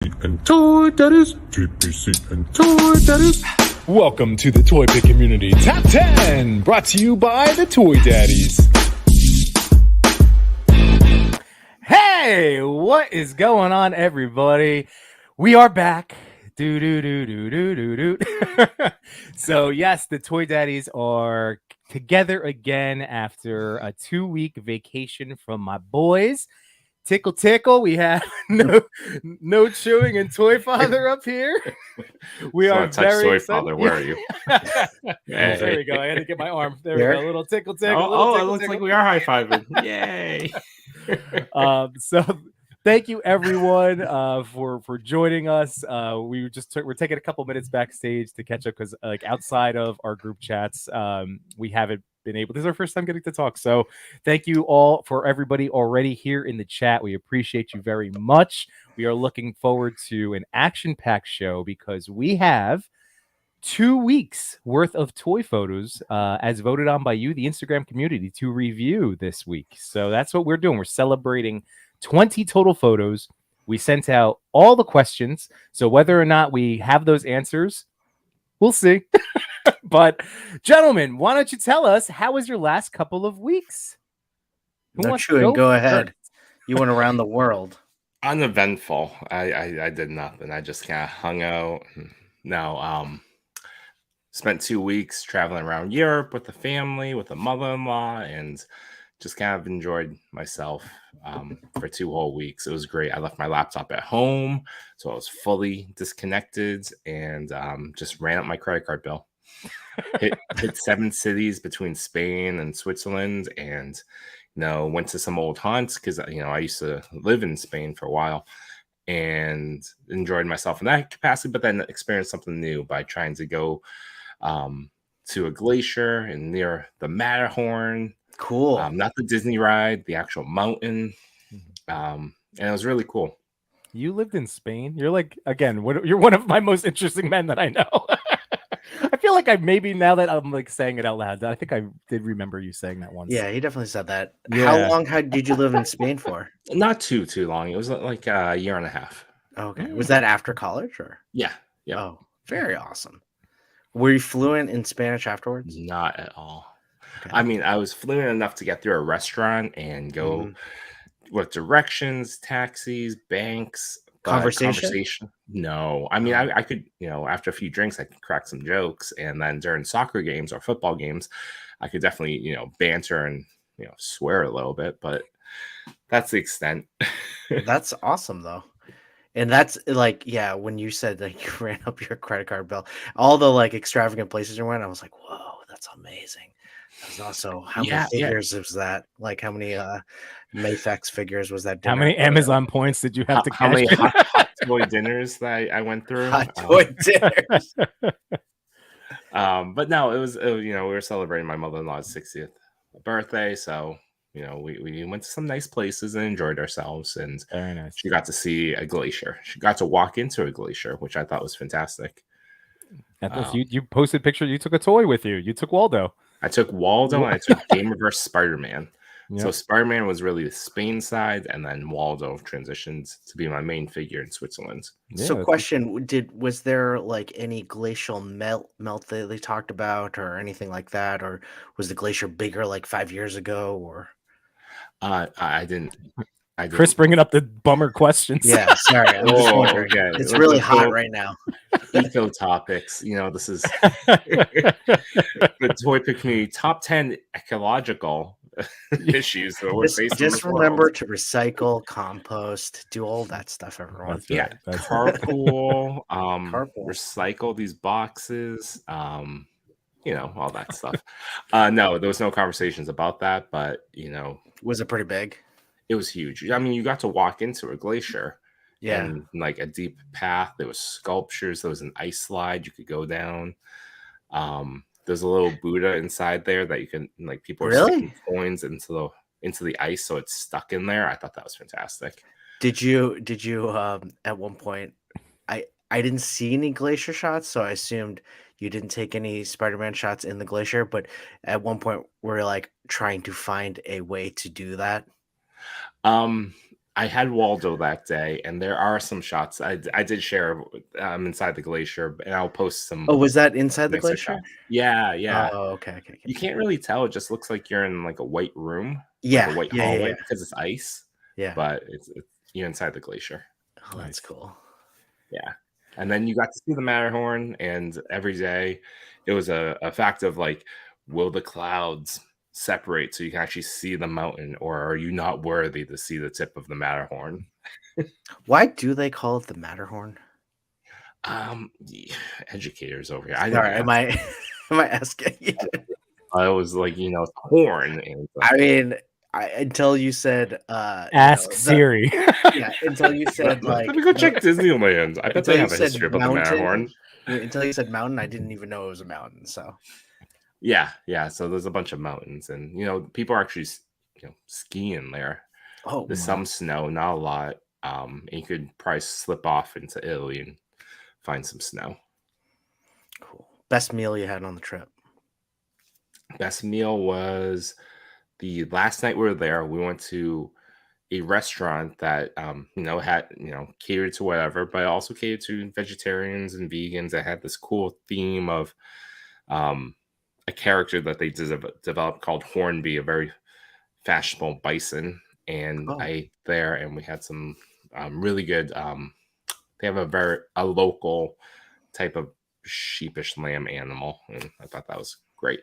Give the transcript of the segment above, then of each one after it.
and toy daddies, TPC and toy daddies. Welcome to the ToyPic Community Top 10, brought to you by the Toy Daddies. Hey, what is going on, everybody? We are back. Do. So, yes, the Toy Daddies are together again after a 2-week vacation from my boys. Tickle. We have no chewing and Toy Father up here. We are very excited. Father, where are you? There we go. I had to get my arm. There we go. A little tickle. It looks like we are high fiving. Yay! So thank you everyone for joining us. We're taking a couple minutes backstage to catch up because outside of our group chats, we haven't been able. This is our first time getting to talk. So thank you all for everybody already here in the chat. We appreciate you very much. We are looking forward to an action-packed show because we have 2 weeks worth of toy photos as voted on by you, the Instagram community, to review this week. So that's what we're doing. We're celebrating 20 total photos. We sent out all the questions. So whether or not we have those answers, we'll see. But gentlemen, why don't you tell us, how was your last couple of weeks? No chewing, go ahead. You went around the world. Uneventful. I did nothing. I just kind of hung out. Spent 2 weeks traveling around Europe with the family, with the mother-in-law, and just kind of enjoyed myself for 2 whole weeks. It was great. I left my laptop at home, so I was fully disconnected and just ran up my credit card bill. hit 7 cities between Spain and Switzerland, and went to some old haunts because I used to live in Spain for a while and enjoyed myself in that capacity, but then experienced something new by trying to go to a glacier and near the Matterhorn. Cool. Not the Disney ride, the actual mountain. And it was really cool. You lived in Spain? You're you're one of my most interesting men that I know. I feel like now that I'm saying it out loud, I think I did remember you saying that once. Yeah, he definitely said that. Yeah. How long did you live in Spain for? Not too long. It was like a year and a half. Okay. Was that after college or? Yeah. Oh, very awesome. Were you fluent in Spanish afterwards? Not at all. Okay. I mean, I was fluent enough to get through a restaurant and go with directions, taxis, banks. Conversation? No. I mean, I could, after a few drinks, I could crack some jokes. And then during soccer games or football games, I could definitely, banter and, swear a little bit. But that's the extent. That's awesome, though. And that's when you said you ran up your credit card bill, all the extravagant places you went, I was like, whoa, that's amazing. That was also how many figures was that? Like how many Mayfex figures was that? How many Amazon points did you have to cash? How many hot toy dinners that I went through? Hot toy dinners. But no, it was we were celebrating my mother-in-law's 60th birthday, so we went to some nice places and enjoyed ourselves. And very nice. She got to see a glacier. She got to walk into a glacier, which I thought was fantastic. You posted pictures. You took a toy with you. You took Waldo. I took Waldo and I took Game Reverse Spider-Man. Yep. So Spider-Man was really the Spain side, and then Waldo transitioned to be my main figure in Switzerland. Yeah, so question, was there any glacial melt that they talked about or anything like that? Or was the glacier bigger 5 years ago? Or I didn't. Chris bringing up the bummer questions. Yeah, sorry. I'm just wondering. Okay. It's really hot right now. Eco topics. This is the ToyPic Community top 10 ecological issues. So just remember to recycle, compost, do all that stuff, everyone. Carpool, recycle these boxes, all that stuff. No, there was no conversations about that, but was it pretty big? It was huge. I mean, you got to walk into a glacier. Yeah. And a deep path. There was sculptures. There was an ice slide you could go down. There's a little Buddha inside there that you can people are sticking coins into the ice, so it's stuck in there. I thought that was fantastic. Did you at one point? I didn't see any glacier shots, so I assumed you didn't take any Spider-Man shots in the glacier. But at one point, we're trying to find a way to do that. I had Waldo that day, and there are some shots I did share inside the glacier, and I'll post some Oh, was that inside the nicer glacier? shots. Yeah, yeah. Oh, okay. You can't really tell. It just looks like you're in like a white room, like a Yeah, white yeah, hallway because it's ice. yeah. But it's you're inside the glacier. Oh, that's cool. Yeah. And then you got to see the Matterhorn, and every day it was a fact of like, will the clouds separate so you can actually see the mountain, or are you not worthy to see the tip of the Matterhorn? Why do they call it the Matterhorn? Yeah, educators over here. I Sorry, didn't am I am I asking you? I was like, horn. And I mean, until you said Ask Siri. yeah, until you said like let me go check Disneyland. I bet until they you have a said history about the mountain, Matterhorn. until you said mountain, I didn't even know it was a mountain. So Yeah. So there's a bunch of mountains, and people are actually skiing there. oh, There's some snow, not a lot. And you could probably slip off into Italy and find some snow. cool. Best meal you had on the trip? Best meal was the last night we were there. We went to a restaurant that had catered to whatever, but also catered to vegetarians and vegans. That had this cool theme of a character that they developed called Hornby, a very fashionable bison. And I ate there, and we had some really good. They have a local type of sheepish lamb animal, and I thought that was great.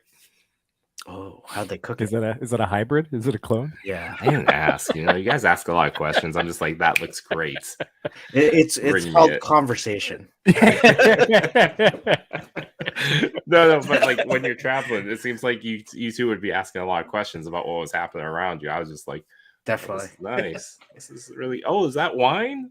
Oh, how'd they cook Is it? that a hybrid? Is it a clone? Yeah, I didn't ask. You guys ask a lot of questions. I'm just like, that looks great. it's Bring me called it. conversation. No, but like when you're traveling, it seems like you two would be asking a lot of questions about what was happening around you. I was just like, Definitely. nice. This is really. Oh, is that wine?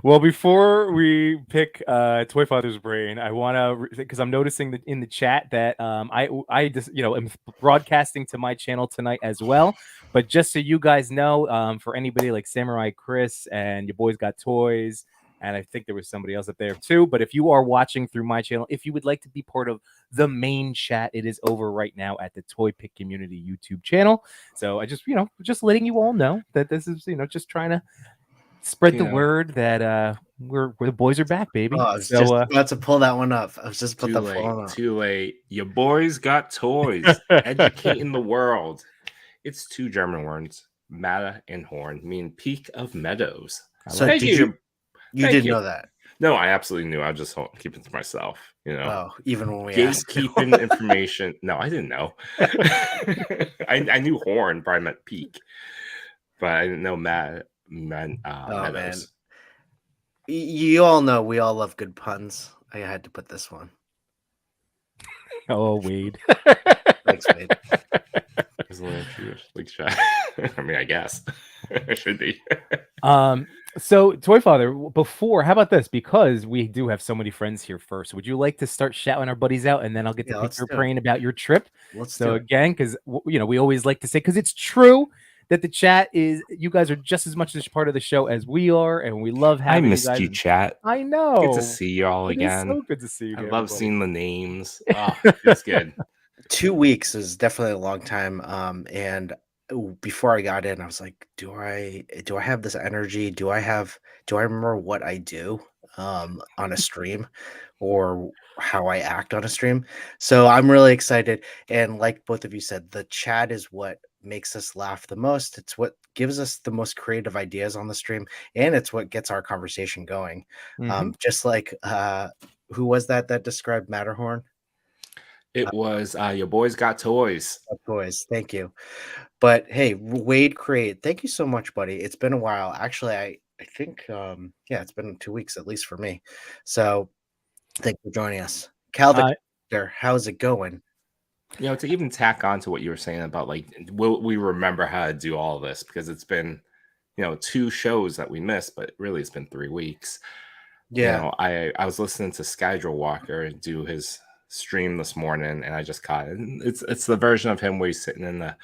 Well, before we pick Toy Father's brain, I want to, because I'm noticing that in the chat that I just am broadcasting to my channel tonight as well. But just so you guys know, for anybody like Samurai Chris and your boys got toys, and I think there was somebody else up there too. But if you are watching through my channel, if you would like to be part of the main chat, it is over right now at the ToyPic Community YouTube channel. So I just just letting you all know that this is just trying to spread the word that we're the boys are back, baby. Oh, I was just about to pull that one up. I was just put too the late. phone up. Too late. Your boys got toys. Educating the world. It's two German words, Matter and Horn, mean peak of meadows. So Thank you. You did know that? No, I absolutely knew. I was just keeping it to myself. Oh, even when we asked. Gatekeeping information. No, I didn't know. I knew Horn probably meant peak, but I didn't know meadows. Man. You all know we all love good puns. I had to put this one. Oh, Wade. Thanks, Wade. I mean, I guess it should be. So Toy Father, before, how about this? Because we do have so many friends here first, would you like to start shouting our buddies out, and then I'll get to pick your brain about your trip? So again, because we always like to say, because it's true that the chat is, you guys are just as much a part of the show as we are, and we love having you guys. I missed you, chat. I know. Good to see you all again. So good to see you. I love seeing the names. Oh, it's good. 2 weeks is definitely a long time. And before I got in, I was like, do I have this energy? Do I remember what I do on a stream or how I act on a stream? So I'm really excited. And like both of you said, the chat is what makes us laugh the most. It's what gives us the most creative ideas on the stream, and it's what gets our conversation going. Just like who was that described Matterhorn? It was your boys got toys. Toys. Thank you. But hey, Wade Crate, thank you so much, buddy. It's been a while. Actually, I think it's been 2 weeks at least for me. So thanks for joining us. Calvin, how's it going? To even tack on to what you were saying about like, will we remember how to do all this? Because it's been 2 shows that we missed, but really it's been 3 weeks. Yeah. I was listening to Skydra Walker do his stream this morning, and I just caught it. It's the version of him where he's sitting in a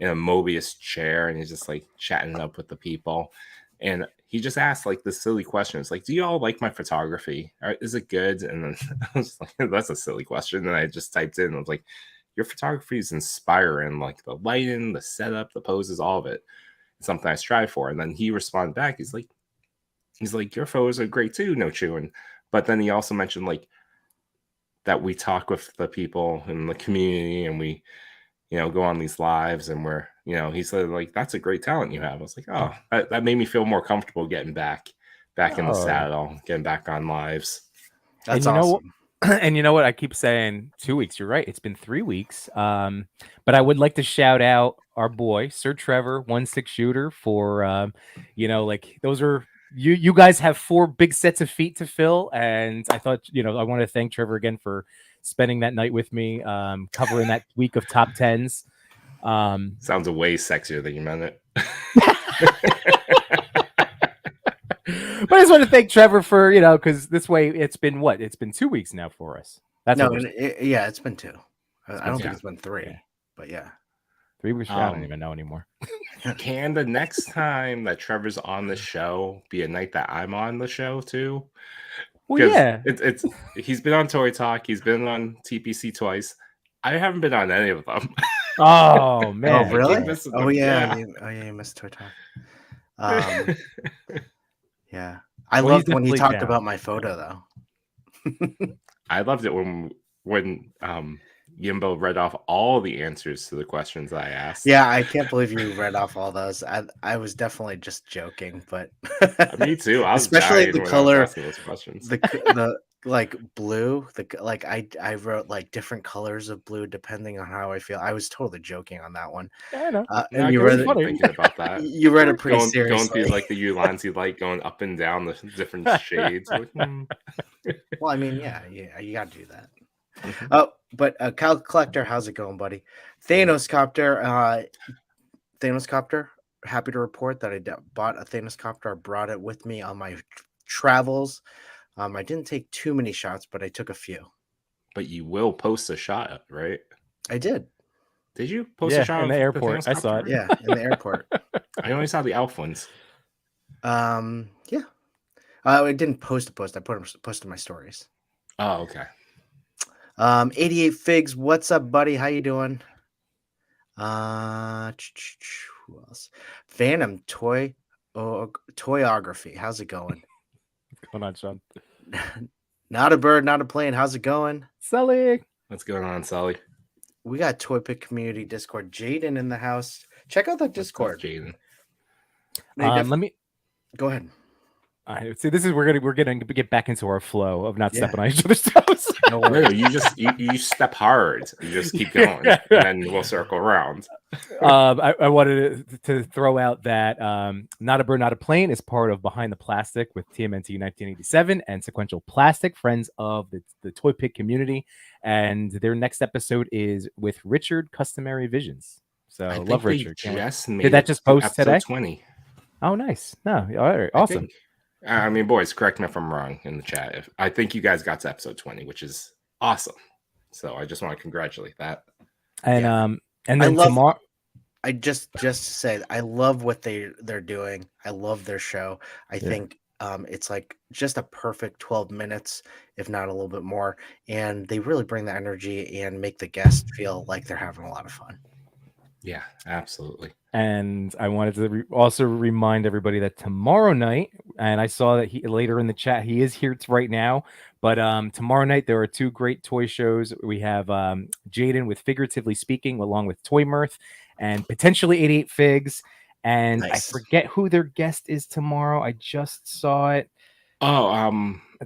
Mobius chair, and he's just like chatting up with the people, and he just asked like the silly questions, like, do you all like my photography? Is it good? And then I was like, that's a silly question, and I just typed in, I was like, your photography is inspiring, like the lighting, the setup, the poses, all of it. It's something I strive for. And then he responded back. He's like, your photos are great too, no chewing. But then he also mentioned like that we talk with the people in the community and we, go on these lives and we're, he said like, that's a great talent you have. I was like, oh, that made me feel more comfortable getting back in the saddle, getting back on lives. That's awesome. And you know what? I keep saying 2 weeks. You're right. It's been 3 weeks. But I would like to shout out our boy, Sir Trevor, 1-6 shooter for, like those are you guys have 4 big sets of feet to fill. And I thought, I want to thank Trevor again for spending that night with me, covering that week of top 10s. Sounds way sexier than you meant it. But I just want to thank Trevor for, because this way it's been 2 weeks now for us. That's it's been 2. I don't think it's been 3, but yeah. 3 weeks. I don't even know anymore. Can the next time that Trevor's on the show be a night that I'm on the show too? Well, yeah. It's he's been on Toy Talk, he's been on TPC twice. I haven't been on any of them. Oh man. Oh really? Oh yeah. You missed Toy Talk. Yeah. I loved when he talked about my photo though. I loved it when Yimbo read off all the answers to the questions I asked. Yeah, I can't believe you read off all those. I was definitely just joking, but me too. I was especially the color, those questions. the like blue. I wrote like different colors of blue depending on how I feel. I was totally joking on that one. Yeah, I know. And you read it thinking about that. You read it pretty seriously. Going through like the lines you like, going up and down the different shades. Well, I mean, yeah, you got to do that. Oh, but Kyle Collector, how's it going, buddy? Thanos Copter, happy to report that I bought a Thanos Copter. I brought it with me on my travels. I didn't take too many shots, but I took a few. But you will post a shot, right? I did. Did you post a shot in the airport? I saw it. Yeah, in the airport. I only saw the Elf ones. Yeah. I didn't post. I posted my stories. Oh, okay. 88 Figs, what's up, buddy? How you doing? Who else? Phantom Toyography. How's it going? What's going on, Sean? Not a bird, not a plane. How's it going? Sully. What's going on, Sully? We got ToyPic Community Discord. Jaden in the house. Check out that Discord. Jaden. Let me go ahead. See, this is we're gonna get back into our flow of not stepping on each other's toes. No, you step hard. You just keep going, and then we'll circle around. I wanted to throw out that Not a Bird, Not a Plane is part of Behind the Plastic with TMNT 1987 and Sequential Plastic, friends of the ToyPic community, and their next episode is with Richard Customary Visions. So love Richard. Did that just post today? 20. Oh, nice. No, all right, awesome. I mean, boys, correct me if I'm wrong in the chat. I think you guys got to episode 20, which is awesome. So I just want to congratulate that. And and then tomorrow, I just to say I love what they're doing. I love their show. I think it's like just a perfect 12 minutes, if not a little bit more. And they really bring the energy and make the guests feel like they're having a lot of fun. Yeah, absolutely. And I wanted to also remind everybody that tomorrow night, and I saw that later in the chat, he is here right now. But tomorrow night, there are 2 great toy shows. We have Jaden with Figuratively Speaking, along with Toy Mirth, and potentially 88 Figs. And nice. I forget who their guest is tomorrow. I just saw it. Oh,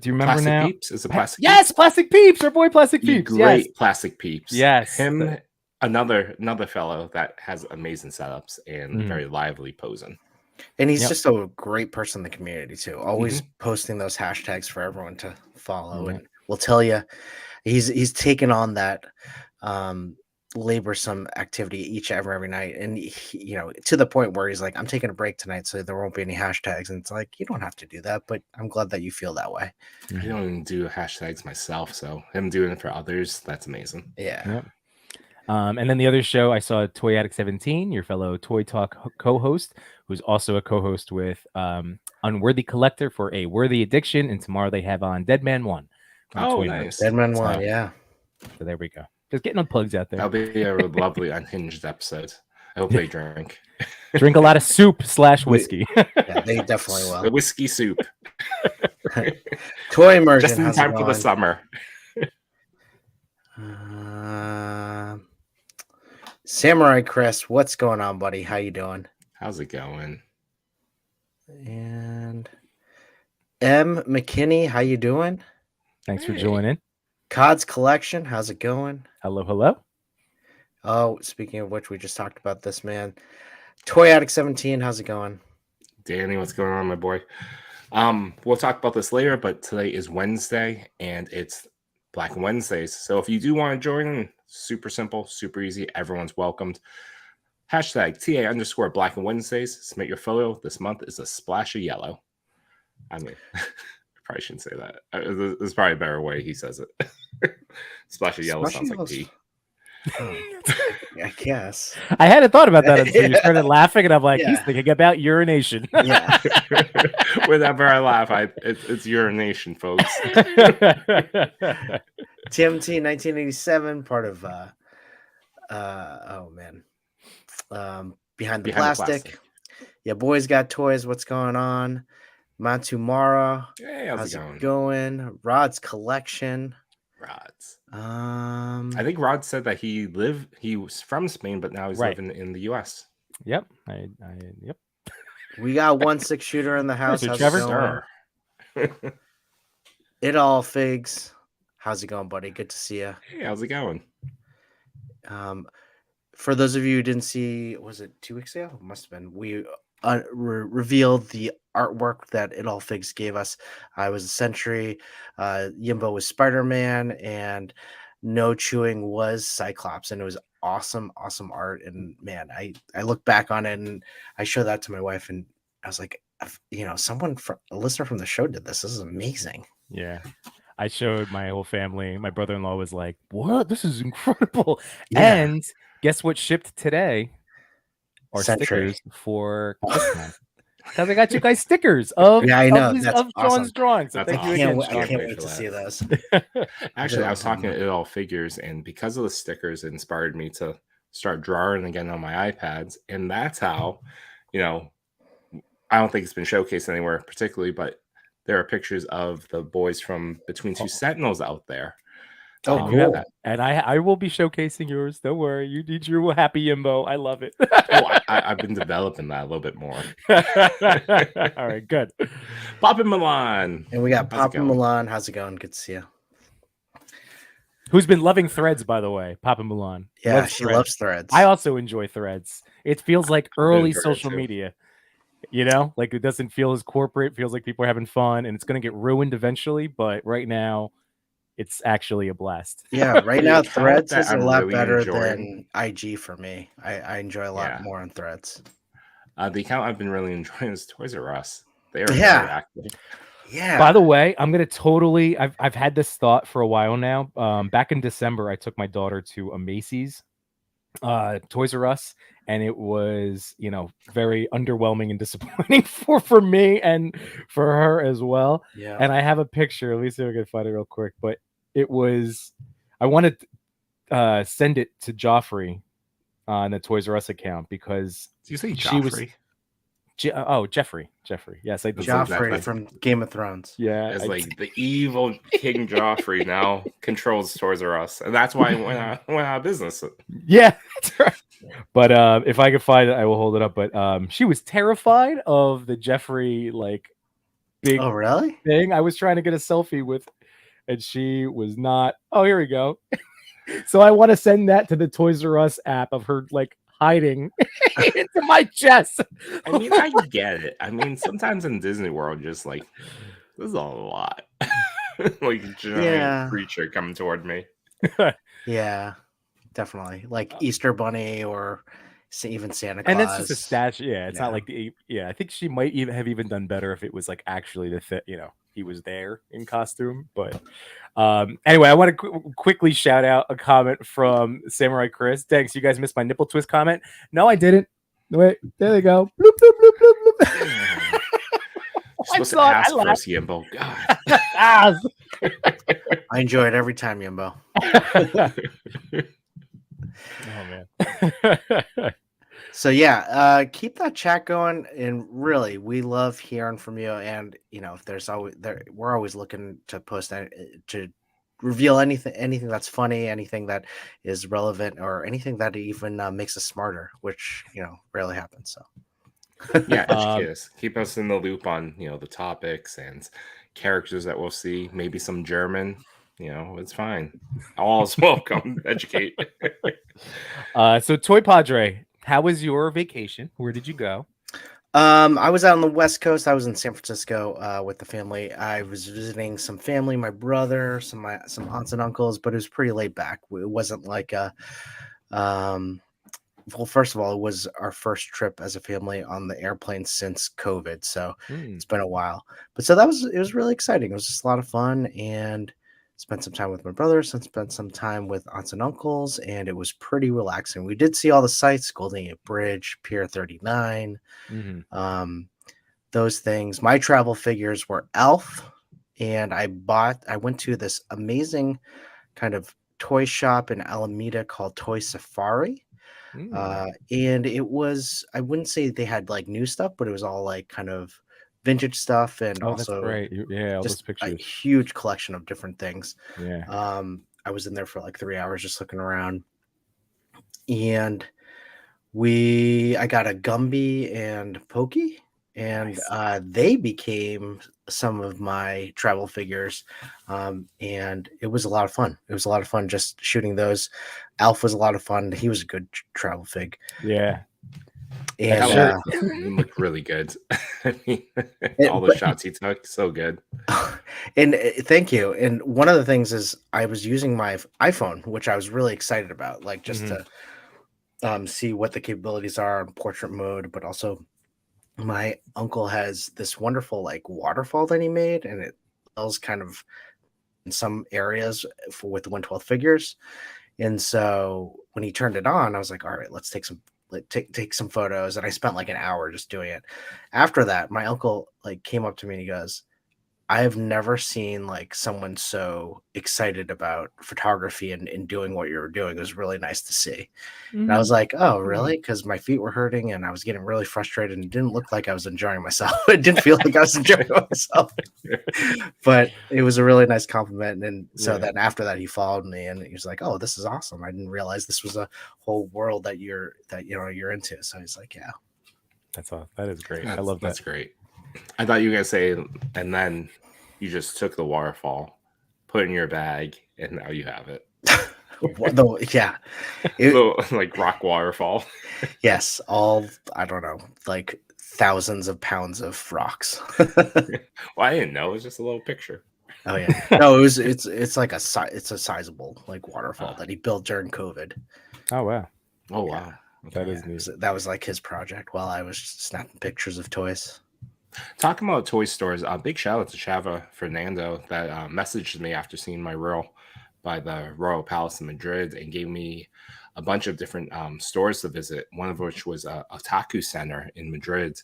do you remember Plastic now? Peeps? Is it Plastic Yes, Peeps? Plastic Peeps, our boy Plastic Peeps. Great Plastic Peeps. Yes. Him. Another fellow that has amazing setups and very lively posing. And he's just a great person in the community too. Always posting those hashtags for everyone to follow. And we'll tell you, he's taken on that laborsome activity each every night. And he, to the point where he's like, I'm taking a break tonight, so there won't be any hashtags. And it's like, you don't have to do that, but I'm glad that you feel that way. I don't even do hashtags myself, so him doing it for others, that's amazing. Yeah. Yep. And then the other show, I saw Toy Addict 17, your fellow Toy Talk co-host, who's also a co-host with Unworthy Collector for A Worthy Addiction. And tomorrow they have on Dead Man 1. Oh, nice. Dead Man 1, yeah. So there we go. Just getting the plugs out there. That'll be a lovely unhinged episode. I hope they drink. Drink a lot of soup / whiskey. Yeah, they definitely The will. whiskey soup. Toy immersion. Just in how's time it for the going? summer. Samurai Chris, what's going on, buddy? How you doing? How's it going? And M. McKinney, how you doing? Thanks for joining. Cod's Collection, how's it going? Hello. Oh, speaking of which, we just talked about this, man. Toy Addict 17, how's it going? Danny, what's going on, my boy? We'll talk about this later, but today is Wednesday and it's Black Wednesdays. So if you do want to join, super simple, super easy. Everyone's welcomed. Hashtag #TA_Black Wednesdays. Submit your photo. This month is a splash of yellow. I mean, I probably shouldn't say that. There's probably a better way he says it. Splash of yellow Splash of sounds like yellow's- pee. Oh, I guess. I hadn't thought about that until you started laughing, and I'm like, he's Yeah. thinking about urination. Yeah. Whenever I laugh, it's urination, folks. TMT 1987, part of Behind the Plastic. Yeah, boys got toys. What's going on? Matsumara. Hey, How's how's it it going? going? Rod's Collection. Rods. Um, I think Rod said that he was from Spain, but now he's Right. living in the US. Yep. Yep. we got 1 shooter in the house. Sir How's Trevor? it going? It all figs. How's it going, buddy? Good to see you. Hey, how's it going? For those of you who didn't see, was it 2 weeks ago? It must have been. We revealed the artwork that It All Figs gave us. I was a Sentry, Yimbo was Spider-Man, and No Chewing was Cyclops, and it was awesome art. And man, I look back on it and I showed that to my wife, and I was like, someone from a listener from the show did this. This is amazing. Yeah. I showed my whole family. My brother-in-law was like, "What? This is incredible!" Yeah. And guess what shipped today? Our Sentry. stickers for Christmas. Because I got you guys stickers of Yeah, I know. of That's Sean's awesome. drawings. So That's thank you awesome. again, I Sean. can't wait wait for to that. see this. Actually, I was awesome. talking to It All Figures, and because of the stickers, it inspired me to start drawing again on my iPads. And that's how, I don't think it's been showcased anywhere particularly, but there are pictures of the boys from Between Two Sentinels out there. Oh, And you have- cool. And I will be showcasing yours. Don't worry. You need your happy Yimbo. I love it. I've been developing that a little bit more. All right, good. Papa Milan. And we got How's it Papa going? Milan. How's it going? Good to see you. Who's been loving Threads, by the way? Papa Milan. Yeah, Loves she Threads. loves Threads. I also enjoy Threads. It feels like early enjoy it social too. media. Like it doesn't feel as corporate. It feels like people are having fun, and it's going to get ruined eventually. But right now, it's actually a blast. Yeah, right now The account Threads that is a I'm lot really better enjoying- than IG for me. I enjoy a lot Yeah. more on Threads. The account I've been really enjoying is Toys R Us. They are very Yeah. active. Yeah. By the way, I'm gonna totally. I've had this thought for a while now. Back in December, I took my daughter to a Macy's, Toys R Us, and it was very underwhelming and disappointing for me and for her as well. Yeah. And I have a picture. Let me see if I can find it real quick. But it was. I wanted to send it to Joffrey on the Toys R Us account because Do you say She was- Joffrey? Jeffrey. Yes, I did. Joff- Joffrey that's- from Game of Thrones. Yeah, As I- like the evil King Joffrey now controls Toys R Us, and that's why it went out of business. Yeah, that's right. But if I can find it, I will hold it up. But she was terrified of the Jeffrey big Oh, really? thing. I was trying to get a selfie with, and she was not. Oh, here we go. So I want to send that to the Toys R Us app of her hiding into my chest. I mean, I get it. I mean, sometimes in Disney World, just this is a lot. Like a giant Yeah. creature coming toward me. Yeah, definitely. Like Easter Bunny or even Santa Claus. And it's just a statue. Yeah, it's Yeah. not like the. Yeah, I think she might even have done better if it was actually he was there in costume. But anyway, I want to quickly shout out a comment from Samurai Chris. Thanks, you guys missed my nipple twist comment. No, I didn't. Wait, there they go. Bloop, bloop, bloop, bloop, bloop. You're supposed to saw it, I ask laughed. first, Yimbo. God. Ah, I enjoy it every time, Yimbo. So yeah, keep that chat going, and really, we love hearing from you. And if there's always we're always looking to post to reveal anything that's funny, anything that is relevant, or anything that even makes us smarter, which rarely happens. So Yeah, educate us. Keep us in the loop on the topics and characters that we'll see. Maybe some German. It's fine. All's welcome. Educate. So Toy Padre, how was your vacation? Where did you go? I was out on the West Coast. I was in San Francisco with the family. I was visiting some family, my brother, some aunts and uncles, but it was pretty laid back. It wasn't like a well, first of all, it was our first trip as a family on the airplane since COVID, so it's been a while. But so it was really exciting. It was just a lot of fun, and spent some time with my brother, spent some time with aunts and uncles, and it was pretty relaxing. We did see all the sights: Golden Gate Bridge, Pier 39, um, those things. My travel figures were Elf, and I went to this amazing kind of toy shop in Alameda called Toy Safari. And it was, I wouldn't say they had like new stuff, but it was all like kind of vintage stuff, and Oh, that's also great. Yeah, all those just a pictures. huge collection of different things. Yeah. I was in there for like 3 hours just looking around, and I got a Gumby and Pokey, and Nice. they became some of my travel figures, and it was a lot of fun. It was a lot of fun just shooting those. Alf was a lot of fun. He was a good travel fig, Yeah. and Sure. He looked really good. I mean, all the but shots he took, so good. and thank you. And one of the things is I was using my iPhone, which I was really excited about, like just to see what the capabilities are in portrait mode, but also my uncle has this wonderful like waterfall that he made, and it smells kind of in some areas with the 1/12 figures. And so when he turned it on, I was like, all right, let's take some photos. And I spent like an hour just doing it. After that, my uncle like came up to me and he goes, I have never seen like someone so excited about photography and doing what you were doing. It was really nice to see. And I was like, oh, really? Because my feet were hurting and I was getting really frustrated, and it didn't look like I was enjoying myself. It didn't feel like I was enjoying myself. But it was a really nice compliment. And so then after that, he followed me and he was like, oh, this is awesome. I didn't realize this was a whole world that you're into. So he's like, yeah. That's all. That is great. I love that. That's great. I thought you were gonna say, and then you just took the waterfall, put it in your bag, and now you have it. Yeah. Like rock waterfall. Yes. I don't know, like thousands of pounds of rocks. Well, I didn't know. It was just a little picture. Oh yeah. No, it's like a sizable like waterfall that he built during COVID. Oh wow. Oh wow. That is neat. That was like his project while I was snapping pictures of toys. Talking about toy stores, big shout out to Chava Fernando that messaged me after seeing my reel by the Royal Palace in Madrid and gave me a bunch of different stores to visit. One of which was a Otaku Center in Madrid.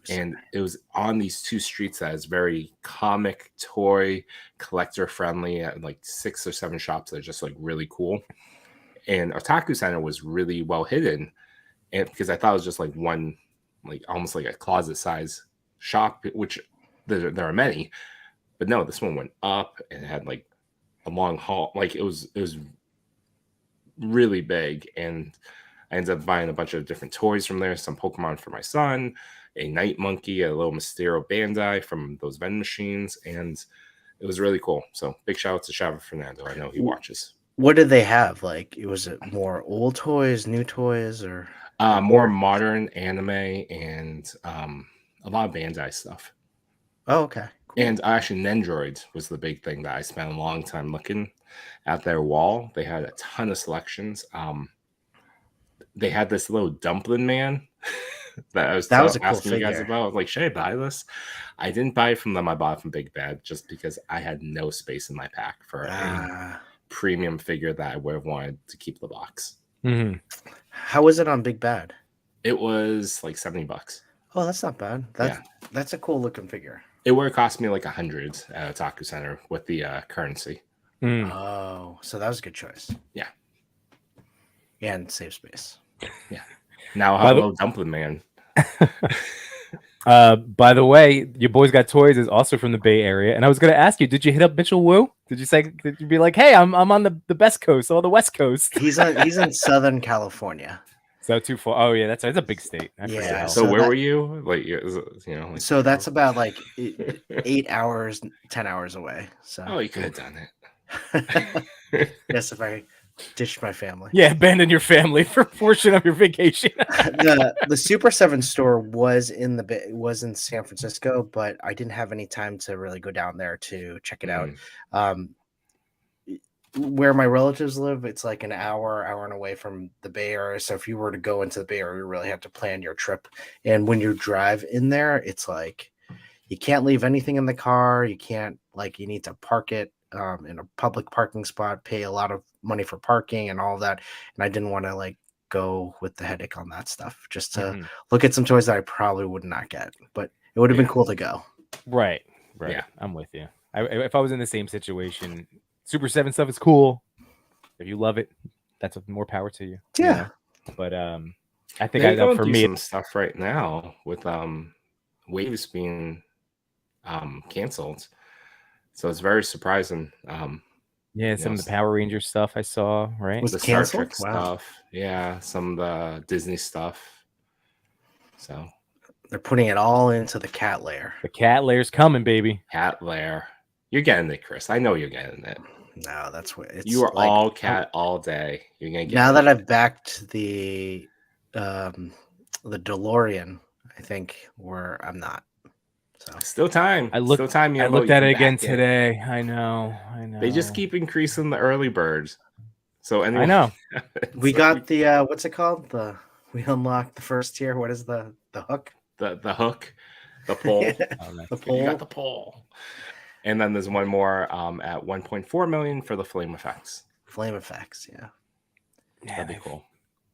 And it was on these two streets that is very comic, toy, collector friendly, like 6 or 7 shops that are just like really cool. And Otaku Center was really well hidden, and because I thought it was just like one, like almost like a closet size shop, which there are many, but no, this one went up and it had like a long hall. Like it was really big, and I ended up buying a bunch of different toys from there. Some Pokemon for my son, a Night Monkey, a little Mysterio Bandai from those vending machines, and it was really cool. So big shout out to Chava Fernando. I know he watches. What did they have? Like, was it more old toys, new toys, or more modern anime and a lot of Bandai stuff. Oh, okay. Cool. And actually, Nendroid was the big thing that I spent a long time looking at their wall. They had a ton of selections. They had this little dumpling man that I was asking you guys about. Like, should I buy this? I didn't buy it from them. I bought it from Big Bad just because I had no space in my pack for any premium figure that I would have wanted to keep the box. Mm-hmm. How was it on Big Bad? It was like $70. Oh, that's not bad. That's a cool looking figure. It would have cost me like 100 at Otaku Center with the currency. Oh, so that was a good choice. Yeah. And save space. Now By the- hello, Dumpling Man. By the way, your boys got toys is also from the Bay Area, and I was going to ask you, did you hit up Mitchell Wu? Did you be like, hey, I'm on the best coast or the west coast? He's in Southern California. So too far. Oh yeah, that's a big state. I Yeah, forget. So so where that- were you? Like, is it, like So that's about like 8 hours, 10 hours away. So oh, you could have done it. yes, if I ditched my family. Yeah, abandon your family for a portion of your vacation. The Super 7 store was in San Francisco, but I didn't have any time to really go down there to check it out. Where my relatives live, it's like an hour and away from the Bay Area. So if you were to go into the Bay Area, you really have to plan your trip. And when you drive in there, it's like you can't leave anything in the car. You can't you need to park it in a public parking spot, pay a lot of money for parking and all of that. And I didn't want to go with the headache on that stuff, just to look at some toys that I probably would not get, but it would have been cool to go. Right. Yeah. I'm with you. If I was in the same situation, Super 7 stuff is cool. If you love it, that's more power to you. Yeah. You know? But I think They're going for through me, some stuff right now with waves being canceled, so it's very surprising. yeah, some of the Power Ranger stuff I saw, right? Was The canceled? Star Trek Wow. stuff, yeah, some of the Disney stuff. So They're putting it all into the cat lair. The cat layer's coming, baby. cat lair, you're getting it, Chris. I know you're getting it. No, that's what it's. You are all cat all day. You're gonna get now it. that I've backed the DeLorean, I think I'm not. So Still time. I looked Still time. I looked at it again back today. I know. They just keep increasing the early birds. So anyway, I know. we got the what's it called? We unlocked the first tier. What is the hook? the hook, the pole. The You pole. got the pole. And then there's one more at 1.4 million for the flame effects. Flame effects. Yeah. That'd be cool.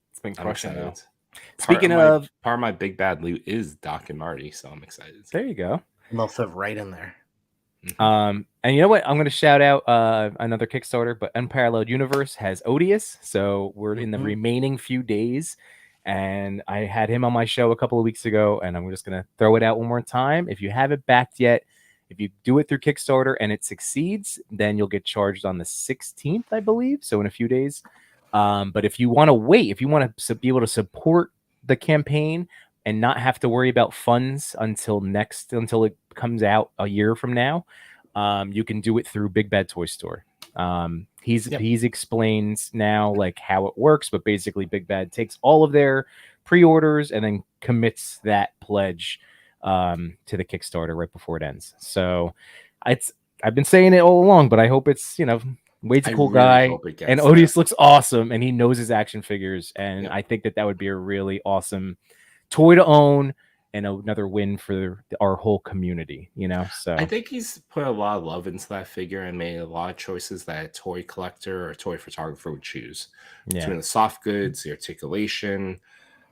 It's been I'm crushing excited. though. Speaking part of, part of my big bad loot is Doc and Marty, so I'm excited. there you go. And they'll fit right in there. And you know what? I'm going to shout out another Kickstarter, but Unparalleled Universe has Odious. So we're in the remaining few days. And I had him on my show a couple of weeks ago, and I'm just going to throw it out one more time. If you haven't backed yet, if you do it through Kickstarter and it succeeds, then you'll get charged on the 16th, I believe. So in a few days. But if you want to wait, if you want to be able to support the campaign and not have to worry about funds until it comes out a year from now, you can do it through Big Bad Toy Store. He's explains now how it works, but basically Big Bad takes all of their pre-orders and then commits that pledge to the Kickstarter right before it ends. So I've been saying it all along, but I hope it's Wade's a cool guy, and Odious looks awesome, and he knows his action figures, and I think that would be a really awesome toy to own and another win for our whole community, So I think he's put a lot of love into that figure and made a lot of choices that a toy collector or a toy photographer would choose. Between the soft goods, the articulation,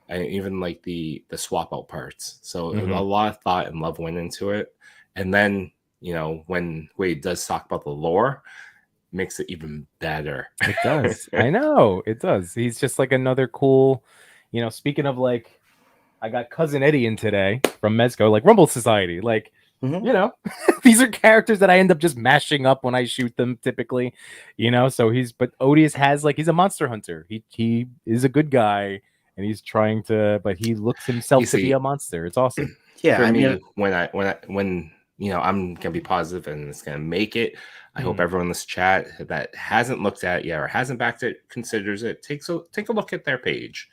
and even the swap out parts. So a lot of thought and love went into it. And then, when Wade does talk about the lore, makes it even better. It does. I know it does. He's just another cool, speaking of I got Cousin Eddie in today from Mezco, Rumble Society. These are characters that I end up just mashing up when I shoot them typically, so but Odious has he's a monster hunter. He is a good guy and he's trying to, but he looks himself to be a monster. It's awesome. Yeah. For me, when I'm gonna be positive and it's gonna make it. I hope everyone in this chat that hasn't looked at it yet or hasn't backed it, considers it. Take a look at their page,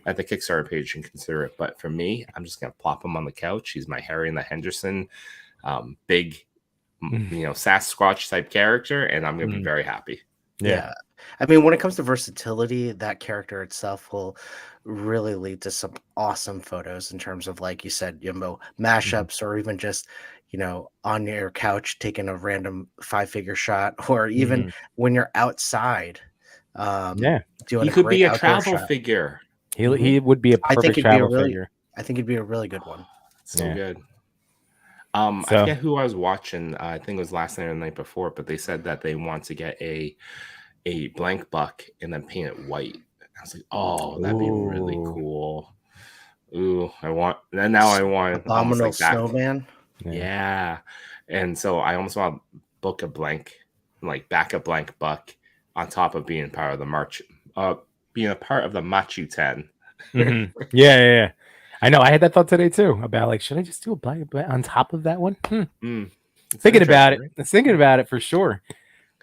at the Kickstarter page, and consider it. But for me, I'm just gonna plop him on the couch. He's my Harry and the Henderson, big, Sasquatch type character, and I'm gonna be very happy. Yeah. I mean, when it comes to versatility, that character itself will really lead to some awesome photos in terms of, like you said, mashups, or even just, on your couch taking a random 5-figure shot, or even when you're outside. He could be a travel figure. He would be a perfect travel figure. I think it'd be a really good one. So good. I forget who I was watching. I think it was last night or the night before, but they said that they want to get a blank buck and then paint it white. I was like, oh, that'd be really Ooh. cool. Ooh, I want, and now I want almost Abominable like back. Snowman. Yeah. And so I almost want to book a blank, like back a blank buck on top of being part of the being a part of the Machu 10. Mhm. Yeah. I know. I had that thought today too about like, should I just do a black on top of that one? It's Thinking about it. interesting, right? Thinking about it for sure.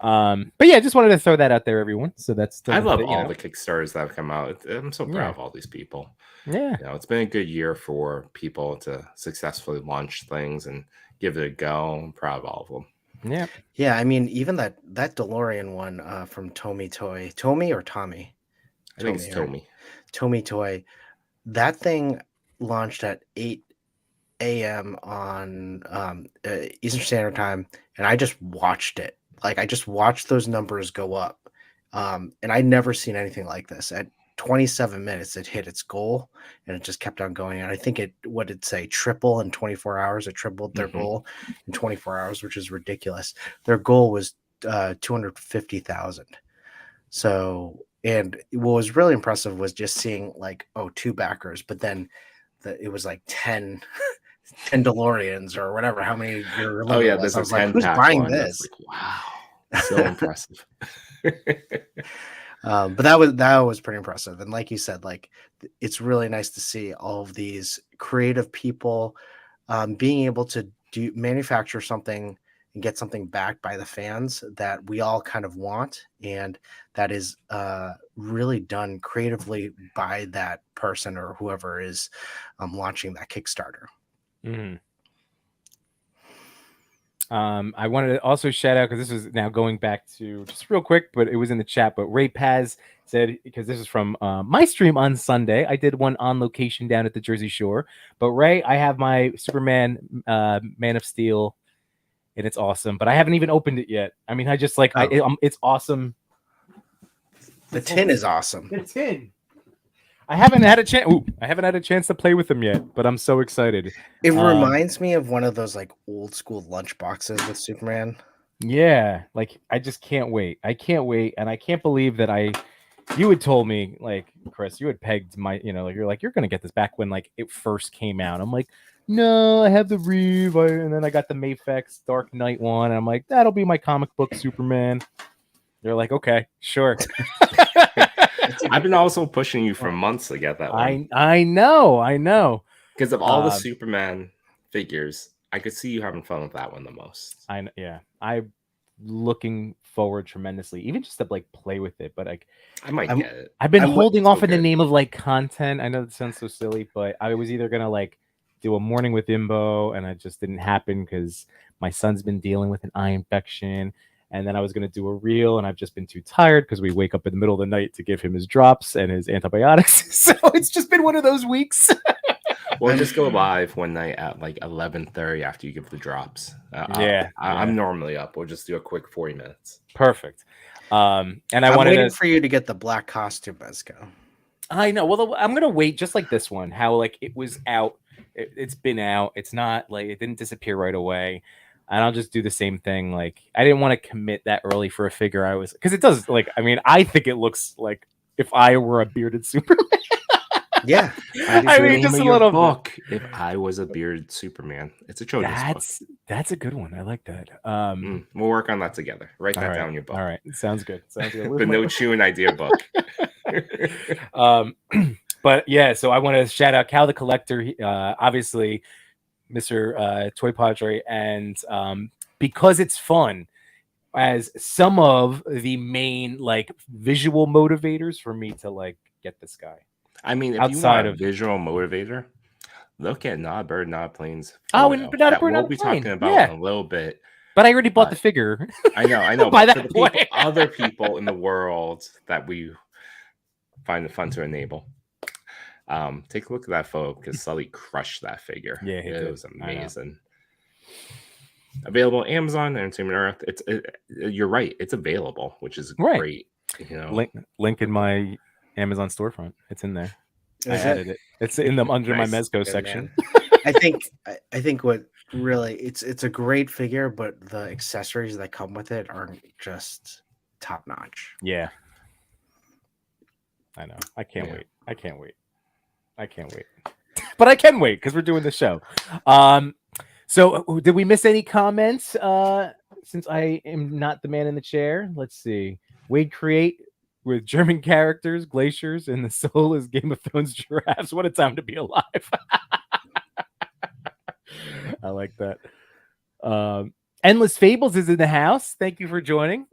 But yeah, just wanted to throw that out there, everyone. So that's I love all the Kickstarters that have come out. I'm so proud Yeah. of all these people. Yeah. You know, it's been a good year for people to successfully launch things and give it a go. I'm proud of all of them. Yeah. Yeah, I mean, even that DeLorean one from Tomy or Tommy? I think it's Tomy, Tomy. Tomy Toy. That thing launched at 8 a.m. on Eastern Standard Time, and I just watched it. Like, I just watched those numbers go up. And I'd never seen anything like this. At 27 minutes, it hit its goal, and it just kept on going. And I think what did it say? Triple in 24 hours. It tripled their goal in 24 hours, which is ridiculous. Their goal was 250,000. So, and what was really impressive was just seeing like, 2 backers, but then it was like 10 DeLoreans or whatever, how many your Oh, yeah, limit was. there's I a was like, 10 who's pack buying one. That's this? like, wow, so impressive. But that was pretty impressive. And like you said, like, it's really nice to see all of these creative people being able to manufacture something and get something backed by the fans that we all kind of want, and that is really done creatively by that person or whoever is launching that Kickstarter. Mhm. I wanted to also shout out, because this is now going back to just real quick, but it was in the chat. But Ray Paz said, because this is from my stream on Sunday, I did one on location down at the Jersey Shore. But Ray, I have my Superman Man of Steel, and it's awesome. But I haven't even opened it yet. I mean, I just like it's awesome. The tin is awesome. The tin. I haven't had a chance. I haven't had a chance to play with them yet, but I'm so excited. It reminds me of one of those like old school lunch boxes with Superman. Yeah, like I just can't wait. I can't wait, and I can't believe that you had told me, like, Chris, you had pegged my, you're gonna get this back when like it first came out. I'm like, no, I have the Reeve, and then I got the Mafex Dark Knight one, and I'm like, that'll be my comic book Superman. They're like, okay, sure. I've been also pushing you for months to get that one. I know. Because of all the Superman figures, I could see you having fun with that one the most. I'm looking forward tremendously, even just to like play with it. But like, I might get it. I've been holding off in the name of like content. I know that sounds so silly, but I was either gonna like do a morning with Imbo, and it just didn't happen because my son's been dealing with an eye infection. And then I was going to do a reel, and I've just been too tired because we wake up in the middle of the night to give him his drops and his antibiotics. So it's just been one of those weeks. We'll just go live one night at like 11:30 after you give the drops. I'm normally up. We'll just do a quick 40 minutes. Perfect. And I'm waiting for you to get the black costume, Mezco. I know. Well, I'm going to wait just like this one. How like it was out. It's been out. It's not like it didn't disappear right away. And I'll just do the same thing. Like, I didn't want to commit that early for a figure. Because it does, like, I mean, I think it looks like if I were a bearded Superman. Yeah. I mean, just a little book. If I was a bearded Superman, it's a children's book. That's a good one. I like that. We'll work on that together. Write that down in your book. All right. Sounds good. The no chewing idea book. But yeah, so I want to shout out Cal the Collector. Obviously, Mr. Toy Padre, and because it's fun, as some of the main like visual motivators for me to like get this guy. I mean, if you want a visual motivator, look at Not a Bird, Not a Plane's. Oh, and Not a Bird, Not a Plane. We'll be talking about in a little bit. But I already bought the figure. I know. By but that for point. other people in the world that we find it fun to enable. Take a look at that photo because Sully crushed that figure. Yeah, it was amazing. Available on Amazon, Entertainment Earth. You're right. It's available, which is great. You know, link in my Amazon storefront. It's in there. I added it. It's in them under my Mezco section. I think what really it's a great figure, but the accessories that come with it aren't just top notch. Yeah. I know. I can't Yeah. wait. I can't wait. But I can wait because we're doing the show. So did we miss any comments? Since I am not the man in the chair, let's see. Wade create with German characters, glaciers, and the soul is Game of Thrones giraffes. What a time to be alive! I like that. Endless Fables is in the house. Thank you for joining.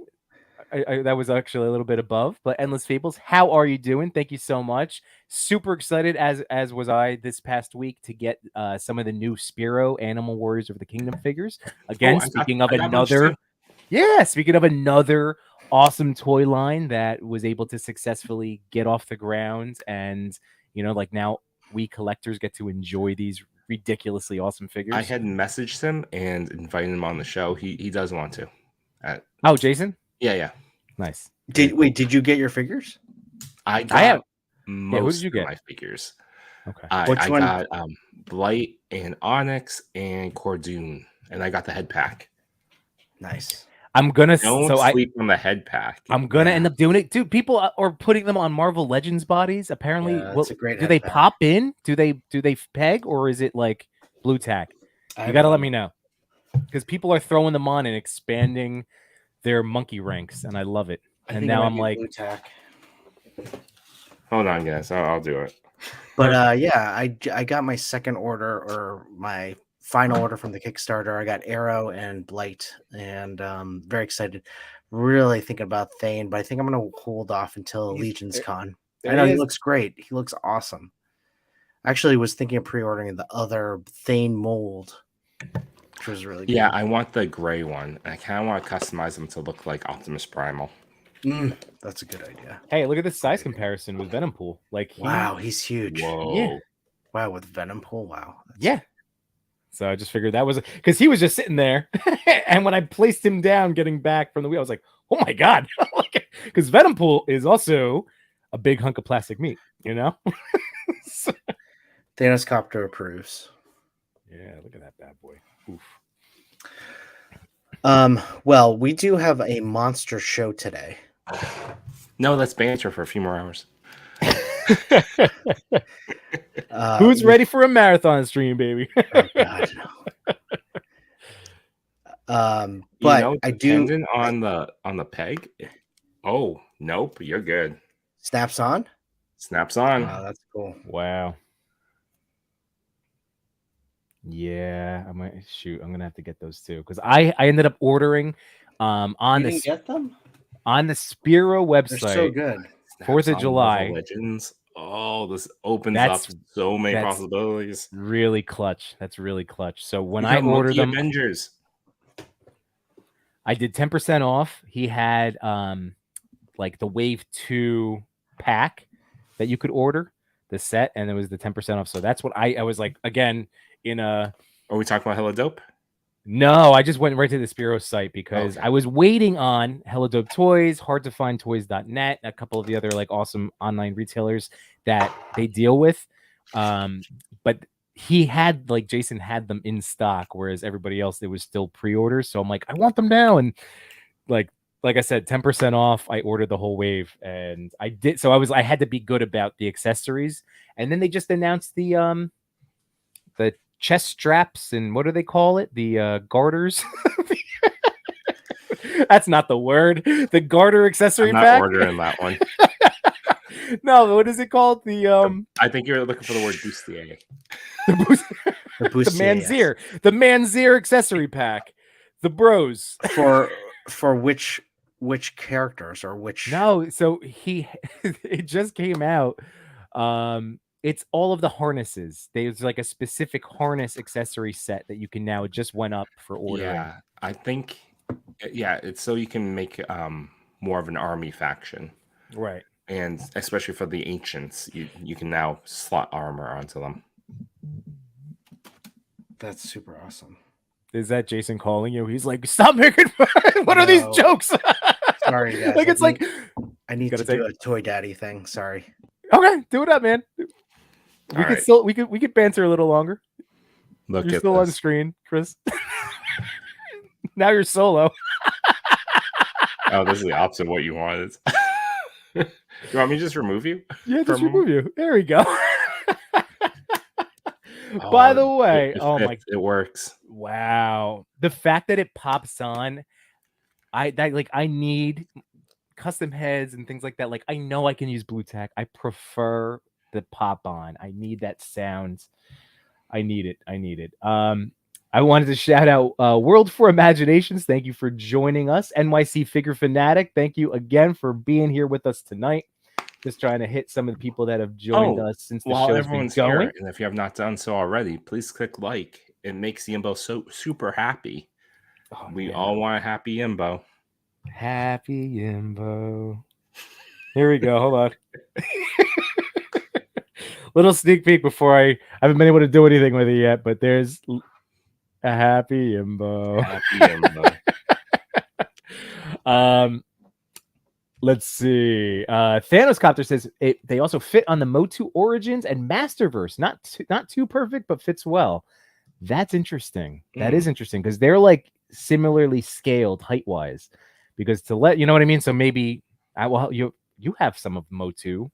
That was actually a little bit above, but Endless Fables, how are you doing? Thank you so much. Super excited, as was I this past week, to get some of the new Spiro Animal Warriors of the Kingdom figures. Again, speaking of another awesome toy line that was able to successfully get off the ground, and like now we collectors get to enjoy these ridiculously awesome figures. I had messaged him and invited him on the show. He does want to. Oh, Jason? Yeah. Nice. Did you get your figures? I got who did you of get? my figures. Okay. Which one? Got Blight and Onyx and Cordoon, and I got the head pack. Nice. I'm gonna Don't sleep on the head pack. I'm gonna end up doing it, dude. People are putting them on Marvel Legends bodies. Apparently, it's a great do they head pack. pop in? Do they peg, or is it like blue tack? You gotta let me know, because people are throwing them on and expanding their monkey ranks, and I love it. And now I'm like, blue tack. Hold on, guys. I'll do it. But I got my second order, or my final order from the Kickstarter. I got Arrow and Blight, and very excited. Really thinking about Thane, but I think I'm gonna hold off until Legion's Con. I know he looks great. He looks awesome. Actually, was thinking of pre-ordering the other Thane mold, which was really good. Yeah, I want the gray one. I kind of want to customize them to look like Optimus Primal. That's a good idea. hey, look at this size comparison with Venompool. Like, Wow, he's huge. Whoa. Yeah. Wow, with Venompool. Wow. Yeah. So I just figured that was because he was just sitting there, and when I placed him down, getting back from the wheel, I was like, "Oh my god!" Because Venompool is also a big hunk of plastic meat, So- Thanos Copter approves. yeah, look at that bad boy. Oof. Well, we do have a monster show today. No, let's banter for a few more hours. Who's ready for a marathon stream, baby? Oh, God, no. But I do on the peg. Oh, nope, you're good. snaps on. Snaps on. Wow, that's cool. Wow. Yeah, I might I'm gonna have to get those too because I ended up ordering on You the didn't get them? on the Spiro They're website. so good. 4th of Snaps on July. Marvel Legends. Oh, this opens up so many possibilities. Really clutch. That's really clutch. So when You I got ordered Monkey them, Avengers. I did 10% off. He had like the Wave 2 pack that you could order, the set, and it was the 10% off. So that's what I was like, again, in a Are we talking about Hella Dope? no, I just went right to the Spiro site because Okay. I was waiting on Hella Dope Toys, hard to find toys.net, a couple of the other like awesome online retailers that they deal with. But he had like Jason had them in stock, whereas everybody else, it was still pre-orders. So I'm like, I want them now. And like I said, 10% off. I ordered the whole wave and I did. So I had to be good about the accessories. And then they just announced the chest straps and what do they call it? The garters. That's not the word. The garter accessory I'm not pack. ordering that one. No, what is it called? The I think you're looking for the word bustier. The boost Manzier. The Manzier accessory pack. The bros. for which characters or which? No, so it just came out. It's all of the harnesses. There's like a specific harness accessory set that you can now. It just went up for ordering. Yeah, I think. Yeah, it's so you can make more of an army faction, Right. and especially for the ancients, you can now slot armor onto them. That's super awesome. Is that Jason calling you? He's like, stop making fun. What are these No. jokes? Sorry, guys. Like it's like I need to do a toy daddy thing. Sorry. okay, do it up, man. We could still we could banter a little longer. Look You're at still on this. screen, Chris. Now you're solo. Oh, this is the opposite of what you wanted. You want me to just remove you? Yeah, for a just moment? remove you. There we go. By Oh, the way, it oh my, fits. It works. wow. The fact that it pops on, I need custom heads and things like that. Like I know I can use blue tack. I prefer the pop on. I need that sound. I need it. I need it. I wanted to shout out World for Imaginations. Thank you for joining us. NYC Figure Fanatic. Thank you again for being here with us tonight. Just trying to hit some of the people that have joined us since the While show's been everyone's going. here, and if you have not done so already, please click like. It makes the Imbo so super happy. Oh, We yeah. all want a happy Imbo. Happy Imbo. Here we go. Hold on. Little sneak peek before I haven't been able to do anything with it yet, but there's a happy Imbo. Happy Imbo. Let's see. Thanos Copter says they also fit on the Motu Origins and Masterverse. Not too perfect, but fits well. That's interesting. That is interesting because they're like similarly scaled height wise. Because to let you know what I mean. So maybe you have some of Motu.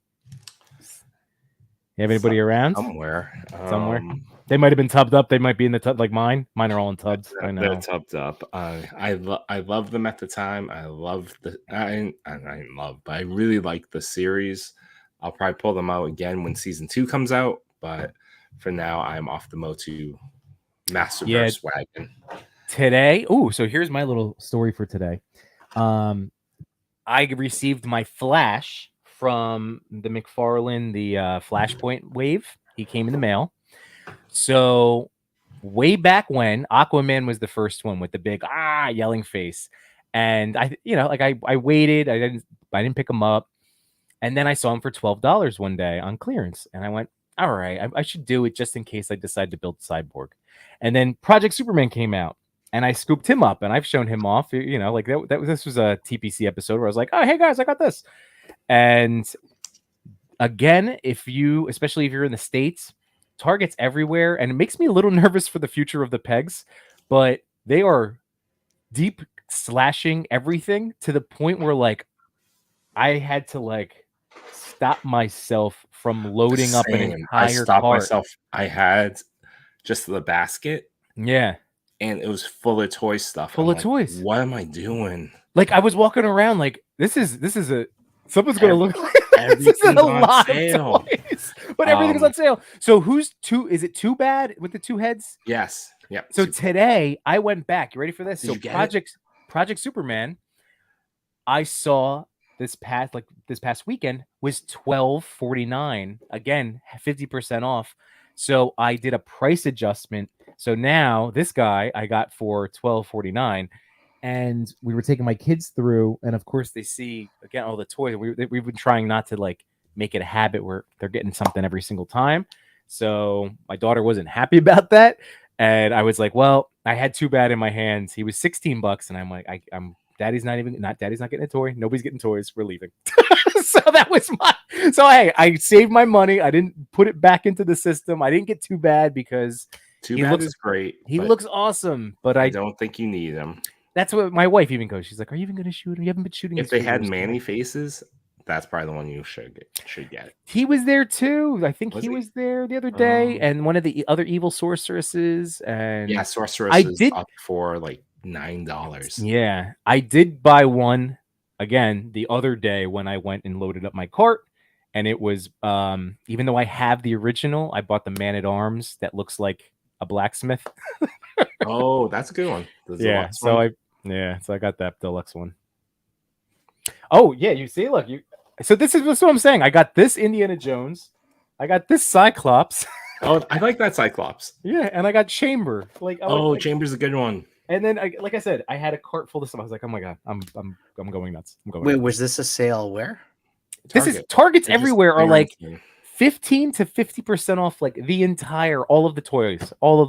You have anybody around? Somewhere. They might have been tubbed up. They might be in the tub like mine. Mine are all in tubs. I know. They're tubbed up. I love them at the time. I really like the series. I'll probably pull them out again when season 2 comes out. But for now, I'm off the Motu Masterverse wagon. Today, so here's my little story for today. I received my Flash from the McFarlane, the Flashpoint wave. He came in the mail. So way back when Aquaman was the first one with the big yelling face, and I waited. I didn't pick him up, and then I saw him for $12 one day on clearance, and I went, all right, I should do it just in case I decide to build Cyborg. And then Project Superman came out, and I scooped him up, and I've shown him off. This was a TPC episode where I was like, oh hey guys, I got this. And again, especially if you're in the States, Target's everywhere, and it makes me a little nervous for the future of the pegs, but they are deep slashing everything to the point where like I had to like stop myself from loading up an entire I stopped cart. myself. I had just the basket. Yeah. And it was full of toy stuff. Toys. What am I doing? Like I was walking around like this is someone's gonna look like this is a lot of toys, but everything's on sale. So is it too bad with the 2 heads? Yes. Yeah. So today I went back. You ready for this? Did So Project Superman, I saw this past weekend was $12.49. Again, 50% off. So I did a price adjustment. So now this guy I got for $12.49. And we were taking my kids through, and of course they see again all the toys. We've been trying not to like make it a habit where they're getting something every single time. So my daughter wasn't happy about that, and I was like, "Well, I had too bad in my hands." He was $16, and I'm like, Daddy's not getting a toy. Nobody's getting toys. We're leaving." So that was So hey, I saved my money. I didn't put it back into the system. I didn't get too bad because he looks great. He looks awesome, but I don't think you need him. That's what my wife even goes. She's like, "Are you even going to shoot him? You haven't been shooting." If they had Manny faces, that's probably the one you should get. He was there too. I think he was there the other day, and one of the other evil sorceresses. And sorceress is up for like $9. Yeah, I did buy one again the other day when I went and loaded up my cart, and it was even though I have the original, I bought the Man-at-Arms that looks like a blacksmith. Oh, that's a good one. So I got that deluxe one. Oh yeah, you see, look, so this is what I'm saying. I got this Indiana Jones, I got this Cyclops. Oh, I like that Cyclops. Yeah, and I got Chamber. Chamber's a good one. And then, like I said, I had a cart full of stuff. I was like, oh my god, I'm going nuts. Wait, was this a sale where? This is Targets everywhere are like 15 to 50% off, like all of the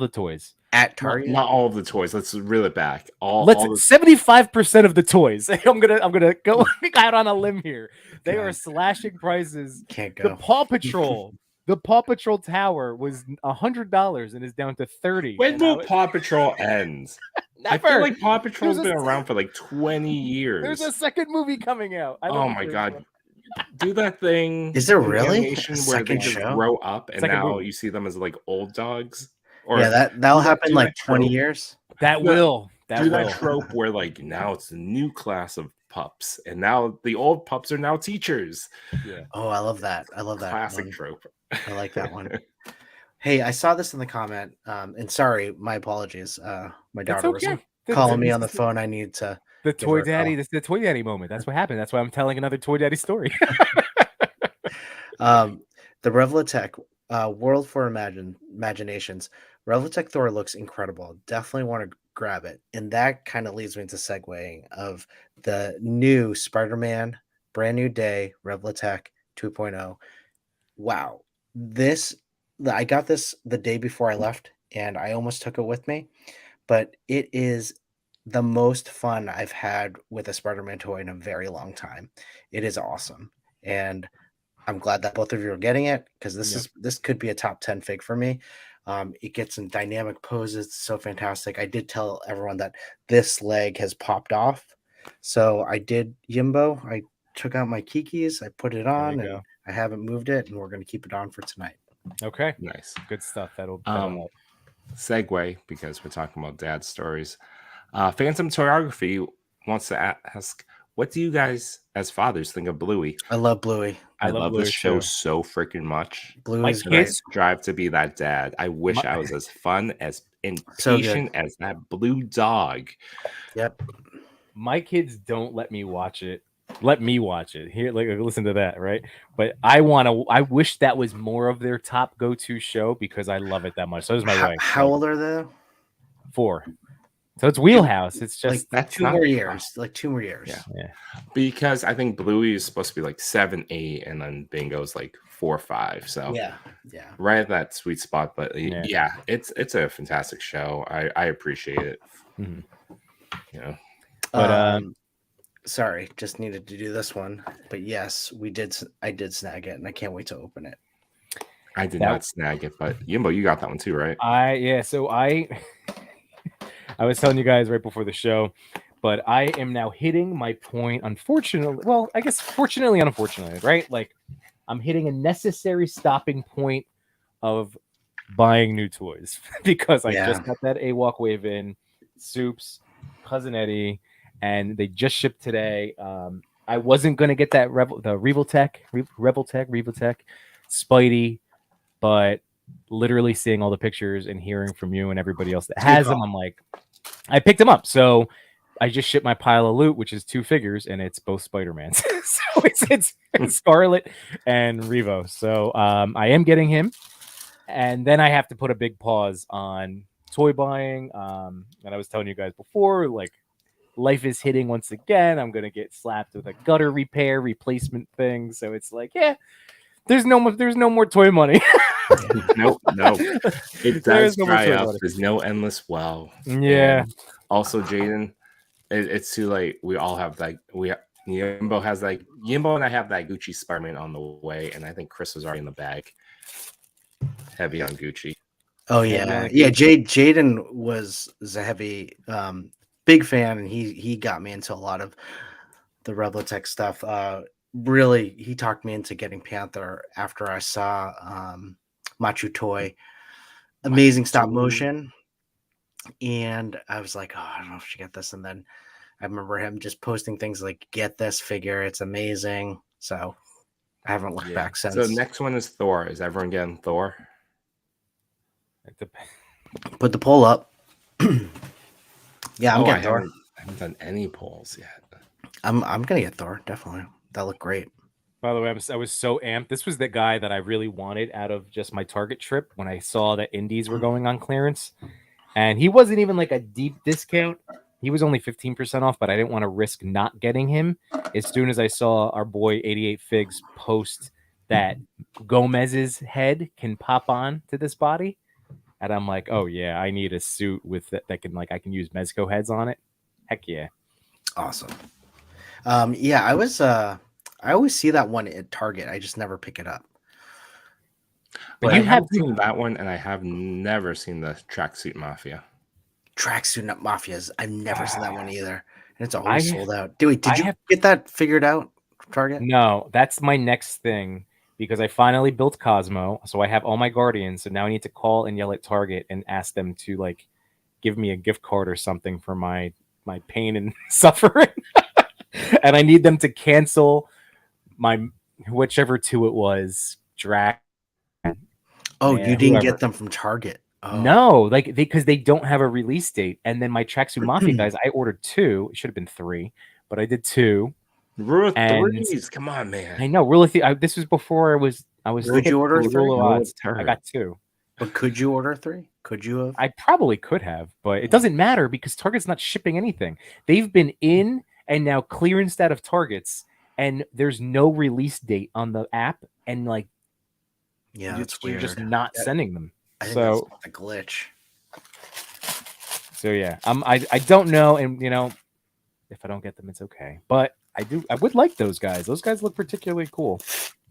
toys at Target. Not all of the toys. Let's reel it back. 75% of the toys. I'm gonna go out on a limb here. They are slashing prices. Can't go. The Paw Patrol tower was $100 and is down to $30. When will Paw Patrol end? Never. I feel like Paw Patrol's been around for like 20 years. There's a second movie coming out. Oh my god. do that thing. Is there in really animation a where they second just show? grow up and Second now movie. you see them as like old dogs? Or Yeah, that'll happen do like that 20 trope. years. That will. That Do will. that trope where like now it's a new class of pups and now the old pups are now teachers. Yeah. Oh, I love that. I love that Classic one. trope. I like that one. Hey, I saw this in the comment, and sorry, my apologies. My That's daughter was okay. calling me This on the is phone. I need to the give her toy a daddy. call. This is the toy daddy moment. That's what happened. That's why I'm telling another toy daddy story. The Revelitech World for Imaginations. Revelitech Thor looks incredible. Definitely want to grab it. And that kind of leads me to segueing of the new Spider-Man, Brand New Day, Revelitech 2.0. Wow. I got this the day before I left, and I almost took it with me, but it is the most fun I've had with a Spider-Man toy in a very long time. It is awesome. And I'm glad that both of you are getting it because this could be a top 10 fig for me. It gets in dynamic poses. It's so fantastic. I did tell everyone that this leg has popped off. So I did Yimbo. I took out my Kikis. I put it on and I haven't moved it. And we're going to keep it on for tonight. Okay. Nice. Good stuff. That'll help. Segue, because we're talking about dad stories. Phantom Toyography wants to ask, what do you guys as fathers think of Bluey? I love Bluey. I love this Bluey show too. so freaking much. Bluey is And I great. strive to be that dad. I wish I was as fun as and So good. patient as that blue dog. Yep. My kids don't let me watch it. Let me watch it. Here, like listen to that, right? But I wish that was more of their top go-to show because I love it that much. So does my wife. How old are they? 4. So it's wheelhouse. It's just Like That's 2 not more fun. years. Like 2 more years. Yeah. Because I think Bluey is supposed to be like 7, 8, and then Bingo's like 4, 5. So Yeah. right at that sweet spot. But Yeah. yeah, it's a fantastic show. I appreciate it. Mhm. You know. But sorry, just needed to do this one. But yes, I did snag it, and I can't wait to open it. I did not snag it, but Yimbo, you got that one too, right? So I was telling you guys right before the show, but I am now hitting my point. Unfortunately, well, I guess fortunately, unfortunately, right? Like I'm hitting a necessary stopping point of buying new toys because I just got that AWalk Wave in, Soups, Cousin Eddie, and they just shipped today. I wasn't gonna get that Reveltech, Spidey, but literally seeing all the pictures and hearing from you and everybody else that has them, I'm like, I picked them up. So I just shipped my pile of loot, which is 2 figures, and it's both Spider-Mans. So it's Scarlet and Revo. So I am getting him. And then I have to put a big pause on toy buying. And I was telling you guys before, like, life is hitting once again. I'm gonna get slapped with a gutter repair replacement thing. So it's like, yeah, there's no more toy money. Nope. It does dry up. There's no endless well. Yeah. And also, Jaden, it's too late. We all have like Yimbo and I have that Gucci Spider-Man on the way, and I think Chris was already in the bag. Heavy on Gucci. Oh yeah. Jaden was a heavy big fan, and he got me into a lot of the Revelitech stuff. Really, he talked me into getting Panther after I saw Machu Toy. Amazing stop motion. And I was like, oh, I don't know if I should get this. And then I remember him just posting things like, get this figure. It's amazing. So I haven't looked back since. So next one is Thor. Is everyone getting Thor? Put the poll up. Yeah, I'm getting Thor. I haven't done any polls yet. I'm gonna get Thor, definitely. That looked great. By the way, I was so amped. This was the guy that I really wanted out of just my Target trip when I saw that indies were going on clearance. And he wasn't even like a deep discount. He was only 15% off, but I didn't want to risk not getting him. As soon as I saw our boy 88 Figs post that Gomez's head can pop on to this body, and I'm like, oh yeah, I need a suit with that can I can use Mezco heads on it. Heck yeah. Awesome. Yeah, I always see that one at Target. I just never pick it up. But you have seen that one, and I have never seen the Tracksuit Mafia. Tracksuit Mafias. I've never seen that one either. And it's always sold out. Wait, did you get that figured out Target? No, that's my next thing because I finally built Cosmo, so I have all my Guardians. So now I need to call and yell at Target and ask them to like give me a gift card or something for my pain and suffering. And I need them to cancel my whichever two it was, Drac. Oh, Yeah, you didn't whoever. get them from Target. Oh. No, like because they don't have a release date. And then my Tracksuit Mafia guys, I ordered 2. It should have been 3, but I did 2. Rule of And threes. Come on, man. I know, really. This was before I was. Could you order with 3? rule of Rule of odds. I terror. got 2. But could you order 3? Could you have? I probably could have, but it doesn't matter because Target's not shipping anything. They've been in and now clearanced out of Targets, and there's no release date on the app, and like, Yeah, that's you're weird. just not sending them. I think So, that's a glitch. so yeah, I don't know, and you know, if I don't get them, it's okay. But I would like those guys. Those guys look particularly cool.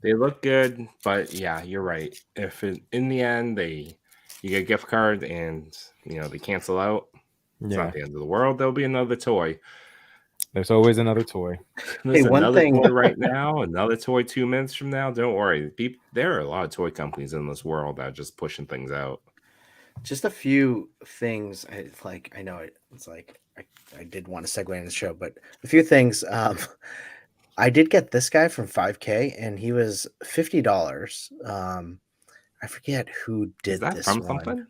They look good, but yeah, you're right. If in the end you get a gift card and they cancel out, it's Yeah, not the end of the world. There'll be another toy. there's always another toy. There's one another thing- toy right now, another toy 2 minutes from now. Don't worry. There are a lot of toy companies in this world that are just pushing things out. Just a few things. I know it's like I did want to segue in the show, but a few things. I did get this guy from 5K, and he was $50. I forget who did Is that this from one. something?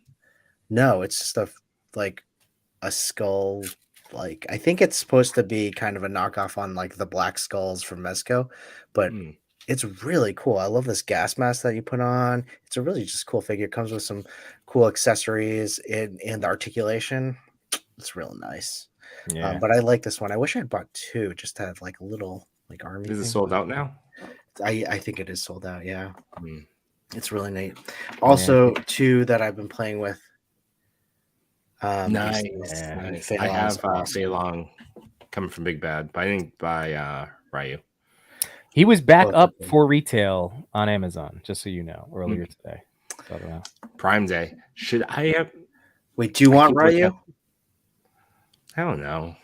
No, it's just a skull. Like I think it's supposed to be kind of a knockoff on like the black skulls from Mezco, but Hmm. it's really cool. I love this gas mask that you put on. It's a really just cool figure. It comes with some cool accessories and the articulation. It's real nice. Yeah, But I like this one. I wish I had bought 2 just to have like a little like army. Is it thing. sold out now? I think it is sold out. Yeah, Hmm. it's really neat. Also, 2 that I've been playing with. Nice. and I have Phelan's awesome. Fei Long coming from Big Bad, but I didn't buy Ryu. he was back Both up of them. for retail on Amazon, just so you know, earlier today. So, I don't know. Prime Day. Should I have? Wait, do you want keep looking Ryu? at- I don't know.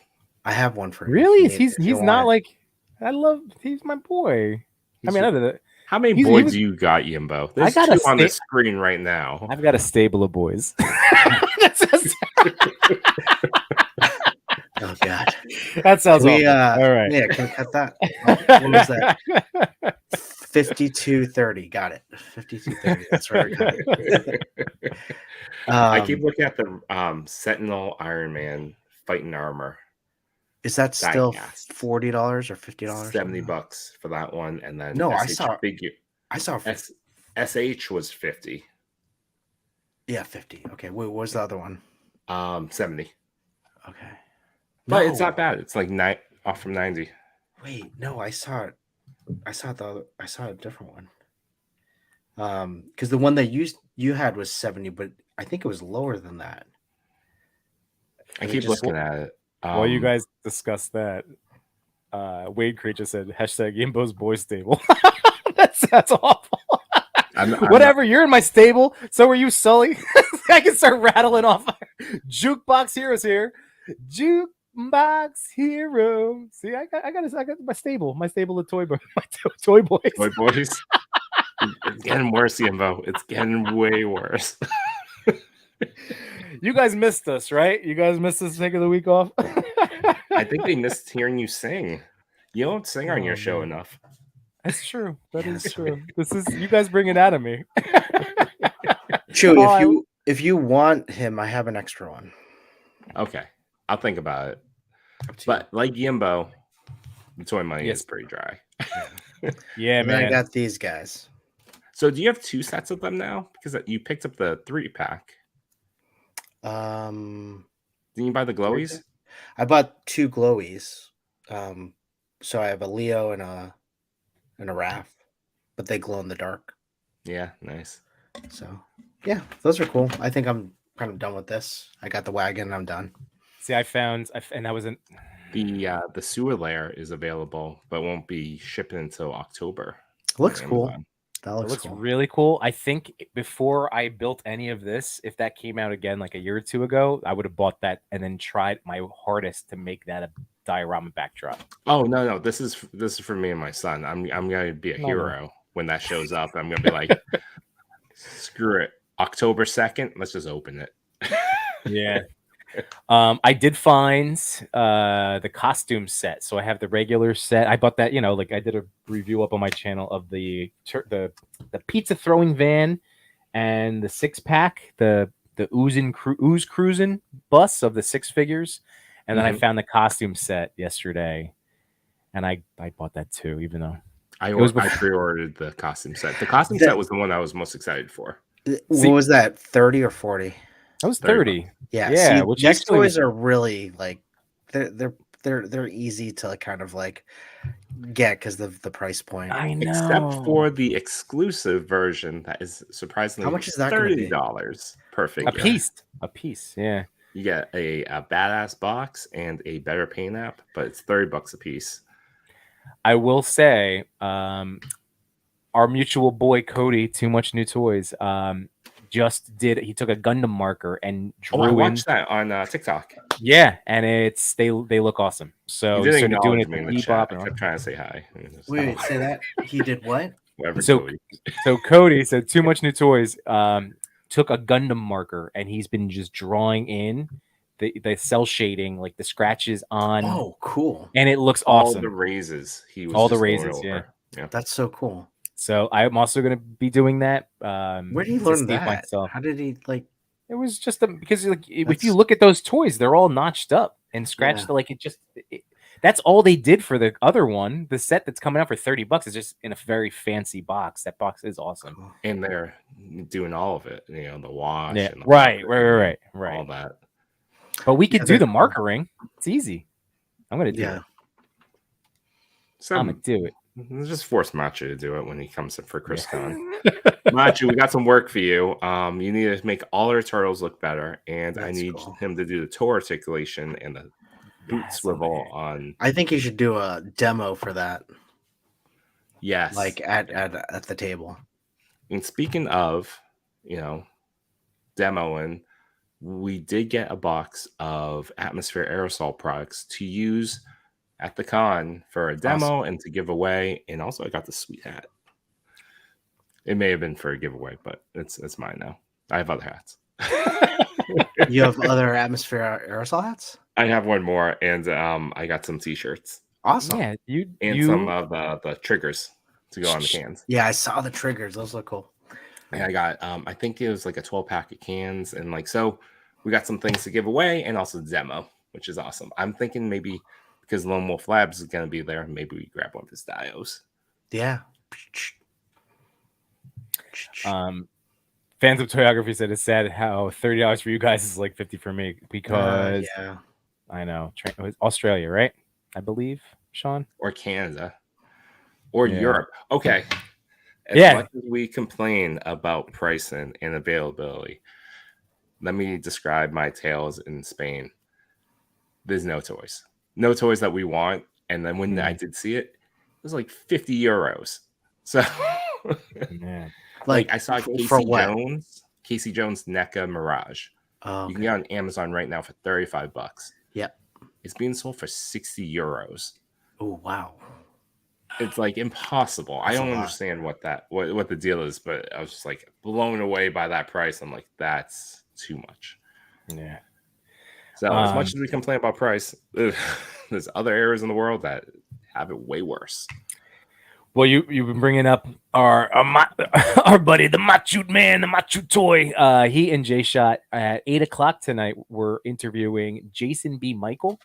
I have one for you. Really? if you need it, if you He's not want like he's my boy. I mean, other than How many he boys was- do you got, Yimbo? There's got 2 a on the sta- screen right now. I've got a stable of boys. That sounds, it. Oh God. that sounds We awful. All right. Yeah, can we cut that? Oh, what was that? 5230. Got it. 5230. That's right. We got it. I keep looking at the Sentinel Iron Man fighting armor. Is that still Diecast. $40 or $50? $70 for that one, and then No, I SH saw- figure. I saw SH was 50. yeah, 50. Okay, what was the other one? 70. Okay. But it's No. not bad. It's like off from 90. Wait, no, I saw it. I saw a different one. Because the one that you had was 70, but I think it was lower than that. I Let me keep just- looking at it. While you guys discuss that, Wade Creature said hashtag Yimbo's boy stable. That's awful. I'm Whatever, you're in my stable. So are you, Sully. I can start rattling off. Jukebox Heroes here. Jukebox Hero. See, I got my stable of toy boys. My toy boys. Toy boys. It's getting worse, Yimbo. It's getting way worse. You guys missed us, right? You guys missed us taking the week off. I think they missed hearing you sing. You don't sing on your show enough. That's true. That is Yes. true. This is you guys bring it out of me. Chew, Oh, if you want him, I have an extra one. Okay. I'll think about it. Up to you. But like Yimbo, the toy money Yes. is pretty dry. Yeah, And then I man. got these guys. So do you have 2 sets of them now? Because you picked up the 3-pack. Um, Didn't you buy the glowies? I bought 2 glowies. So I have a Leo and a Raph, but they glow in the dark. Yeah, nice. So yeah, those are cool. I think I'm kind of done with this. I got the wagon. I'm done. See, I found, and that was an. The sewer layer is available, but won't be shipping until October. Looks on cool. Amazon. That It looks looks cool. really cool. I think before I built any of this, if that came out again like a year or two ago, I would have bought that and then tried my hardest to make that a diorama backdrop. Oh no, this is for me and my son. I'm gonna be a No. hero when that shows up. I'm gonna be like, screw it. October 2nd, let's just open it. Yeah. I did find the costume set. So I have the regular set. I bought that, like I did a review up on my channel of the pizza throwing van and the 6-pack, the ooze cruising bus of the 6 figures. And then I found the costume set yesterday. And I bought that too, even though I pre-ordered the costume set. The costume set was the one I was most excited for. What was that? 30 or 40? that was 30. Yeah. Yeah, See, which these actually toys are really like they're easy to kind of like get because of the price point. I know. Except for the exclusive version that is surprisingly How much is that gonna be? $30 per figure. A piece. Yeah. You get a badass box and a better paint app, but it's $30 a piece. I will say, our mutual boy Cody, Too Much New Toys, he took a Gundam marker and drew I watched that on TikTok. Yeah, and they look awesome. So he started doing acknowledge it me in with the chat. Bebop I kept trying to say hi. Wait, say that he did what? Whatever. So Cody said Too Much New Toys took a Gundam marker and he's been just drawing in the cell shading, like the scratches on. Oh, cool! And it looks all awesome. the raises. He was all the just going raises. over. Yeah, that's so cool. So I'm also going to be doing that. Where did he learn that? Myself. How did he like? It was just because if you look at those toys, they're all notched up and scratched. Yeah. That's all they did for the other one. The set that's coming out for $30 is just in a very fancy box. That box is awesome, and they're doing all of it. The wash. Yeah, and the right, all that. But we could do the markering. It's easy. I'm gonna do it. So I'm gonna do it. Just force Macho to do it when he comes in for ChrisCon. Macho, we got some work for you. You need to make all our turtles look better, and I need him to do the toe articulation and the boot swivel on. I think you should do a demo for that. Yes, like at the table. And speaking of, demoing, we did get a box of Atmosphere aerosol products to use at the con for a demo and to give away, and also I got the sweet hat. It may have been for a giveaway, but it's mine now. I have other hats. You have other Atmosphere aerosol hats? I have one more, and I got some t-shirts. Awesome. Yeah, some of the triggers to go on the cans. Yeah, I saw the triggers. Those look cool. And I got I think it was like a 12-pack of cans, and so we got some things to give away and also demo, which is awesome. I'm thinking maybe because Lone Wolf Labs is going to be there, maybe we grab one of his dios. Yeah. Fans of Toyography said it's sad how $30 for you guys is like $50 for me because I know Australia, right? I believe, Sean, or Canada, or Europe. Okay. As much as we complain about pricing and availability, let me describe my tales in Spain. There's no toys that we want. And then when I did see it, it was like €50. So like I saw Casey Jones NECA Mirage. You can get on Amazon right now for $35. Yep. It's being sold for €60. Oh, wow. It's like impossible. I don't understand what the deal is, but I was just like blown away by that price. I'm like, that's too much. Yeah. So as much as we complain about price, there's other areas in the world that have it way worse. Well, you've been bringing up our buddy, the Macho Man, the Macho Toy. He and Jay Shot at 8:00 tonight were interviewing Jason B. Michael,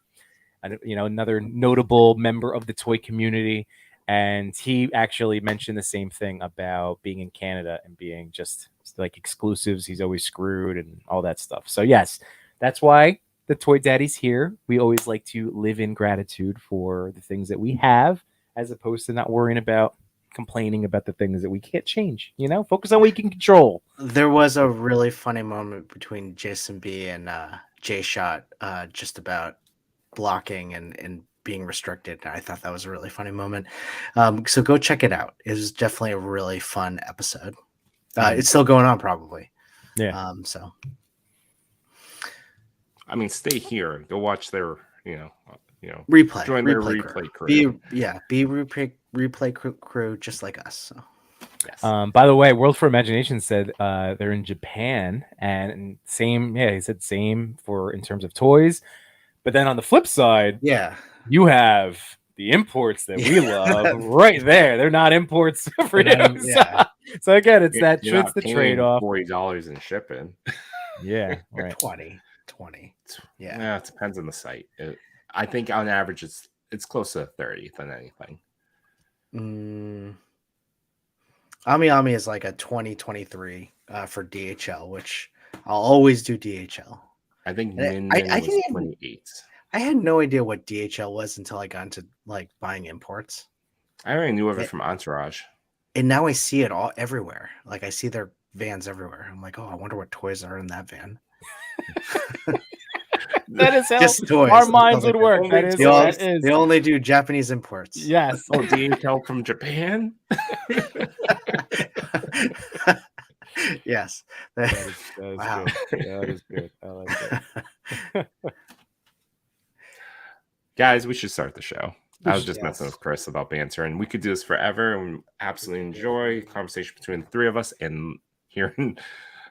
another notable member of the toy community. And he actually mentioned the same thing about being in Canada and being just like exclusives. He's always screwed and all that stuff. So yes, that's why the Toy Daddy's here. We always like to live in gratitude for the things that we have, as opposed to not worrying about complaining about the things that we can't change. Focus on what you can control. There was a really funny moment between Jason B and Jay Shot just about blocking and being restricted. I thought that was a really funny moment. So go check it out. It was definitely a really fun episode. It's still going on, probably. Yeah. So I mean, stay here. Go watch their, replay. join their replay crew. Be replay crew just like us. So. Yes. By the way, World for Imagination said they're in Japan, and same. Yeah, he said same for in terms of toys. But then on the flip side, Yeah, you have the imports that we love right there. They're not imports for you. Yeah. So again, it's You're that not it's the paying trade-off. $40 in shipping. Yeah, right. 20. Yeah, it depends on the site. I think on average it's close to 30 than anything. Ami Ami is like a 2023 for DHL, which I'll always do DHL. I think I Min was think 28. I had no idea what DHL was until I got into like buying imports. I already knew of it from Entourage. And now I see it all everywhere. Like I see their vans everywhere. I'm like, oh, I wonder what toys are in that van. That is how Just toys. our minds would work. That is, They only do Japanese imports. Yes. Oh, DHL from Japan? Yes. That is Wow. good. That is good. I like it. Guys, we should start the show. I was just Yes. messing with Chris about banter, and we could do this forever and absolutely enjoy conversation between the three of us and hearing,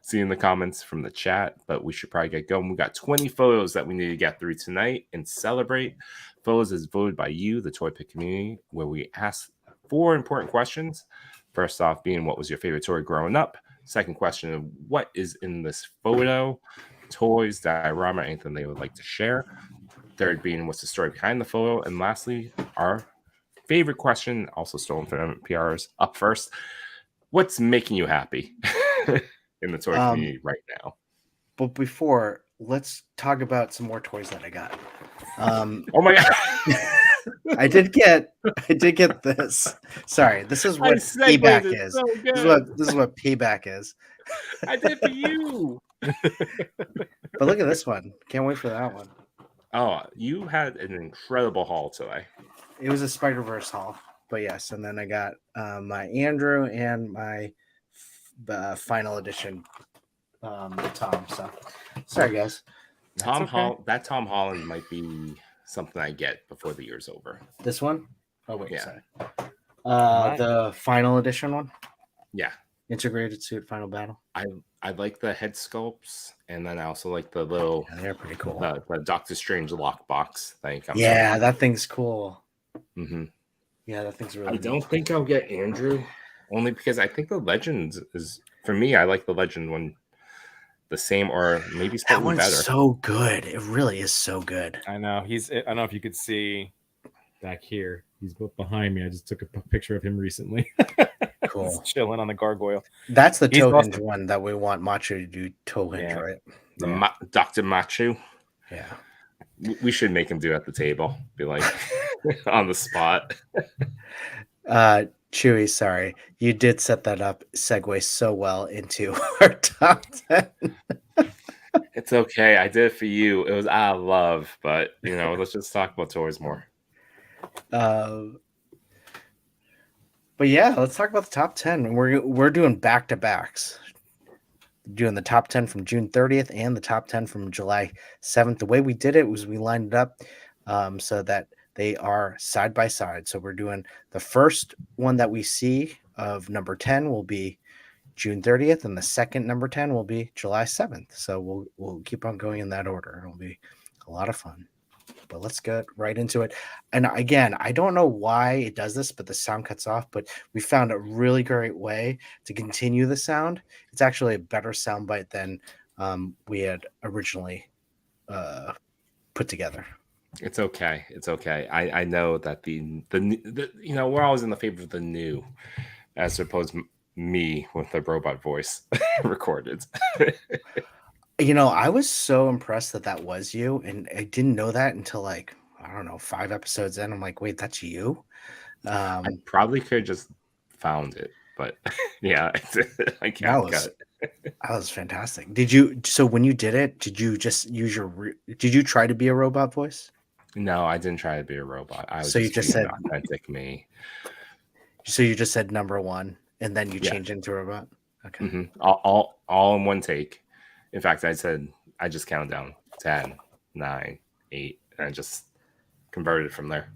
seeing the comments from the chat. But we should probably get going. We got 20 photos that we need to get through tonight and celebrate. Photos is voted by you, the ToyPic community, where we ask 4 important questions. First off, being what was your favorite toy growing up? Second question of what is in this photo? Toys, diorama, anything they would like to share. Third being what's the story behind the photo. And lastly, our favorite question, also stolen from PRs, up first. What's making you happy in the toy community right now? But before, let's talk about some more toys that I got. Oh my God. I did get this. Sorry, this is what payback is. So This is what payback is. I did it for you. But look at this one. Can't wait for that one. Oh, you had an incredible haul today. It was a Spider-Verse haul. But yes, and then I got my Andrew and my final edition Tom. So sorry guys. Tom Holland might be something I get before the year's over. This one? Oh wait, Yeah. sorry. The final edition one? Yeah. Integrated suit final battle. I like the head sculpts, and then I also like the little They're pretty cool. the Doctor Strange lockbox thing. That thing's cool. Mm-hmm. Yeah, that thing's really I don't think I'll get Andrew, only because I think the Legends is, for me, I like the Legend one the same or maybe that slightly one's better. so good. It really is so good. I know. I don't know if you could see back here. He's behind me. I just took a picture of him recently. Cool. He's chilling on the gargoyle. That's the He's toe awesome. hinge one that we want Macho to do toe hinge, Yeah. right? Dr. Machu. Yeah. We should make him do it at the table. Be like on the spot. Chewy, sorry. You did set that up, segue so well into our top 10. It's okay. I did it for you. It was out of love, but let's just talk about toys more. But yeah, let's talk about the top 10. We're doing back-to-backs. Doing the top 10 from June 30th and the top 10 from July 7th. The way we did it was we lined it up so that they are side by side. So we're doing the first one that we see of number 10 will be June 30th, and the second number 10 will be July 7th. So we'll keep on going in that order. It'll be a lot of fun. But let's get right into it. And again, I don't know why it does this, but the sound cuts off. But we found a really great way to continue the sound. It's actually a better sound bite than we had originally put together. It's okay. It's okay. I know that the we're always in the favor of the new, as opposed to me with the robot voice recorded. I was so impressed that was you, and I didn't know that until 5 episodes in. I'm like, wait, that's you? I probably could have just found it, but yeah, I can't cut it. That was fantastic. So when you did it, did you just use did you try to be a robot voice? No, I didn't try to be a robot. I was So you just being said- authentic me. So you just said number one, and then you Yeah. changed into a robot. Okay. All in one take. In fact, I just counted down 10, 9, 8, and I just converted from there.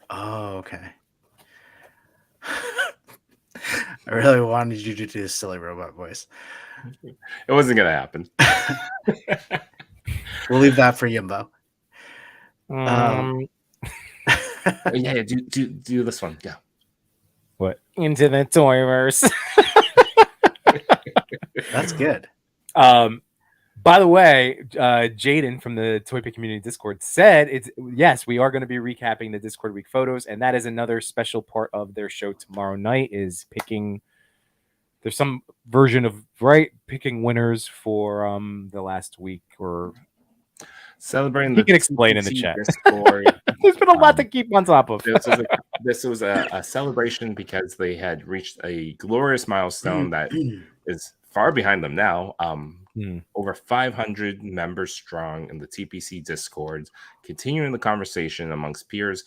Oh, okay. I really wanted you to do a silly robot voice. It wasn't gonna happen. We'll leave that for Yimbo. Yeah, do this one. Yeah. What? Into the Toyverse. That's good. By the way, Jaden from the ToyPic Community Discord said yes, we are going to be recapping the Discord week photos, and that is another special part of their show tomorrow night is picking. There's some version of picking winners for the last week or celebrating. You can explain in the chat. Discord. There's been a lot to keep on top of. This was a celebration because they had reached a glorious milestone that is far behind them now. Over 500 members strong in the TPC Discord, continuing the conversation amongst peers,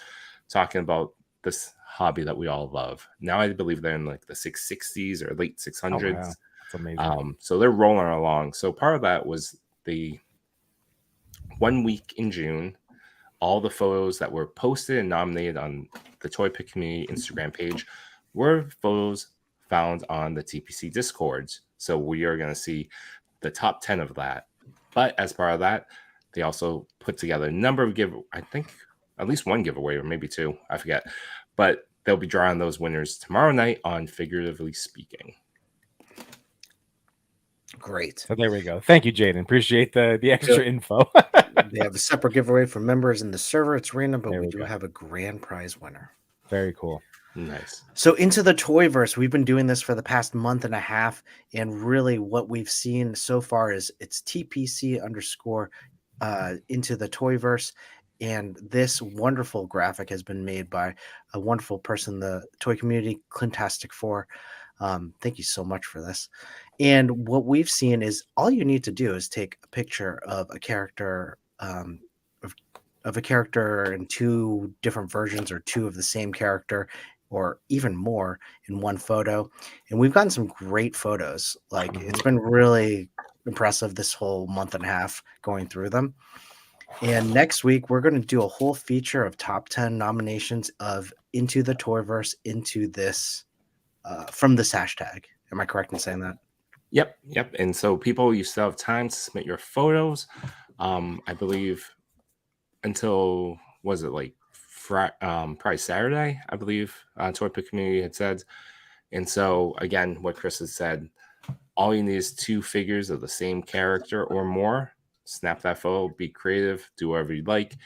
talking about this hobby that we all love. Now I believe they're in like the 660s or late 600s. Oh, wow. That's amazing. So they're rolling along. So part of that was the 1 week in June. All the photos that were posted and nominated on the ToyPic Community Instagram page were photos found on the TPC Discords. So we are going to see the top 10 of that. But as part of that, they also put together a number of I think at least one giveaway or maybe two, I forget. But they'll be drawing those winners tomorrow night on Figuratively Speaking. Great. So there we go. Thank you, Jaden. Appreciate the extra info. They have a separate giveaway for members in the server. It's random, but we do go. have a grand prize winner. Very cool. Nice. So into the Toyverse, we've been doing this for the past month and a half, and really what we've seen so far is it's TPC underscore into the Toyverse, and this wonderful graphic has been made by a wonderful person, the Toy Community, Clintastic4. Thank you so much for this. And what we've seen is all you need to do is take a picture of a character of a character in two different versions or two of the same character or even more in one photo. And we've gotten some great photos. Like it's been really impressive this whole month and a half going through them. And next week, we're going to do a whole feature of top 10 nominations of Into the Toyverse into this from this hashtag. Am I correct in saying that? Yep. And so people, you still have time to submit your photos. I believe until, was it like probably Saturday, I believe, ToyPic Community had said. And so, again, what Chris has said, all you need is 2 figures of the same character or more. Snap that photo, be creative, do whatever you'd like.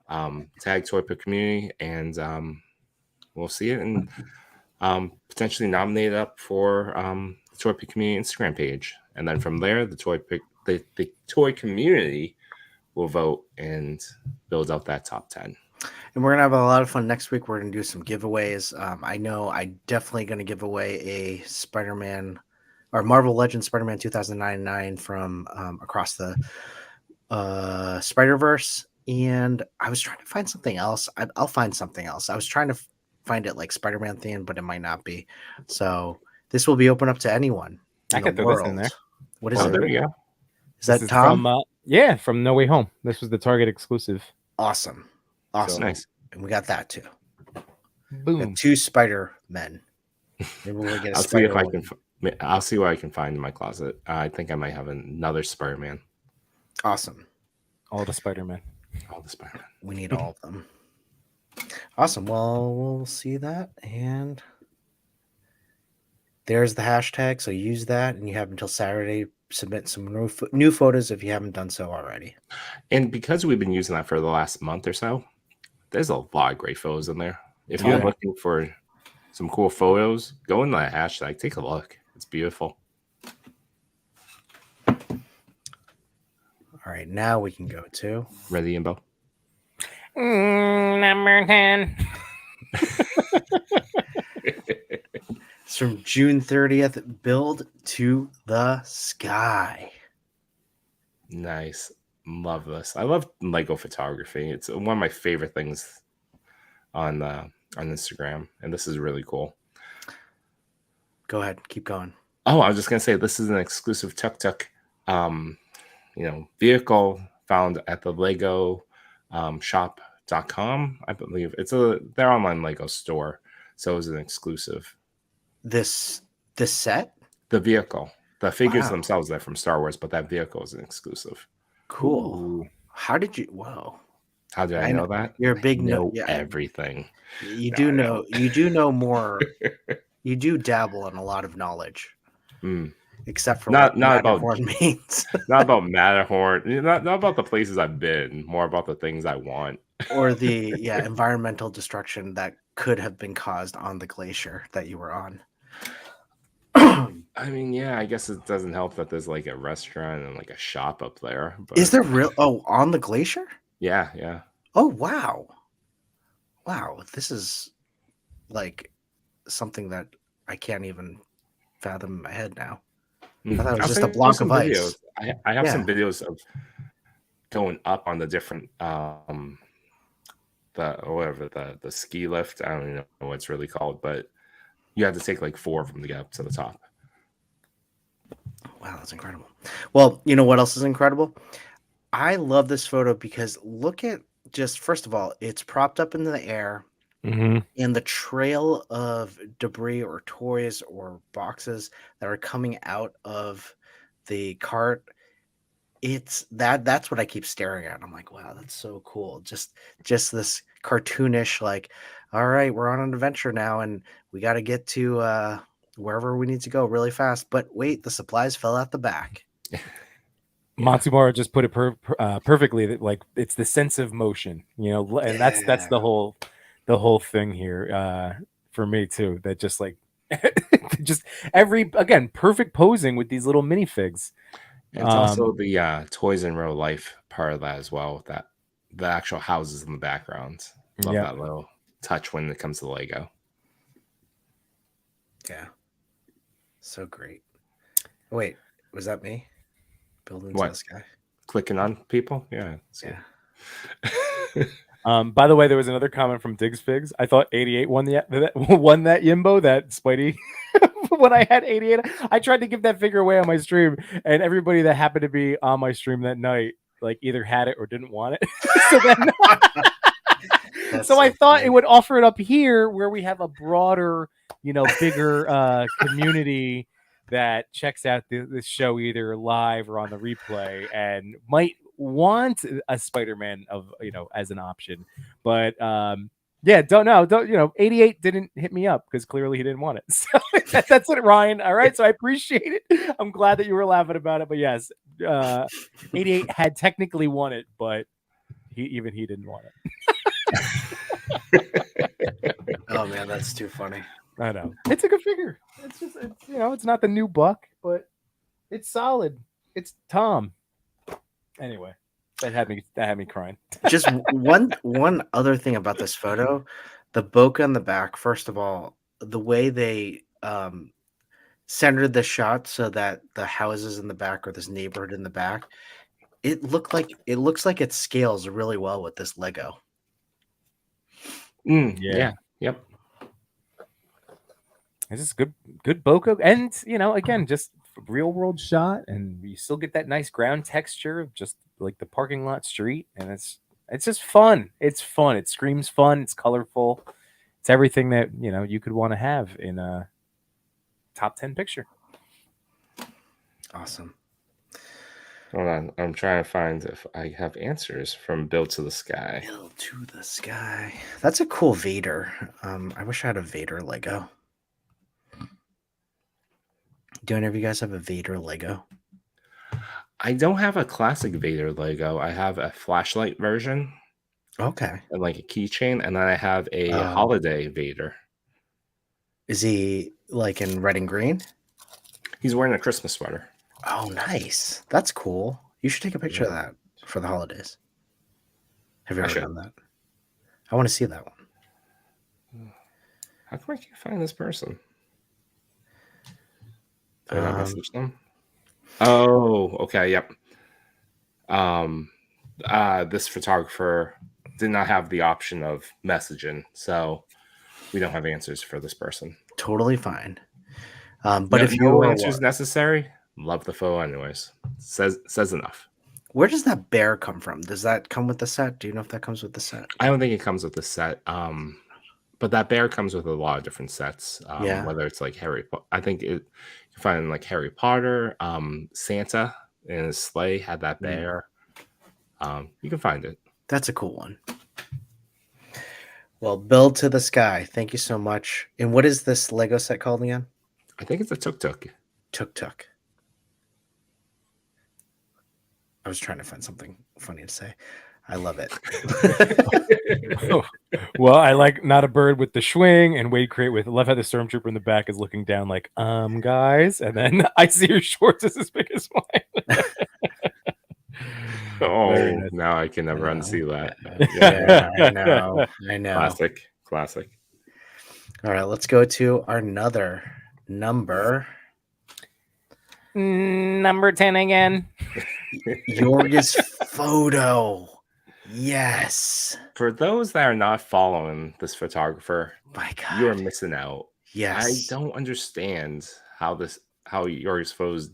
Tag ToyPic Community, and we'll see it and potentially nominate it up for the ToyPic Community Instagram page. And then from there, the Toy Community will vote and build out that top 10. And we're going to have a lot of fun next week. We're going to do some giveaways. I know I'm definitely going to give away a Spider-Man or Marvel Legends Spider-Man 2099 from across the Spider-Verse. And I was trying to find something else. I'll find something else. I was trying to find it like Spider-Man themed, but it might not be. So this will be open up to anyone. I could throw this in there. What is it? There you go. Is that Tom? From No Way Home. This was the Target exclusive. Awesome. So nice. And we got that too. Boom. We got 2 Spider-Men. Maybe we'll get a I'll see if I can. I'll see what I can find in my closet. I think I might have another Spider-Man. Awesome. All the Spider-Man. All the Spider-Man. We need all of them. Awesome. Well, we'll see that. And there's the hashtag. So use that, and you have until Saturday. Submit some new photos if you haven't done so already. And because we've been using that for the last month or so, there's a lot of great photos in there. If you're looking for some cool photos, go in the hashtag. Take a look. It's beautiful. All right, now we can go to Ready, Imbo? Number 10. It's from June 30th. Build to the Sky. Nice. love this. I love Lego photography. It's one of my favorite things on Instagram, and this is really cool. Go ahead, keep going. Oh, I was just gonna say this is an exclusive tuk-tuk, vehicle found at the Lego shop.com. I believe it's their online Lego store, so it was an exclusive. This set? The vehicle, the figures Wow. themselves, they're from Star Wars, but that vehicle is an exclusive. Cool. Ooh. How did you? Whoa. How did I know that? You're a big I know yeah. everything. You No, do I know. You do know more. You do dabble in a lot of knowledge, except for Not what about Matterhorn means, not about Matterhorn, not about the places I've been, more about the things I want. or the environmental destruction that could have been caused on the glacier that you were on. I mean, yeah, I guess it doesn't help that there's like a restaurant and like a shop up there. But Is there real? Oh, on the glacier? yeah. Oh, wow. Wow. This is like something that I can't even fathom in my head now. I thought it was just a block of ice. Videos. I have some Yeah. videos of going up on the different the ski lift. I don't even know what it's really called, but you have to take like 4 of them to get up to the top. Wow, that's incredible. Well, you know what else is incredible? I love this photo because look at just, first of all, it's propped up in the air, Mhm. and the trail of debris or toys or boxes that are coming out of the cart. That's what I keep staring at. I'm like, wow, that's so cool. Just this cartoonish, like, all right, we're on an adventure now, and we got to get to wherever we need to go really fast. But wait, the supplies fell out the back. Matsumura just put it perfectly. That like it's the sense of motion, and that's the whole thing here for me too. That just like just again perfect posing with these little minifigs. It's also the Toys in Real Life part of that as well. That the actual houses in the background. Love that little touch when it comes to Lego. Yeah, so great. Wait, was that me? Building to What? the sky. Clicking on people? Yeah. By the way, there was another comment from Diggs Figs. I thought 88 won that Yimbo, that Spidey. When I had 88, I tried to give that figure away on my stream, and everybody that happened to be on my stream that night, like either had it or didn't want it. So I thought it would offer it up here where we have a broader, bigger community that checks out this show either live or on the replay and might want a Spider-Man as an option. But don't 88 didn't hit me up because clearly he didn't want it. So that's it, Ryan. All right, so I appreciate it. I'm glad that you were laughing about it. But yes, 88 had technically won it, but he didn't want it. Oh man, that's too funny. I know. It's a good figure. It's just it's not the new Buck, but it's solid. It's Tom. Anyway, that had me crying. Just one other thing about this photo, the bokeh in the back. First of all, the way they centered the shot so that the houses in the back or this neighborhood in the back, it looks like it scales really well with this Lego. Yeah. Yep. It's just good bokeh, and again, just real world shot, and you still get that nice ground texture of just like the parking lot street, and it's just fun. It's fun. It screams fun. It's colorful. It's everything that you could want to have in a top 10 picture. Awesome. Hold on, I'm trying to find if I have answers from Build to the Sky. Build to the Sky. That's a cool Vader. I wish I had a Vader Lego. Do any of you guys have a Vader Lego? I don't have a classic Vader Lego. I have a flashlight version. Okay. And like a keychain, and then I have a holiday Vader. Is he like in red and green? He's wearing a Christmas sweater. Oh, nice. That's cool. You should take a picture of that for the holidays. Have you ever done that? I want to see that one. How come I can't find this person? Did I message them? Oh, okay, yep. this photographer did not have the option of messaging, so we don't have answers for this person. Totally fine. But if you no are answers necessary, love the photo anyways. Says enough. where does that bear come from? Does that come with the set? Do you know if that comes with the set? I don't think it comes with the set. But that bear comes with a lot of different sets. Yeah. Whether it's like I think you find like Harry Potter, Santa in his sleigh had that bear. You can find it. That's a cool one. Well, Build to the Sky. Thank you so much. And what is this Lego set called again? I think it's a tuk-tuk. Tuk-tuk. I was trying to find something funny to say. I love it. Well, I like Not a Bird with the swing, and Wade Crate with left had the stormtrooper in the back is looking down like, guys. And then I see your shorts is as big as mine. Oh, nice. now I can never unsee that. Yeah, I know. Classic. All right, let's go to our another number. Number 10 again. Yorgis photo. Yes. For those that are not following this photographer, My God. you are missing out. Yes. I don't understand how Yorgos Photos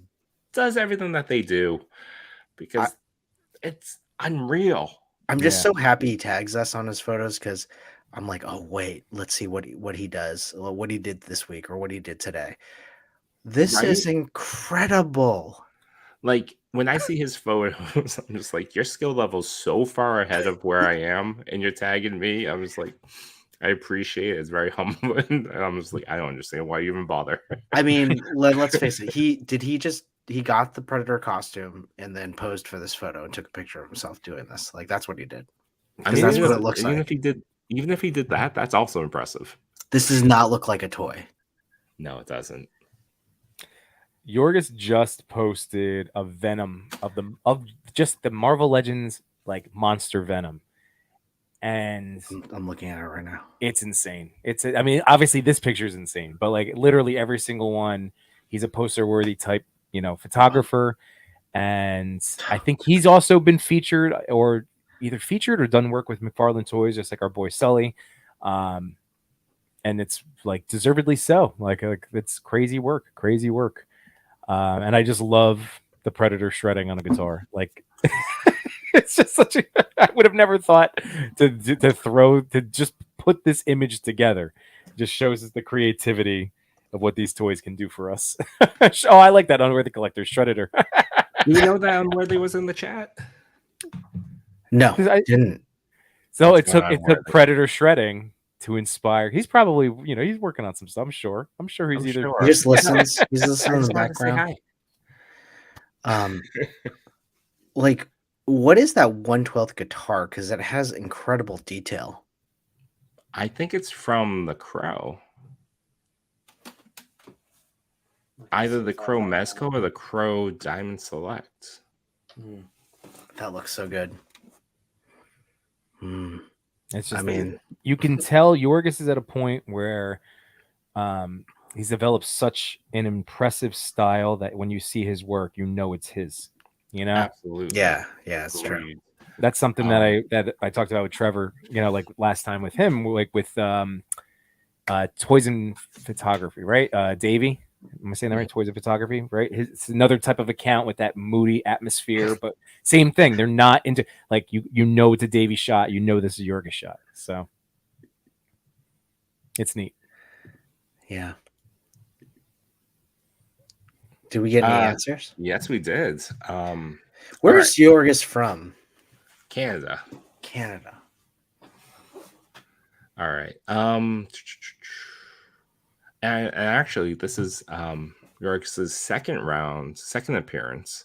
does everything that they do, because it's unreal. I'm just so happy he tags us on his photos, because I'm like, oh wait, let's see what he does, what he did this week or what he did today. This is incredible. Like when I see his photos, I'm just like, your skill level's so far ahead of where I am, and you're tagging me. I'm just like, I appreciate it. It's very humbling. And I'm just like, I don't understand why you even bother. I mean, let's face it. He got the Predator costume and then posed for this photo and took a picture of himself doing this. Like, that's what he did. I mean, that's what it looks even like. Even if he did that, that's also impressive. This does not look like a toy. No, it doesn't. Yorgos just posted a Venom of just the Marvel Legends like monster Venom, and I'm looking at it right now. It's insane. I mean, obviously this picture is insane, but like literally every single one, he's a poster worthy type, photographer, and I think he's also been featured or either featured or done work with McFarlane Toys, just like our boy Sully, and it's like deservedly so. Like it's crazy work. And I just love the Predator shredding on a guitar. Like, it's just I would have never thought to just put this image together. It just shows us the creativity of what these toys can do for us. Oh, I like that Unworthy Collector Shredditor. You know that Unworthy was in the chat? No, I didn't. So it took Predator shredding to inspire. He's probably, he's working on some stuff. I'm sure he's He just listens. He's listening in the background. Like, what is that 1/12 guitar? Because it has incredible detail. I think it's from the Crow. Either the Crow Mezco or the Crow Diamond Select. That looks so good. It's just, you can tell Yorgos is at a point where he's developed such an impressive style that when you see his work, it's his. Absolutely. Yeah, it's true. That's something that I talked about with Trevor. Like last time with him, like with Toys and Photography, right? Davey. Am I saying that right? Toys and Photography, right? It's another type of account with that moody atmosphere, but same thing. They're not into like it's a Davey shot. This is Yorgos shot. So it's neat. Yeah. Did we get any answers? Yes, we did. Where's Yorgos from? Canada. All right. And actually, this is Yorgos' second appearance,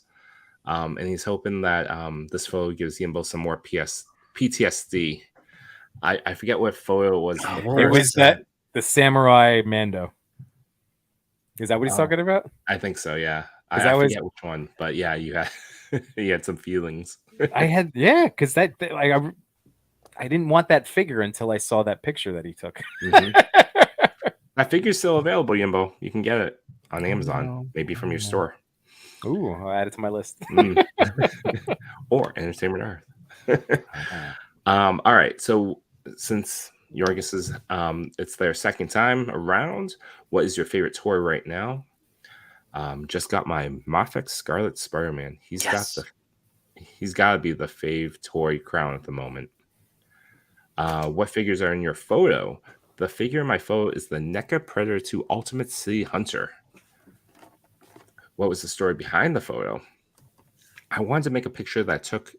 and he's hoping that this photo gives Yimbo some more PTSD. I forget what photo it was. It was the Samurai Mando. Is that what he's talking about? I think so. Yeah, I forget which one, but yeah, you had some feelings. Because I didn't want that figure until I saw that picture that he took. Mm-hmm. That figure's still available, Yimbo. You can get it on Amazon, maybe from your store. Ooh, I'll add it to my list. Or Entertainment Earth. All right. So since Yorgis is it's their second time around, what is your favorite toy right now? Just got my Mafex Scarlet Spider-Man. He's got to be the fave toy crown at the moment. What figures are in your photo? The figure in my photo is the NECA Predator 2 Ultimate City Hunter. What was the story behind the photo? I wanted to make a picture that took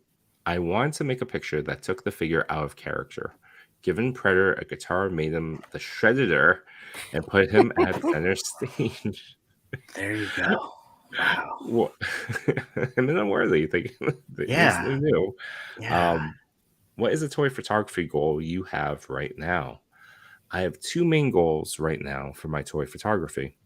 the figure out of character. Given Predator a guitar, made him the Shredditor, and put him at center stage. There you go. Wow. Well, I'm unworthy. Yeah. He's new. Yeah. What is a toy photography goal you have right now? I have two main goals right now for my toy photography: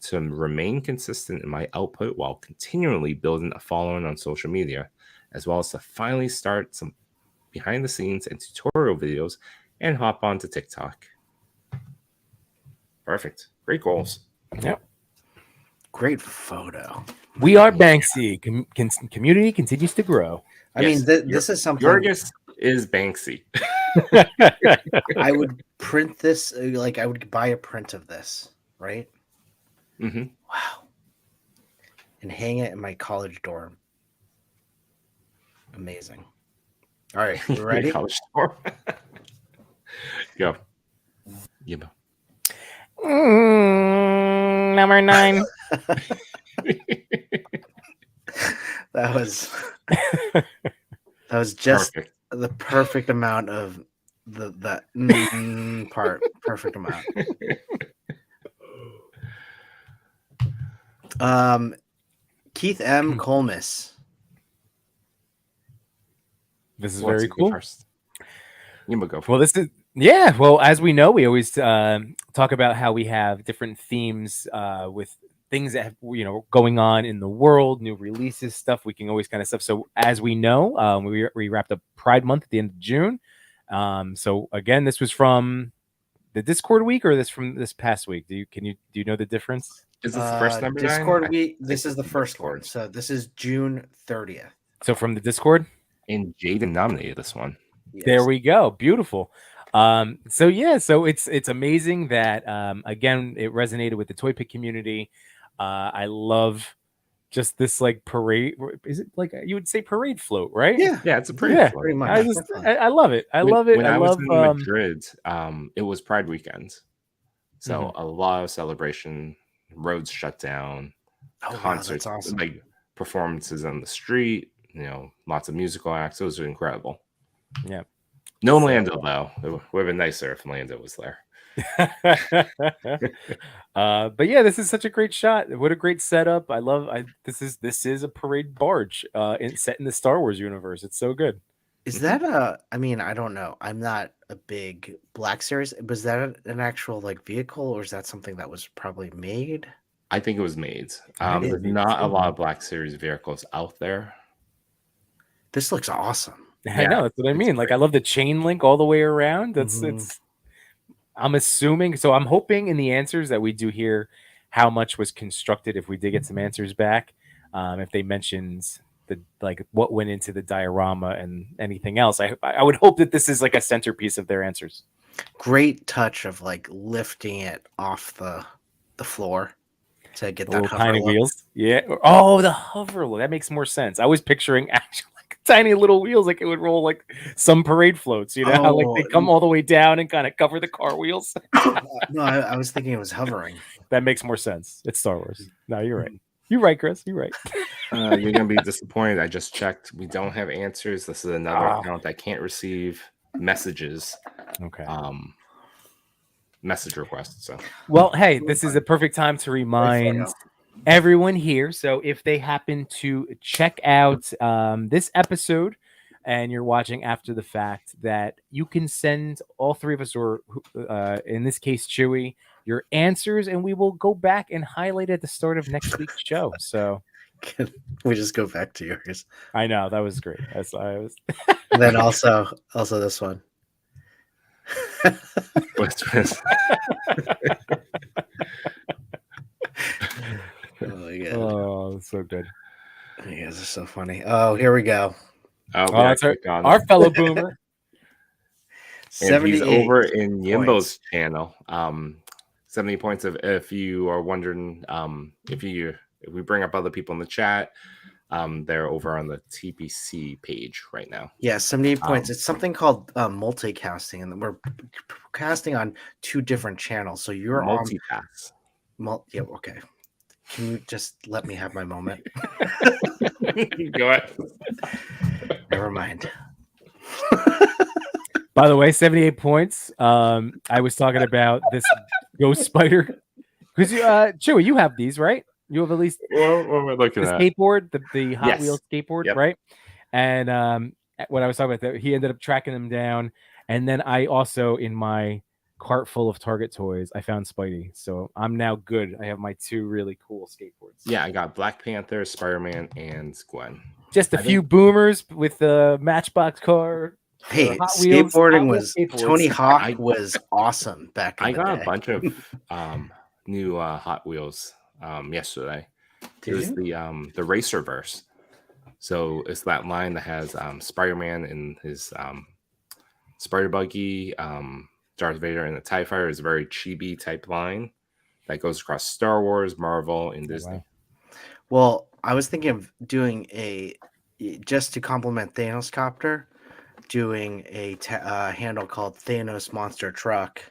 to remain consistent in my output while continually building a following on social media, as well as to finally start some behind the scenes and tutorial videos and hop onto TikTok. Perfect. Great goals. Yep. Great photo. We are Banksy. Community continues to grow. I mean, this is something. Yorgis is Banksy. I would print this. Like, I would buy a print of this, right? Mm-hmm. Wow. And hang it in my college dorm. Amazing. All right, you ready? College store. Go. Yeah. Number 9. That was just Perfect. the perfect amount of the part. Perfect amount. Keith M. Colmus. This is Who wants very to go cool. first? You go. Well, this is well, as we know, we always talk about how we have different themes with things that have, going on in the world, new releases, stuff. We can always kind of stuff. So as we know, we wrapped up Pride Month at the end of June. So again, this was from the Discord week, or from this past week? Do you know the difference? Is this the first number? Discord week. This is the first one. So this is June 30th. So from the Discord, and Jaden nominated this one. Yes. There we go. Beautiful. So it's amazing that again it resonated with the ToyPic community. I love just this like parade. Is it like you would say parade float, right? Yeah, it's a pretty yeah, float. pretty much. I love it. I love it. When I was love in Madrid, it was Pride weekend, so a lot of celebration. Roads shut down. Concerts, wow, that's awesome. like performances on the street. Lots of musical acts. It was incredible. Yeah. No Lando though. It would have been nicer if Lando was there. But yeah, this is such a great shot. What a great setup. I love. This is a parade barge set in the Star Wars universe. It's so good. Is that I mean, I don't know. I'm not a big Black Series. Was that an actual like vehicle, or is that something that was probably made? I think it was made. There's not a lot of Black Series vehicles out there. This looks awesome. I know, that's what I mean. Like, I love the chain link all the way around. It's I'm assuming, so I'm hoping in the answers that we do hear how much was constructed, if we did get some answers back. If they mentioned what went into the diorama and anything else. I would hope that this is like a centerpiece of their answers. Great touch of like lifting it off the floor to get that hover tiny look. wheels. Yeah. Oh, the hover look. That makes more sense. I was picturing actually like tiny little wheels, like it would roll like some parade floats, how like they come all the way down and kind of cover the car wheels. No, I was thinking it was hovering. That makes more sense. It's Star Wars. No, you're right. You're right, Chris. You're right. You're gonna be disappointed. I just checked. We don't have answers. This is another account that can't receive messages. Okay. Message requests. So well, hey, this is a perfect time to remind everyone here. So if they happen to check out this episode and you're watching after the fact, that you can send all three of us, or in this case, Chewy, your answers, and we will go back and highlight at the start of next week's show. So can we just go back to yours? I know, that was great. And then also this one. What's this? Oh my god! Oh, that's so good. You guys are so funny. Oh, here we go. We Oh, gotta that's click on our it. fellow boomer. And he's 78 over in Yimbo's points. channel. 70 points of if you are wondering, if we bring up other people in the chat, they're over on the TPC page right now. Yeah, 78 points. It's something called multicasting, and we're casting on 2 different channels. So you're on Multipass. yeah, okay. Can you just let me have my moment? Go ahead. Never mind. By the way, 78 points. I was talking about this ghost spider because Chewy, you have these, right? You have at least What we're looking the at. skateboard, the Hot Yes. Wheels skateboard, Yep. right? And when I was talking about that, he ended up tracking them down. And then I also, in my cart full of Target toys, I found Spidey. So I'm now good. I have my 2 really cool skateboards. Yeah, I got Black Panther, Spider-Man, and Gwen. Just a few boomers with the Matchbox car. Hey, Hot Wheels, skateboarding Hot Wheels was skateboards. Tony Hawk was awesome back in I the got day. a bunch of new Hot Wheels yesterday. Did It was you? the Racerverse. So it's that line that has Spider-Man in his Spider Buggy, Darth Vader, and the TIE Fighter is a very chibi type line that goes across Star Wars, Marvel, and Disney. Wow. Well, I was thinking of doing just to complement Thanos Copter, doing a handle called Thanos Monster Truck.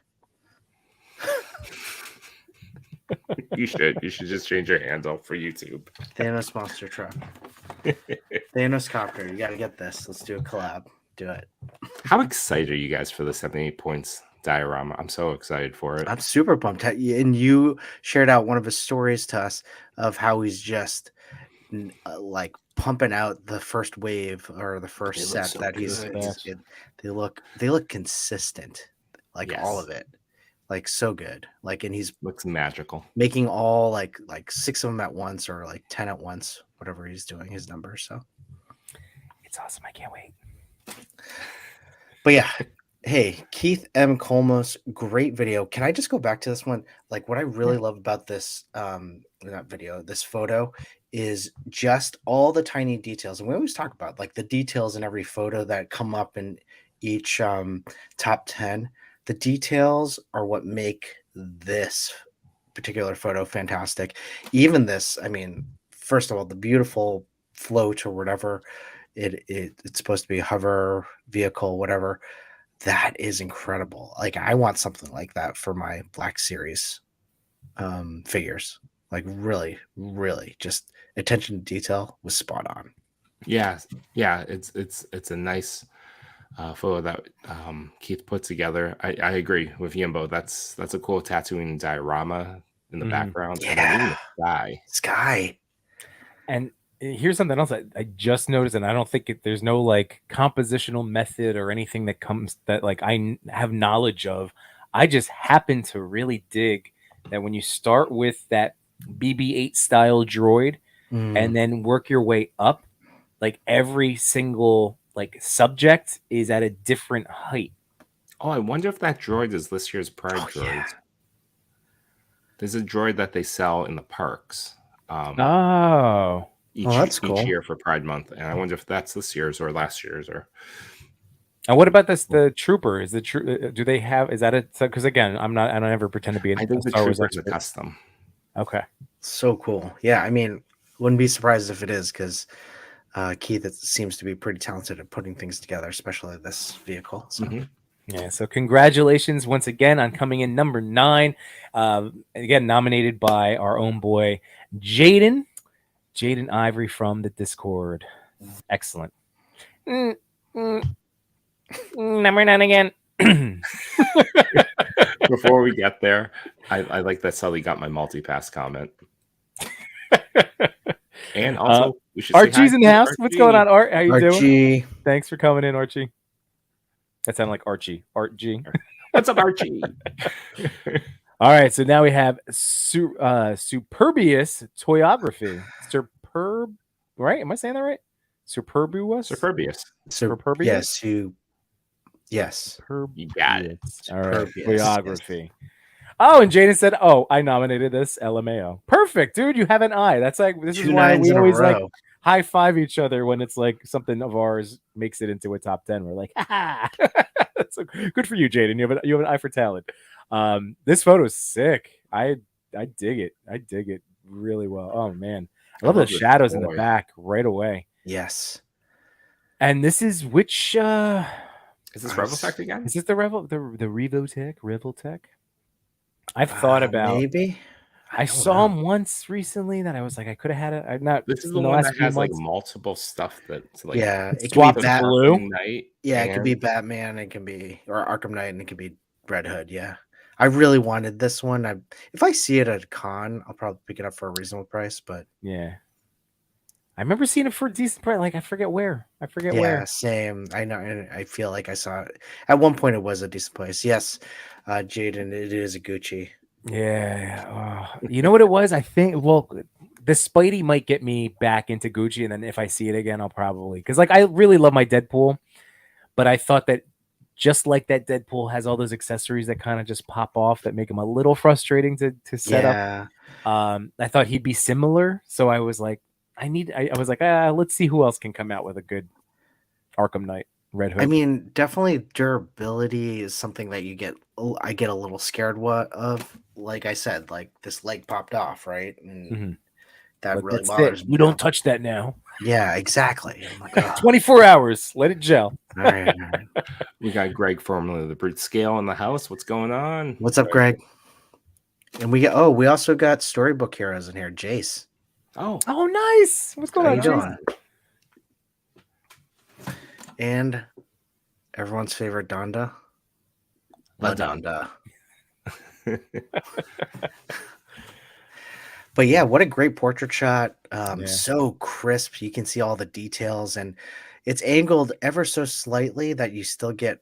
You should just change your handle for YouTube. Thanos Monster Truck. Thanos Copter. You got to get this. Let's do a collab. Do it. How excited are you guys for the 78 points diorama? I'm so excited for it. I'm super pumped. And you shared out one of his stories to us of how he's just like pumping out the first wave or the first set so that he's. good. They look consistent, like all Yes. of it, like so good. Like, and he's Looks magical. making all like 6 of them at once or like 10 at once, whatever he's doing his numbers. So It's awesome. I can't wait. but yeah, hey, Keith M. Colmos, great video. Can I just go back to this one? Like, what I really love about this not video, this photo is just all the tiny details. And we always talk about like the details in every photo that come up in each top 10. The details are what make this particular photo fantastic. Even this, I mean, first of all, the beautiful float or whatever it's supposed to be, a hover vehicle, whatever, that is incredible. Like, I want something like that for my Black Series figures. Like, really, really, just attention to detail was spot on. Yeah, it's a nice photo that Keith put together. I agree with Yimbo. That's a cool Tatooine diorama in the background. And then even the sky. And here's something else I just noticed, and I don't think there's no like compositional method or anything that comes that like I have knowledge of. I just happen to really dig that when you start with that BB-8 style droid and then work your way up, like every single like subject is at a different height. Oh, I wonder if that droid is this year's Pride droid. Yeah. There's a droid that they sell in the parks. That's cool. Each year for Pride Month, and I wonder if that's this year's or last year's. Or and what about this? The Trooper is do they have? Is that it? Because again, I don't ever pretend to be. I think the Star Wars Trooper is a expert. custom. Okay, So cool. Yeah, I mean, wouldn't be surprised if it is, because Keith seems to be pretty talented at putting things together, especially this vehicle. So. Yeah, so congratulations once again on coming in number 9. Again, nominated by our own boy Jaden Ivory from the Discord. Excellent. Number 9 again. Before we get there, I like that Sully got my multi-pass comment. And also, we should Archie's in the house. What's going on, Art? How you doing? Thanks for coming in, Archie. That sounded like Archie. Art G. What's up, Archie? All right, so now we have Superbious Toyography. Superb, right? Am I saying that right? Superbious? Yes, yes. You got it. All right, Toyography. Oh, and Jaden said, "Oh, I nominated this LMAO." Perfect, dude. You have an eye. That's like this 2 is why nines we in a always row. like high five each other when it's like something of ours makes it into a top 10. We're like, ha. So good for you, Jaden. You have an eye for talent. This photo is sick. I dig it. I dig it really well. Oh man, I love the this shadows in the toy. back right away. Yes. And this is which Is this Reveltech again? is this the Revoltech? I've thought about maybe. I saw him once recently that I was like, I could have had it. I'm not. This is the in the one last that few has like months. multiple stuff that's like Yeah, it can be Swapped to Bat. blue. Knight. Yeah, it could be Batman. It can be or Arkham Knight, and it could be Red Hood. Yeah, I really wanted this one. If I see it at a con, I'll probably pick it up for a reasonable price. But Yeah, I remember seeing it for a decent price. Like I forget where. yeah, same. I know, and I feel like I saw it at one point. It was a decent price. Yes, Jaden, it is a Gucci. Yeah. You know what it was? I think. Well, the Spidey might get me back into Gucci, and then if I see it again, I'll probably because like I really love my Deadpool, but I thought that just like that Deadpool has all those accessories that kind of just pop off that make him a little frustrating to set up. I thought he'd be similar, so I was like, I was like, let's see who else can come out with a good Arkham Knight Red Hood. I mean, definitely durability is something that I get a little scared of. Like I said, like this leg popped off, right? And that But really that's bothers it. me. You don't touch that now. Yeah, exactly. I'm like, 24 hours. Let it gel. all right. We got Greg, formerly of the Brute Scale, in the house. What's going on? What's up, Greg? And we also got storybook heroes in here. Jace. Oh, nice. What's going How on, you Jason? doing? And everyone's favorite Donda. LaDonda. But yeah, what a great portrait shot. So crisp. You can see all the details, and it's angled ever so slightly that you still get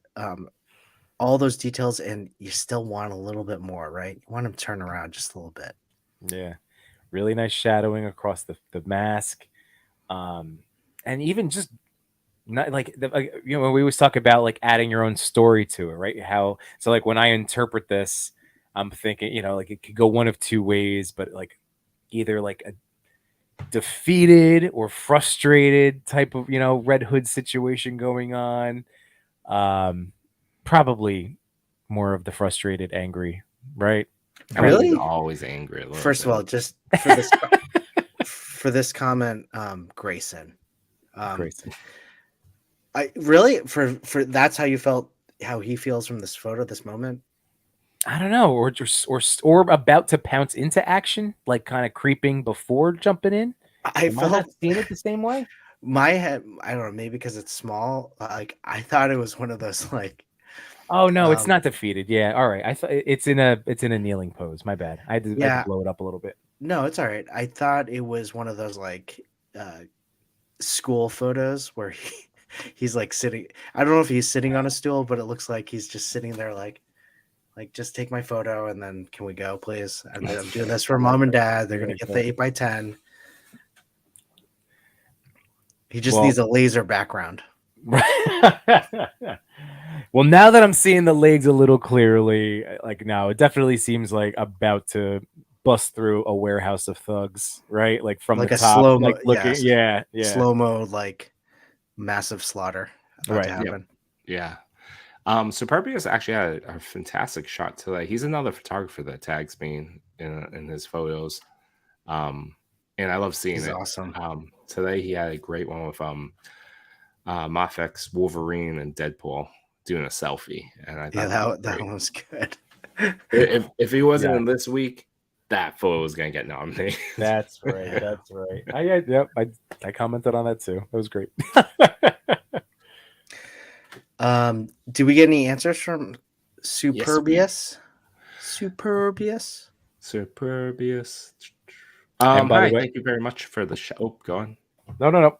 all those details, and you still want a little bit more, right? You want them to turn around just a little bit. Yeah. Really nice shadowing across the mask. And even just not like we always talk about like adding your own story to it, right? So like when I interpret this, I'm thinking, like it could go one of two ways, but like either like a defeated or frustrated type of Red Hood situation going on. Probably more of the frustrated, angry, right? Really? He's always angry. First of all, just for this for this comment, Grayson. Grayson. I really for that's how you felt, how he feels from this photo, this moment. I don't know, or about to pounce into action, like kind of creeping before jumping in. I Am I not seeing it the same way? My head, I don't know, maybe because it's small. Like I thought it was one of those like. Oh no, it's not defeated. Yeah, all right. I thought it's in a kneeling pose. My bad. I had to blow it up a little bit. No, it's all right. I thought it was one of those like school photos where he's like sitting. I don't know if he's sitting on a stool, but it looks like he's just sitting there like just take my photo and then can we go, please? And I'm doing this for mom and dad. They're gonna get the 8x10. He just needs a laser background. Well, now that I'm seeing the legs a little clearly, like now it definitely seems like about to bust through a warehouse of thugs, right? Like from like the a top, slow-mo, like looking, yeah, slow-mo, like massive slaughter about to happen. Yeah. Superbius actually had a fantastic shot today. He's another photographer that tags me in his photos. And I love seeing it. Awesome. Today he had a great one with Mafex, Wolverine, and Deadpool doing a selfie. And I thought that one was good. if he wasn't in this week, that photo was gonna get nominated. That's right. I commented on that too. That was great. Do we get any answers from Superbius? Superbius. And by Hi, the way, thank you very much for the show. Oh, go on. No.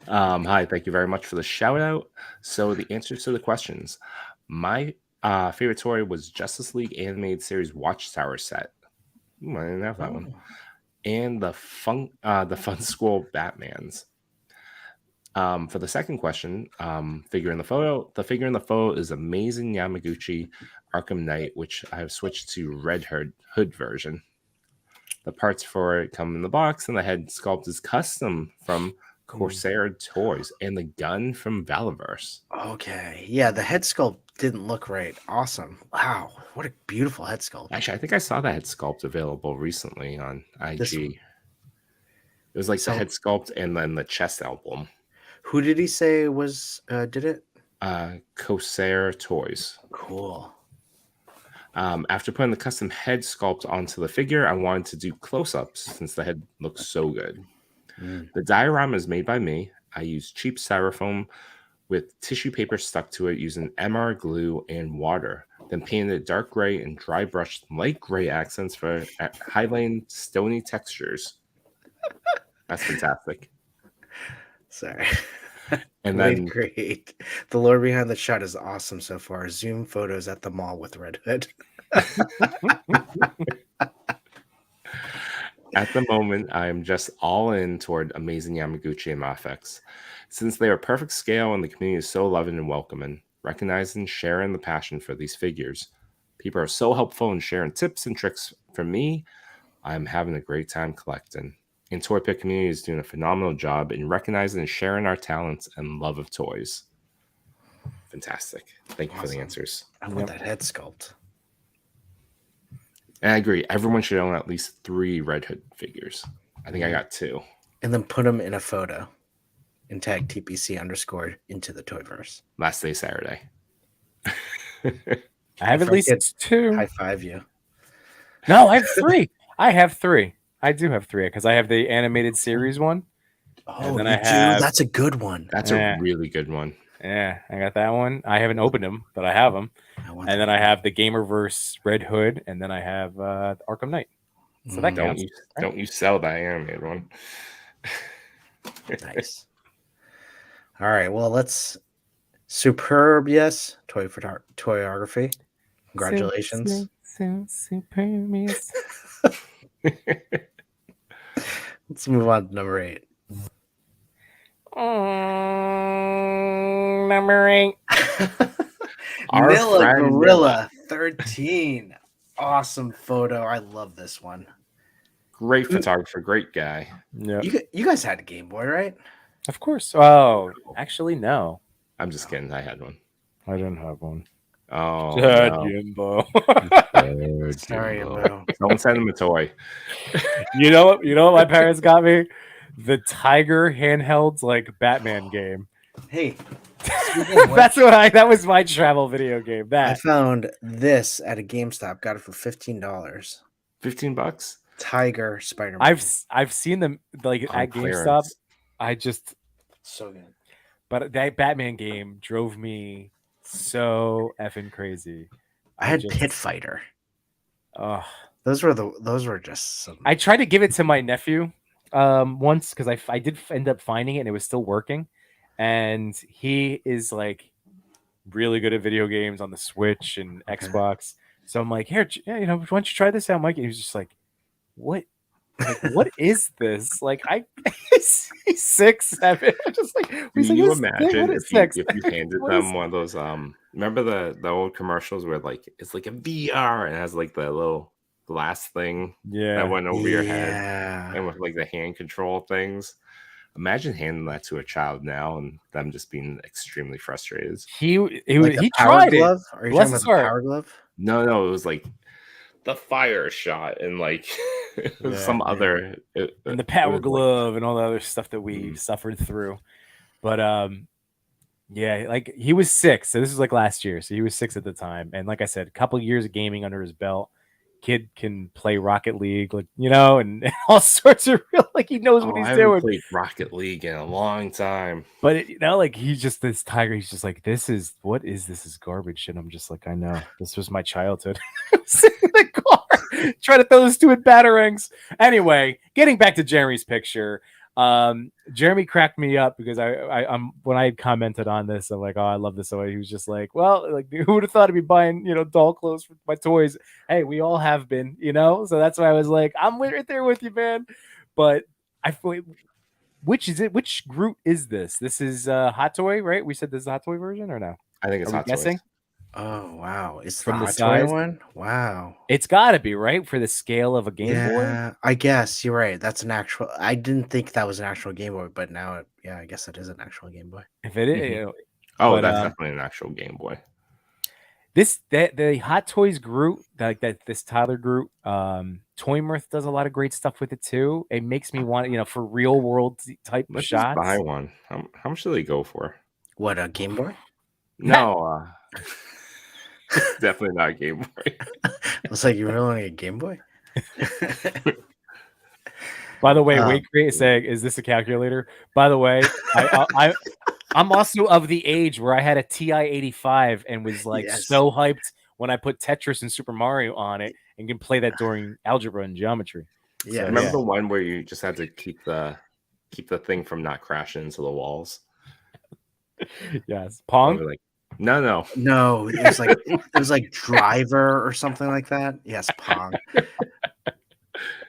Hi, thank you very much for the shout out. So the answers to the questions. My favorite toy was Justice League animated series Watchtower set. I didn't have that one. And the Fun School Batmans. For the second question, figure in the photo. The figure in the photo is Amazing Yamaguchi Arkham Knight, which I have switched to Red Hood version. The parts for it come in the box, and the head sculpt is custom from Corsair Toys, and the gun from Valiverse. Okay. Yeah, the head sculpt didn't look right. Awesome. Wow. What a beautiful head sculpt. Actually, I think I saw that head sculpt available recently on IG. This one. It was like So- the head sculpt and then the chest album. Who did he say was did it? Corsair Toys. Cool. After putting the custom head sculpt onto the figure, I wanted to do close-ups since the head looks so good. The diorama is made by me. I use cheap styrofoam with tissue paper stuck to it using MR glue and water. Then painted it dark gray and dry brushed light gray accents for highlighting stony textures. That's fantastic. Sorry. And Great, then great. The lore behind the shot is awesome so far. Zoom photos at the mall with Red Hood. at the moment, I am just all in toward amazing Yamaguchi and Mafex. Since they are perfect scale and the community is so loving and welcoming, recognizing and sharing the passion for these figures. People are so helpful in sharing tips and tricks from me. I'm having a great time collecting. And ToyPic Community is doing a phenomenal job in recognizing and sharing our talents and love of toys. Fantastic. Thank you for the answers. I want that head sculpt. And I agree. Everyone should own at least 3 Red Hood figures. I think I got 2. And then put them in a photo and tag TPC underscored into the Toyverse. Last day Saturday. I have at least 2. High five you. No, I have 3. I have 3. I do have 3 because I have the animated series one. Oh, then you I do? have- That's a good one. That's Yeah. a really good one. Yeah, I got that one. I haven't opened them, but I have them. I want And that. then I have the Gamerverse Red Hood, and then I have Arkham Knight. So that counts. Don't you sell that animated one. Nice. All right. Well, let's superb. Yes. Toyography. Congratulations. Superb, yes. Let's move on to number 8. Number 8. Our Nilla friend Gorilla 13. Awesome photo. I love this one. Great photographer, great guy. Yeah, You guys had a Game Boy, right? of course. Oh, actually, no, I'm just kidding. I had one. I didn't have one. Oh, no. Jimbo. Sorry, Bo. Someone send him a toy. You know what my parents got me? The Tiger handhelds like Batman game. Hey, That was my travel video game. I That found this at a GameStop. Got it for $15. $15. Tiger Spider-Man. I've seen them like On at GameStop. clearance. I just so good. but that Batman game drove me so effing crazy. I had just- Pit Fighter. Oh, Those were just some. I tried to give it to my nephew once because I did end up finding it and it was still working, and he is like really good at video games on the Switch and Xbox. So I'm like, here, why don't you try this out, Mike? And he was just like, what? Like, what is this? Like, he's 6, 7. I'm just like, Do he's like, you "What's- imagine what if is you, sex?" if you handed What them is- one of those remember the old commercials where like it's like a VR and it has like the little glass thing Yeah, that went over your head Yeah. and with like the hand control things? Imagine handing that to a child now and them just being extremely frustrated. he Like a he power tried it. glove? Are you Bless talking his about the heart. power glove? No, it was like the fire shot and like it was Yeah, some yeah. other And the it power was like- glove and all the other stuff that we suffered through. But yeah, like he was 6, so this was like last year, so he was 6 at the time, and like I said, a couple years of gaming under his belt. Kid can play Rocket League, like and all sorts of real, like he knows what I he's haven't doing. played Rocket League in a long time. But like he's just this tiger. He's just like, this is garbage, and I'm just like, I know this was my childhood. Sitting in the car, trying to throw the stupid batarangs. Anyway, getting back to Jeremy's picture. Jeremy cracked me up because I'm when I had commented on this, I'm like, oh, I love this. So he was just like, well, like who would have thought I'd be buying doll clothes for my toys? Hey, we all have been, so that's why I was like, I'm right there with you, man. But I feel which is it? Which Groot is this? This is Hot Toy, right? We said this is a Hot Toy version or no? I think it's Are we Hot guessing? Toys. Oh wow, it's the From the Hot Toy size. one. Wow. It's got to be right for the scale of a Game Boy. Yeah, I guess you're right. That's an actual. I didn't think that was an actual Game Boy, but now, yeah, I guess it is an actual Game Boy. If it is, Mhm. Oh, but that's definitely an actual Game Boy. the Hot Toys Groot, like that this Tyler Groot, Toy Mirth does a lot of great stuff with it too. It makes me want, for real world type Let's just buy shots. one. How much do they go for? What, a Game Boy? No, definitely not a Game Boy. I was like, you really want a Game Boy? By the way, Wait Great is saying, "Is this a calculator?" By the way, I'm also of the age where I had a TI-85 and was like Yes. so hyped when I put Tetris and Super Mario on it and can play that during algebra and geometry. Yeah, Remember the one where you just had to keep the thing from not crashing into the walls? Yes, Pong. Or like, no. No, it was like Driver or something like that. Yes, Pong.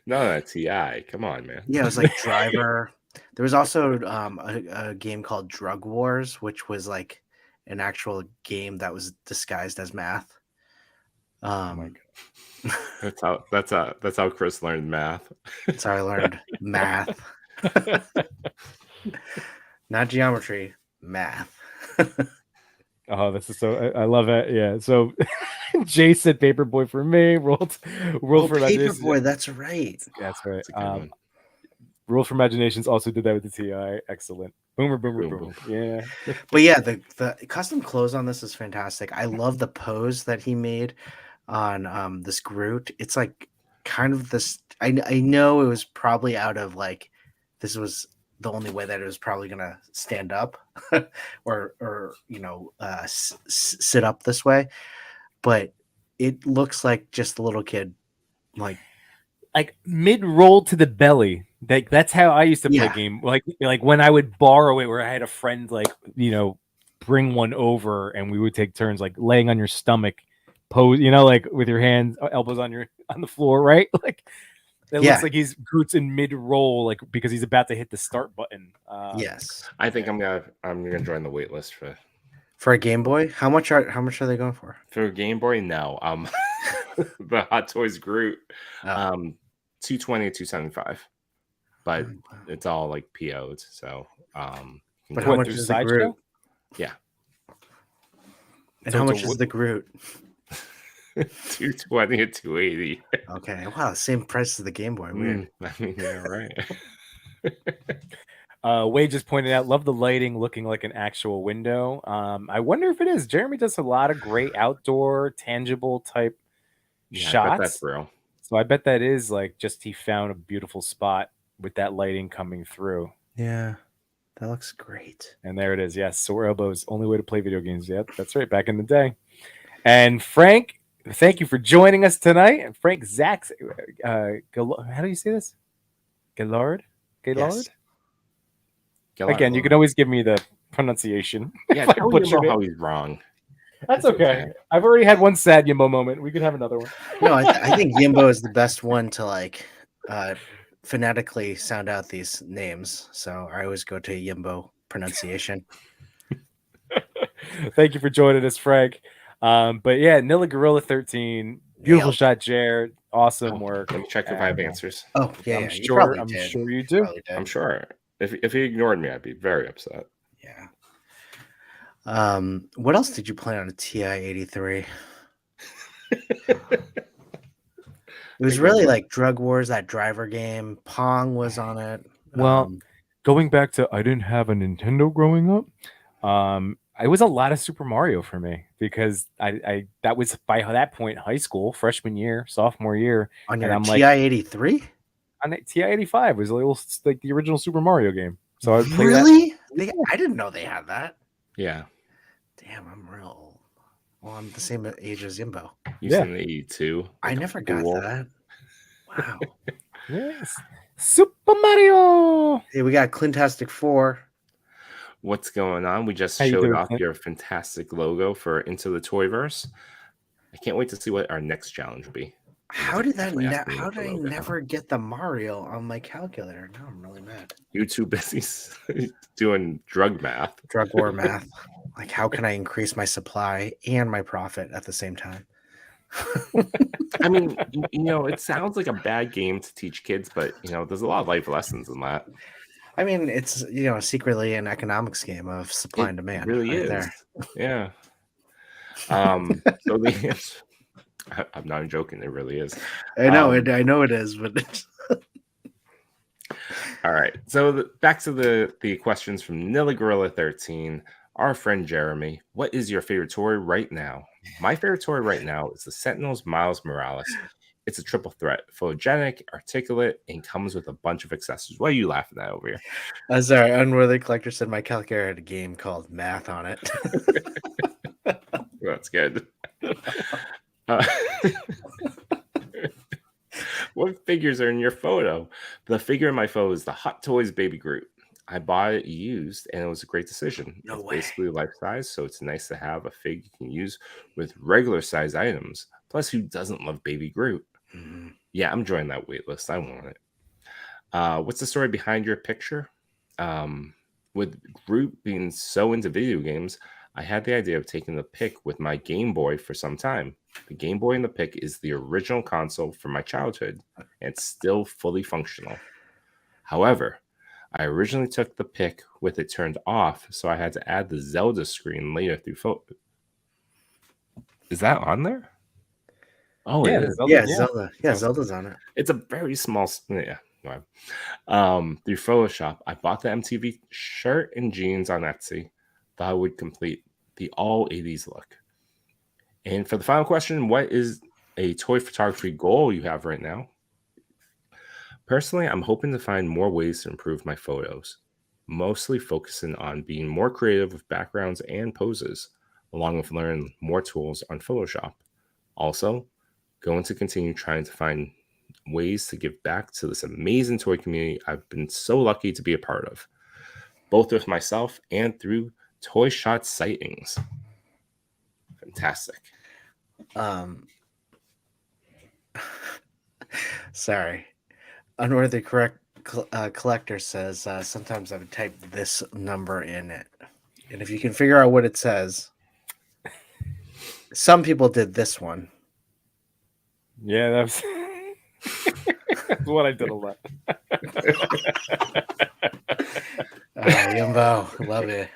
No, TI. Come on, man. Yeah, it was like Driver. There was also a game called Drug Wars, which was like an actual game that was disguised as math. Oh my God. That's how Chris learned math. That's how I learned math. Not geometry, math. Oh, this is so. I love it. Yeah. So, Jay said Paperboy for me. World for Imagination. Paperboy, that's right. That's right. That's a good one. Rules for Imaginations also did that with the TI. Excellent. Boomer, boomer, Boom, boom. Yeah. But yeah, the custom clothes on this is fantastic. I love the pose that he made on this Groot. It's like kind of this. I know it was probably out of like this was the only way that it was probably gonna stand up or sit up this way, but it looks like just a little kid like mid roll to the belly. Like that's how I used to play Yeah. game. Like when I would borrow it, where I had a friend bring one over, and we would take turns like laying on your stomach, pose. Like with your hands, elbows on the floor, right? Like it Yeah. looks like he's Groot's in mid roll, like because he's about to hit the start button. Yes. I think I'm gonna join the wait list For a Game Boy, how much are they going for? for a Game Boy. No, the Hot Toys Groot, Oh. 220, 275, but it's all like PO'd. So, But how much is the Groot? Yeah, And So how it's much a is the Groot? 220 and 280. Okay, wow, same price as the Game Boy. Weird. I mean, yeah, right. Wade just pointed out, love the lighting looking like an actual window. I wonder if it is. Jeremy does a lot of great outdoor, tangible type Yeah, I bet shots. that's real. So I bet that is like just he found a beautiful spot with that lighting coming through. Yeah, that looks great. And there it is. Yes, sore elbows, only way to play video games. Yep, that's right. Back in the day. And Frank, thank you for joining us tonight. And Frank Zach, how do you say this? Gallard? Yes. Again, you can always give me the pronunciation. Yeah, if I tell butchered Yimbo it. how he's wrong. That's okay. I've already had one sad Yimbo moment. We could have another one. No, I think Yimbo is the best one to like phonetically sound out these names. So I always go to Yimbo pronunciation. Thank you for joining us, Frank. But yeah, Nilla Gorilla 13, beautiful Nailed. shot, Jared. Awesome work. Let me check if I have answers. Oh yeah, I'm yeah, sure you did. you You do. probably did. I'm sure. If he ignored me, I'd be very upset. Yeah. What else did you play on a TI-83? It was really like Drug Wars, that Driver game. Pong was on it. Well, going back to I didn't have a Nintendo growing up. It was a lot of Super Mario for me because I that was by that point high school, freshman year, sophomore year. on and your I'm like- TI-83? On TI-85 was like the original Super Mario game. So I would play that. Really? I didn't know they had that. Yeah. Damn, I'm real old. Well, I'm the same age as Yimbo. You Yeah. seen the 82. I never got Cool. that. Wow. Yes. Super Mario. Hey, we got Clintastic 4. What's going on? We just How you showed doing, off Clint? your fantastic logo for Into the Toyverse. I can't wait to see what our next challenge will be. How did that? Definitely ask me How what the did I logo. never get the Mario on my calculator? Now I'm really mad. You too busy doing drug math. Drug war math. Like, how can I increase my supply and my profit at the same time? I mean, it sounds like a bad game to teach kids, but there's a lot of life lessons in that. I mean, it's secretly an economics game of supply and It demand really right is. there. Yeah. So the answer, I'm not joking. It really is. I know it. I know it is, but All right. So back to the questions from Nilla Gorilla 13. Our friend Jeremy, what is your favorite toy right now? My favorite toy right now is the Sentinels Miles Morales. It's a triple threat, photogenic, articulate, and comes with a bunch of accessories. What are you laughing at over here? sorry, Unworthy Collector said my calculator had a game called Math on it. That's good. Uh, what figures are in your photo? The figure in my photo is the Hot Toys Baby Groot. I bought it used, and it was a great decision. No It's way. basically life size, so it's nice to have a fig you can use with regular size items. Plus, who doesn't love Baby Groot? Mhm. Yeah, I'm joining that wait list. I want it. What's the story behind your picture? With Groot being so into video games, I had the idea of taking the pic with my Game Boy for some time. The Game Boy in the pic is the original console from my childhood, and it's still fully functional. However, I originally took the pic with it turned off, so I had to add the Zelda screen later through photo. Is that on there? Oh, Yeah, it is. Yeah, Zelda. Yeah, Oh. Zelda's on it. It's a very small. Yeah. Wow. Through Photoshop, I bought the MTV shirt and jeans on Etsy. Thought I would complete the all 80s look. And for the final question, what is a toy photography goal you have right now? Personally, I'm hoping to find more ways to improve my photos, mostly focusing on being more creative with backgrounds and poses, along with learning more tools on Photoshop. Also, going to continue trying to find ways to give back to this amazing toy community I've been so lucky to be a part of, both with myself and through Toy Shot sightings. Fantastic. Sorry. Unworthy Collector says sometimes I would type this number in it. And if you can figure out what it says, some people did this one. Yeah, that's that's what I did a lot. Yumbo, love you.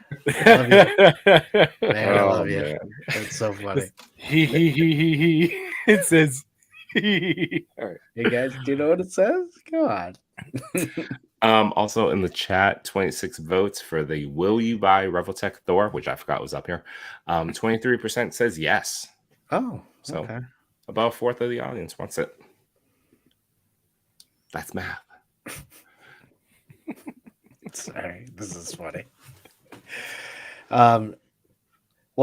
Love you. Man, I love you. Man. That's so funny. He. It says he. All right. Hey guys, do you know what it says? Come on. Also in the chat, 26 votes for the Will You Buy Reveltech Thor, which I forgot was up here. 23% says yes. Oh, So okay. about a fourth of the audience wants it. That's math. Sorry, this is funny. Well,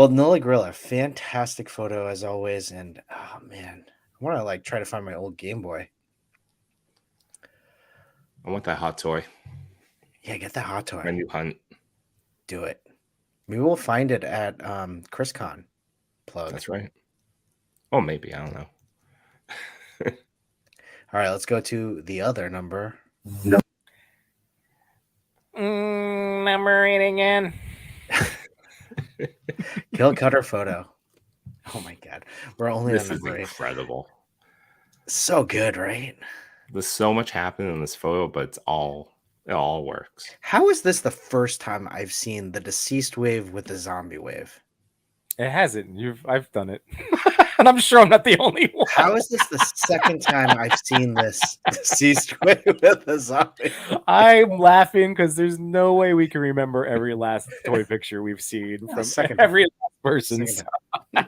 Nilla Gorilla, fantastic photo as always, and oh man, I want to try to find my old Game Boy. I want that hot toy. Yeah, get that hot toy. My new hunt. Do it. Maybe we'll find it at ChrisCon. Plug. That's right. Oh, maybe. I don't know. All right, let's go to the other number. Number 8 again. Kill Cutter photo. Oh my god, we're only This on is number 8. incredible. So good, right? There's so much happening in this photo, but it all works. How is this the first time I've seen the deceased wave with the zombie wave? It hasn't. I've done it. And I'm sure I'm not the only one. How is this the second time I've seen this deceased wave with a zombie? I'm laughing because there's no way we can remember every last toy picture we've seen from second every last person. Second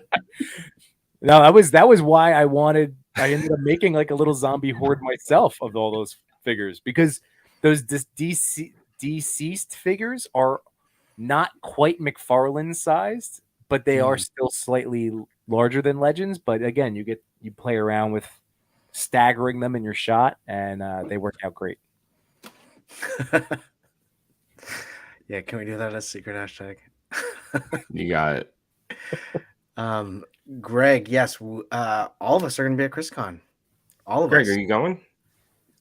No, that was why I ended up making like a little zombie horde myself of all those figures, because those deceased figures are not quite McFarlane sized, but they are still slightly larger than Legends. But again, you play around with staggering them in your shot, and they work out great. Yeah, can we do that as a secret hashtag? You got it. Greg, yes, all of us are going to be at ChrisCon. All of Greg, us. are you going?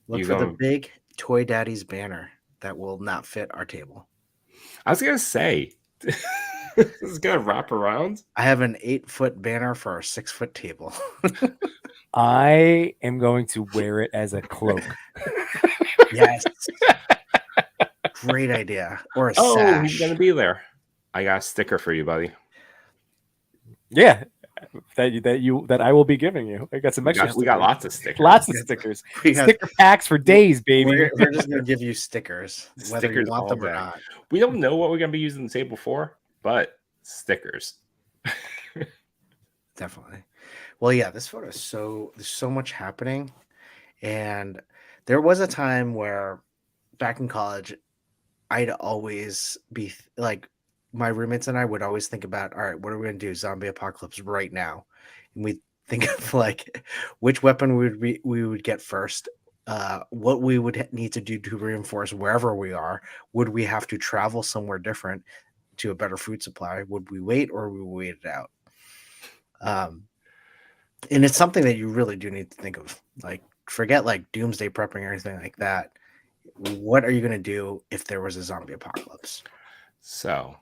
Look you for the going? big Toy Daddy's banner that will not fit our table. I was gonna say, This is gonna wrap around. I have an 8-foot banner for a 6-foot table. I am going to wear it as a cloak. Yes. Great idea. Or a Oh, he's sash. gonna be there. I got a sticker for you, buddy. Yeah, that I will be giving you. I got some We extra. got stickers. lots of stickers. Lots of stickers. We got- Sticker packs for days, baby. We're just gonna give you stickers, whether Stickers you want all them or day. not. We don't know what we're gonna be using the table for, but stickers. Definitely. Well, yeah, this photo is there's so much happening. And there was a time where back in college, I'd always be like, my roommates and I would always think about, all right, what are we gonna do? Zombie apocalypse right now. And we think of like which weapon we would get first, what we would need to do to reinforce wherever we are. Would we have to travel somewhere different to a better food supply? Would we wait or would we wait it out? And it's something that you really do need to think of. Like, forget like doomsday prepping or anything like that. What are you going to do if there was a zombie apocalypse? So,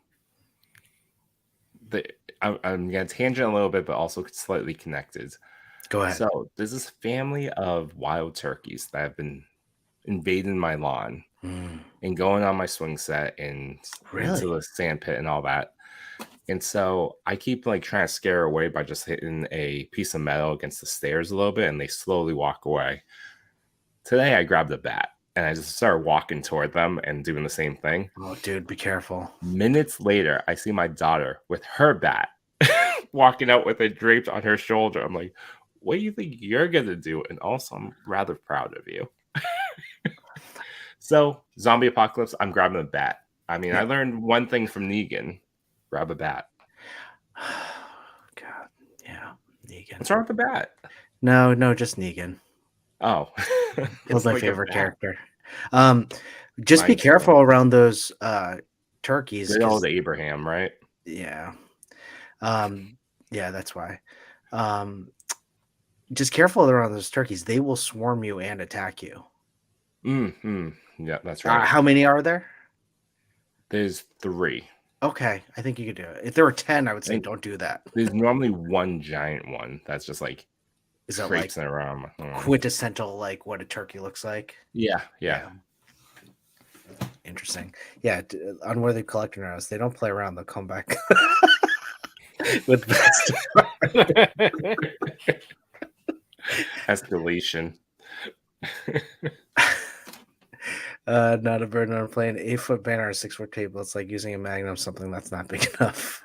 I'm going to tangent a little bit, but also slightly connected. Go ahead. So, there's this family of wild turkeys that have been invading my lawn and going on my swing set and into the sand pit and all that. And so I keep like trying to scare away by just hitting a piece of metal against the stairs a little bit, and they slowly walk away. Today I grabbed a bat and I just started walking toward them and doing the same thing. Oh, dude, be careful. Minutes later, I see my daughter with her bat walking out with it draped on her shoulder. I'm like, what do you think you're going to do? And also, I'm rather proud of you. So, zombie apocalypse, I'm grabbing a bat. I mean, I learned one thing from Negan. Grab a bat. God, yeah, Negan. What's wrong with the bat? No, just Negan. Oh, He's my like favorite a bat. character. Just be Mine's careful too. around those turkeys. Good old Abraham, right? Yeah. Yeah, that's why. Just careful around those turkeys. They will swarm you and attack you. Yeah, that's right. How many are there? There's 3. Okay, I think you could do it. If there were 10, I would say don't do that. There's normally one giant one that's just like Is that like traipsing around. quintessential, like what a turkey looks like? Yeah. Interesting. Yeah, unworthy collector knows they don't play around. They'll come back with best. Escalation. Not a bird, not a plane. 8-foot banner, a 6-foot table. It's like using a magnum, something that's not big enough.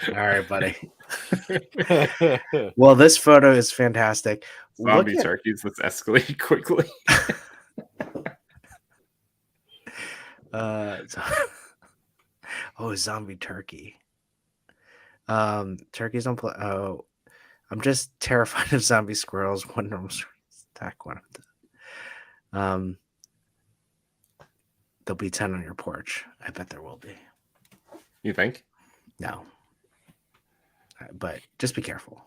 All right, buddy. Well, this photo is fantastic. Zombie turkeys, let's escalate quickly. Zombie turkey. Turkeys don't play. Oh, I'm just terrified of zombie squirrels. One normal attack one of them. There'll be 10 on your porch. I bet there will be. You think? No. But just be careful.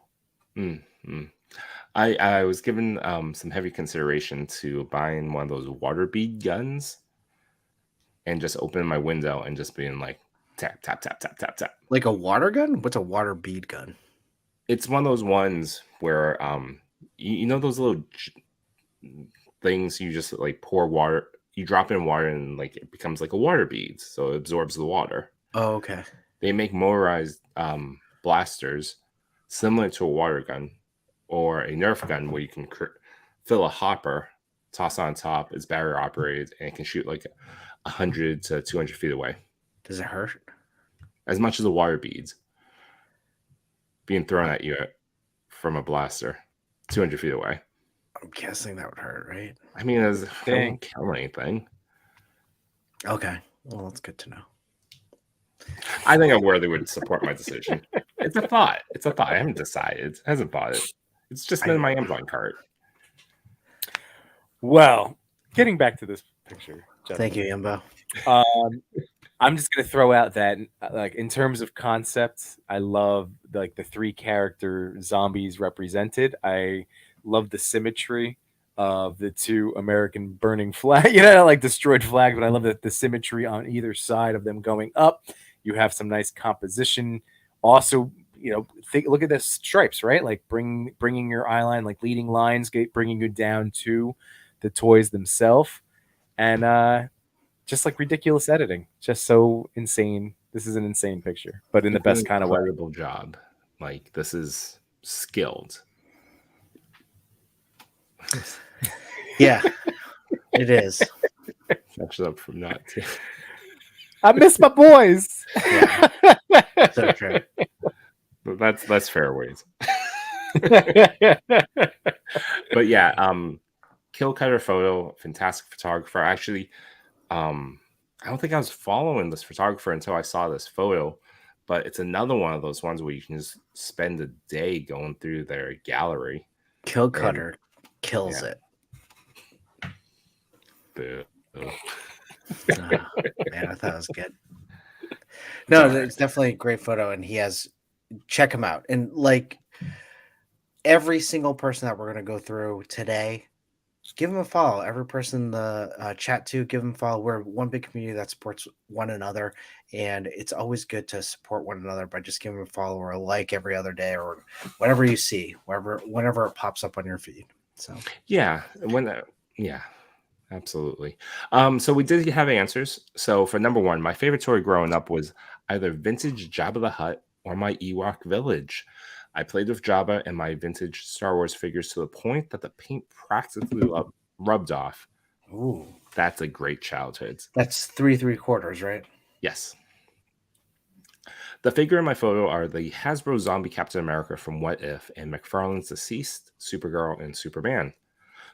I was given some heavy consideration to buying one of those water bead guns and just opening my window and just being like tap, tap, tap, tap, tap, tap. Like a water gun? What's a water bead gun? It's one of those ones where you know those little things you just like pour water, you drop in water and like it becomes like a water bead, so it absorbs the water. Oh, okay. They make motorized blasters similar to a water gun or a Nerf gun where you can fill a hopper, toss on top, it's battery operated, and it can shoot like 100 to 200 feet away. Does it hurt? As much as the water beads being thrown at you from a blaster 200 feet away. I'm guessing that would hurt, right? I mean, it won't kill anything. Okay. Well, that's good to know. I think Unworthy would support my decision. It's a thought. I haven't decided. I hasn't bought it. It's just been in my Amazon cart. Well, getting back to this picture. Thank you, Yumbo. I'm just gonna throw out that, like, in terms of concept, I love like the 3 character zombies represented. I love the symmetry of the two American burning flag, you know, like destroyed flag. But I love the symmetry on either side of them going up. You have some nice composition. Also, you know, look at the stripes, right? Like bringing your eye line, like leading lines, bringing you down to the toys themselves, and just like ridiculous editing, just so insane. This is an insane picture, but in the best kind of way. Incredible job. Like, this is skilled. Yeah, it is. Catch up from not. I miss my boys. Yeah. So true. But that's fair ways. But yeah, Kill Cutter Photo, fantastic photographer. Actually, I don't think I was following this photographer until I saw this photo, but it's another one of those ones where you can just spend a day going through their gallery. Kill Cutter kills it. Boo. Oh, man, I thought it was good. No, it's definitely a great photo, and he has. Check him out, and like every single person that we're going to go through today, give him a follow. Every person in the chat too, give him a follow. We're one big community that supports one another, and it's always good to support one another by just giving him a follow or a like every other day or whatever you see, whenever it pops up on your feed. So yeah, absolutely. So we did have answers. So for number one, my favorite toy growing up was either vintage Jabba the Hutt or my Ewok village. I played with Jabba and my vintage Star Wars figures to the point that the paint practically rubbed off. ooh, That's a great childhood. that's 3/3, right? Yes. The figure in my photo are the Hasbro Zombie Captain America from What If and McFarlane's Deceased, Supergirl, and Superman.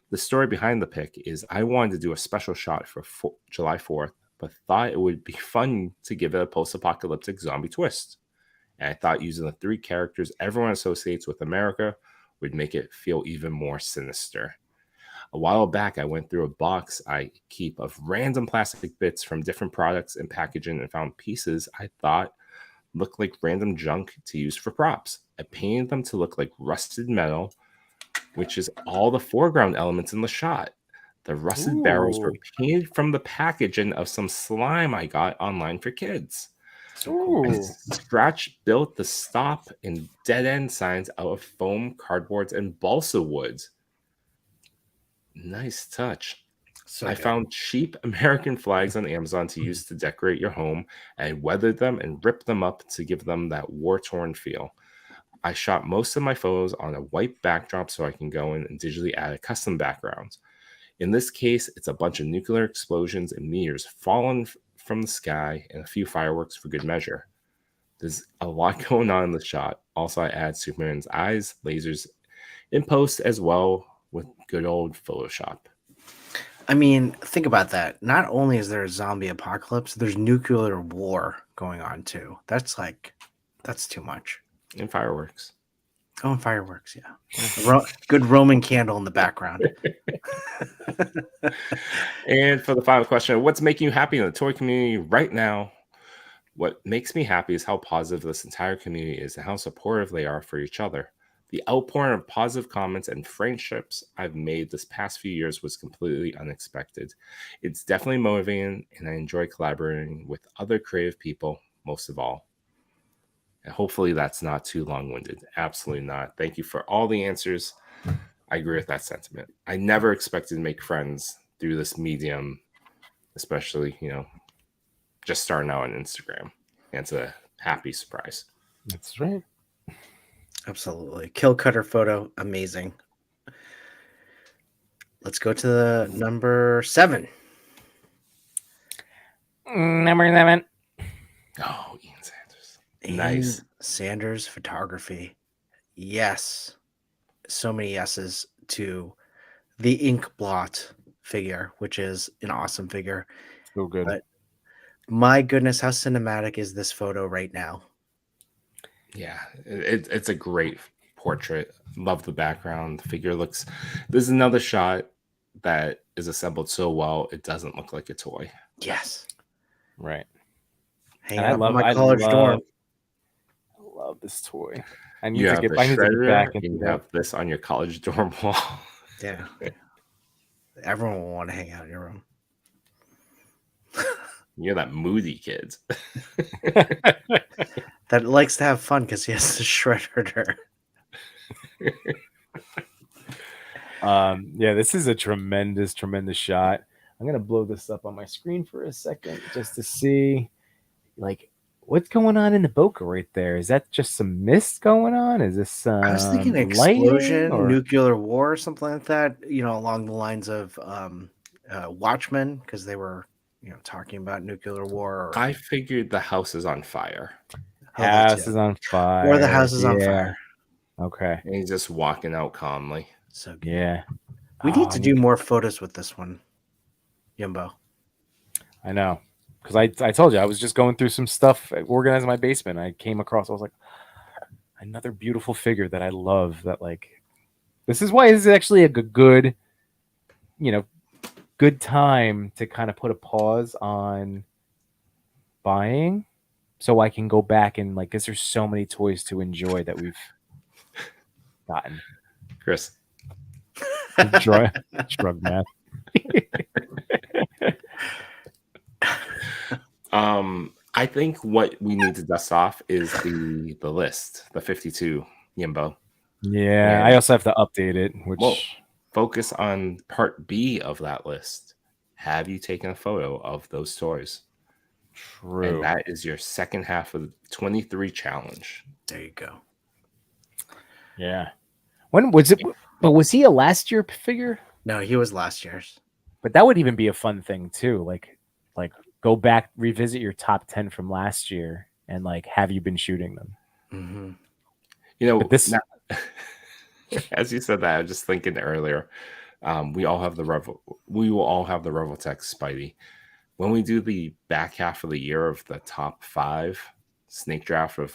The story behind the pic is I wanted to do a special shot for July 4th, but thought it would be fun to give it a post-apocalyptic zombie twist. And I thought using the three characters everyone associates with America would make it feel even more sinister. A while back, I went through a box I keep of random plastic bits from different products and packaging and found pieces I thought looked like random junk to use for props. I painted them to look like rusted metal, which is all the foreground elements in the shot. The rusted barrels were painted from the packaging of some slime I got online for kids. I scratch built the stop and dead end signs out of foam, cardboards, and balsa woods. Nice touch. So I good. found cheap American flags on Amazon to use to decorate your home and weathered them and ripped them up to give them that war-torn feel. I shot most of my photos on a white backdrop so I can go in and digitally add a custom background. In this case, it's a bunch of nuclear explosions and meteors falling from the sky and a few fireworks for good measure. There's a lot going on in the shot. Also, I add Superman's eyes, lasers in post as well with good old Photoshop. I mean, think about that. Not only is there a zombie apocalypse, there's nuclear war going on too. That's too much. And fireworks. Oh, and fireworks, yeah. Good Roman candle in the background. And for the final question, what's making you happy in the toy community right now? What makes me happy is how positive this entire community is and how supportive they are for each other. The outpouring of positive comments and friendships I've made this past few years was completely unexpected. It's definitely motivating, and I enjoy collaborating with other creative people most of all. And hopefully that's not too long-winded. Absolutely not. Thank you for all the answers. I agree with that sentiment. I never expected to make friends through this medium, especially, just starting out on Instagram. And it's a happy surprise. That's right. Absolutely. Kill Cutter photo, amazing. Let's go to the number 7. Number 7. Oh, Ian Sanders. Ian Nice. Sanders photography. Yes. So many yeses to the ink blot figure, which is an awesome figure. So good. But my goodness, how cinematic is this photo right now? Yeah, it's a great portrait. Love the background. The figure looks... There's another shot that is assembled so well, it doesn't look like a toy. Yes. Right. Hanging up in my college dorm. I love this toy. I You have the I need to get shredder, back and into you that. have this on your college dorm wall. Yeah. Everyone will want to hang out in your room. You're that moody kid. That likes to have fun because he has the shredder. Yeah, this is a tremendous shot. I'm gonna blow this up on my screen for a second just to see, like, what's going on in the bokeh right there. Is that just some mist going on? Is this I was thinking lighting explosion, or nuclear war, or something like that. Along the lines of Watchmen, because they were, talking about nuclear war. Or, I figured the house is on fire. that house too. is on fire? Or the house is on Yeah. fire. Okay. And he's just walking out calmly. So good. Yeah. We Oh, need I to do more photos with this one, Yimbo. I know. Because I told you I was just going through some stuff, organizing my basement. I came across, I was like, another beautiful figure that I love. That, like, this is why this is actually a good, good time to kind of put a pause on buying, so I can go back and, like, because there's so many toys to enjoy that we've gotten. Chris. Shrug math. I think what we need to dust off is the list, the 52 Yimbo. Yeah, And I also have to update it, which well, focus on part B of that list. Have you taken a photo of those toys? true. And that is your second half of the 23 challenge. There you go. Yeah. When was it? But was he a last year figure? No, he was last year's. But that would even be a fun thing too. Like go back, revisit your top 10 from last year, and, like, have you been shooting them? Mm-hmm. But this, as you said that, I was just thinking earlier. We all have we will all have the Revoltech Spidey. When we do the back half of the year of the top 5 snake draft with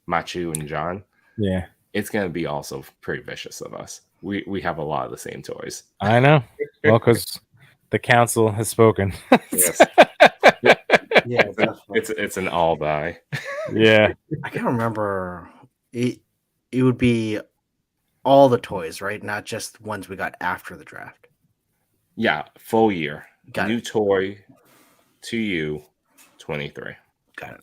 Machu and John, yeah, it's gonna be also pretty vicious of us. We have a lot of the same toys. I know. Well, because the council has spoken. Yes. Yeah, It's an all die. Yeah. I can't remember. It would be all the toys, right? Not just ones we got after the draft. Yeah, full year. Got New it. toy to you, 23. Got it.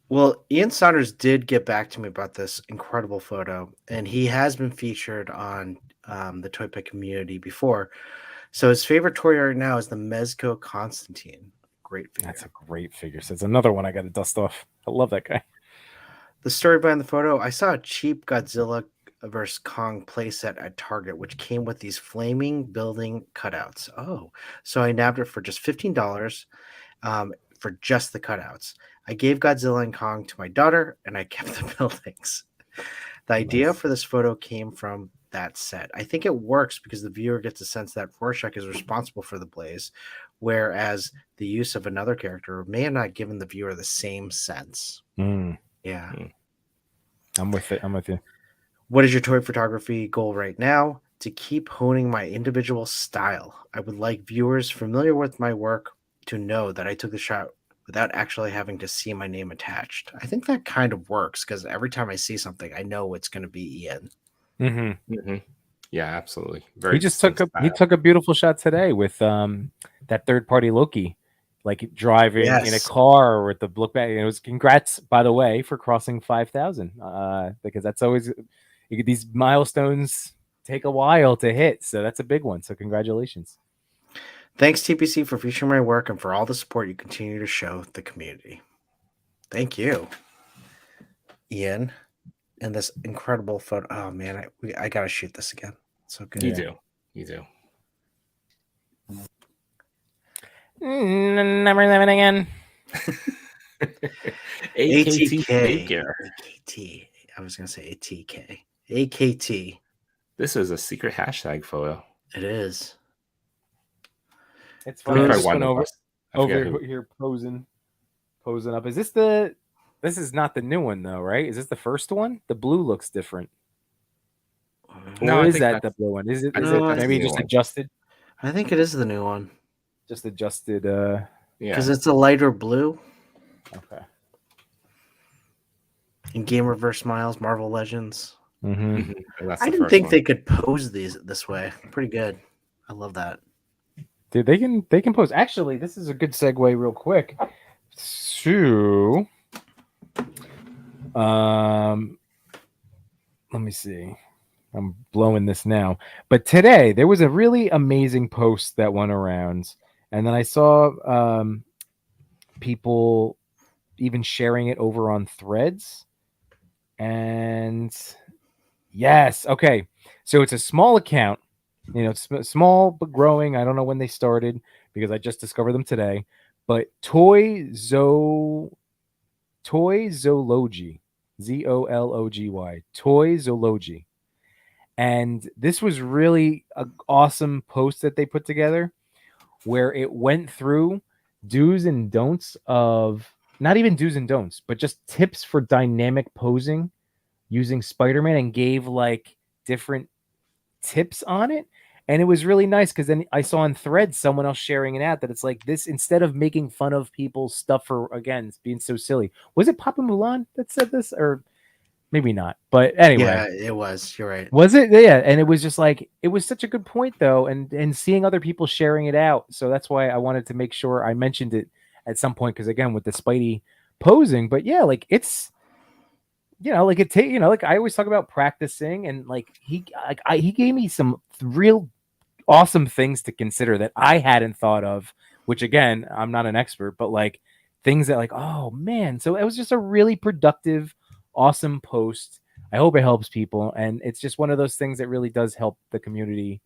Well, Ian Saunders did get back to me about this incredible photo, and he has been featured on the ToyPic Community before. So his favorite toy right now is the Mezco Constantine. Great figure. That's a great figure. So it's another one I got to dust off. I love that guy. The story behind the photo, I saw a cheap Godzilla vs. Kong playset at Target, which came with these flaming building cutouts. Oh, so I nabbed it for just $15 for just the cutouts. I gave Godzilla and Kong to my daughter, and I kept the buildings. The idea for this photo came from that set. I think it works because the viewer gets a sense that Rorschach is responsible for the blaze, whereas the use of another character may have not given the viewer the same sense. Yeah. I'm with it. I'm with you. What is your toy photography goal right now? To keep honing my individual style. I would like viewers familiar with my work to know that I took the shot without actually having to see my name attached. I think that kind of works because every time I see something, I know it's going to be Ian. Mm-hmm. Yeah, absolutely. He just took a beautiful shot today with that third party Loki, like driving in a car with the look back. It was congrats, by the way, for crossing 5,000 because that's always these milestones take a while to hit, so that's a big one. So congratulations. Thanks, TPC, for featuring my work and for all the support you continue to show the community. Thank you, Ian, and this incredible photo. Oh man, I gotta shoot this again. So good. You do. Never living again. AKT ATK. figure. AKT. I was gonna say ATK. AKT. This is a secret hashtag photo. It is. It's funny. I just Probably went one over here posing up. Is this this is not the new one though, right? Is this the first one? The blue looks different. No, Or I is think that the that's- blue one? Is it that's maybe the just new one. adjusted? I think it is the new one Just adjusted Yeah. because it's a lighter blue. okay. In Game Reverse Miles, Marvel Legends. Mm-hmm. And that's I the didn't first think one. they could pose these this way. Pretty good. I love that. Dude, they can post. Actually, this is a good segue, real quick. To let me see. I'm blowing this now. But today there was a really amazing post that went around, and then I saw people even sharing it over on Threads. And yes, okay. So it's a small account. It's small but growing. I don't know when they started because I just discovered them today. But Toy Zoology, Zology, Toy Zoology. And this was really an awesome post that they put together where it went through do's and don'ts of not even do's and don'ts, but just tips for dynamic posing using Spider-Man and gave like different tips on it. And it was really nice because then I saw on Threads someone else sharing it out that it's like this instead of making fun of people's stuff for again being so silly. Was it Papa Mulan that said this or maybe not? But anyway, Yeah, it was. You're right. was it? Yeah, and it was just like it was such a good point though, and seeing other people sharing it out. So that's why I wanted to make sure I mentioned it at some point because again with the Spidey posing, but yeah, like it's like it take like I always talk about practicing and like he gave me some real awesome things to consider that I hadn't thought of, which again, I'm not an expert, but like things that like, oh man. So it was just a really productive, awesome post. I hope it helps people. And it's just one of those things that really does help the community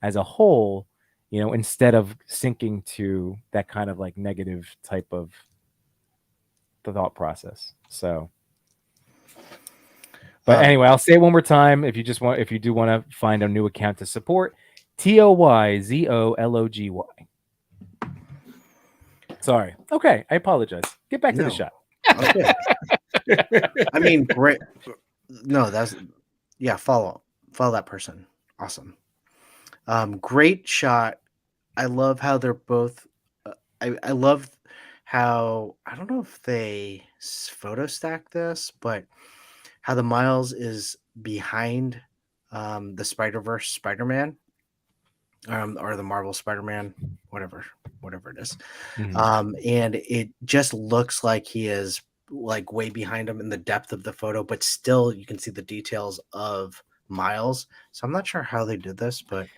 as a whole, instead of sinking to that kind of like negative type of the thought process. So but anyway, I'll say it one more time. If you do want to find a new account to support, ToyZology. Sorry. Okay, I apologize. Get back to the shot. Okay. I mean, great. No, follow that person. Awesome. Great shot. I love how they're both. I love how I don't know if they photo stack this, but how the Miles is behind the Spider-Verse Spider-Man, or the Marvel Spider-Man, whatever it is. And it just looks like he is like way behind him in the depth of the photo, but still you can see the details of Miles. So I'm not sure how they did this, but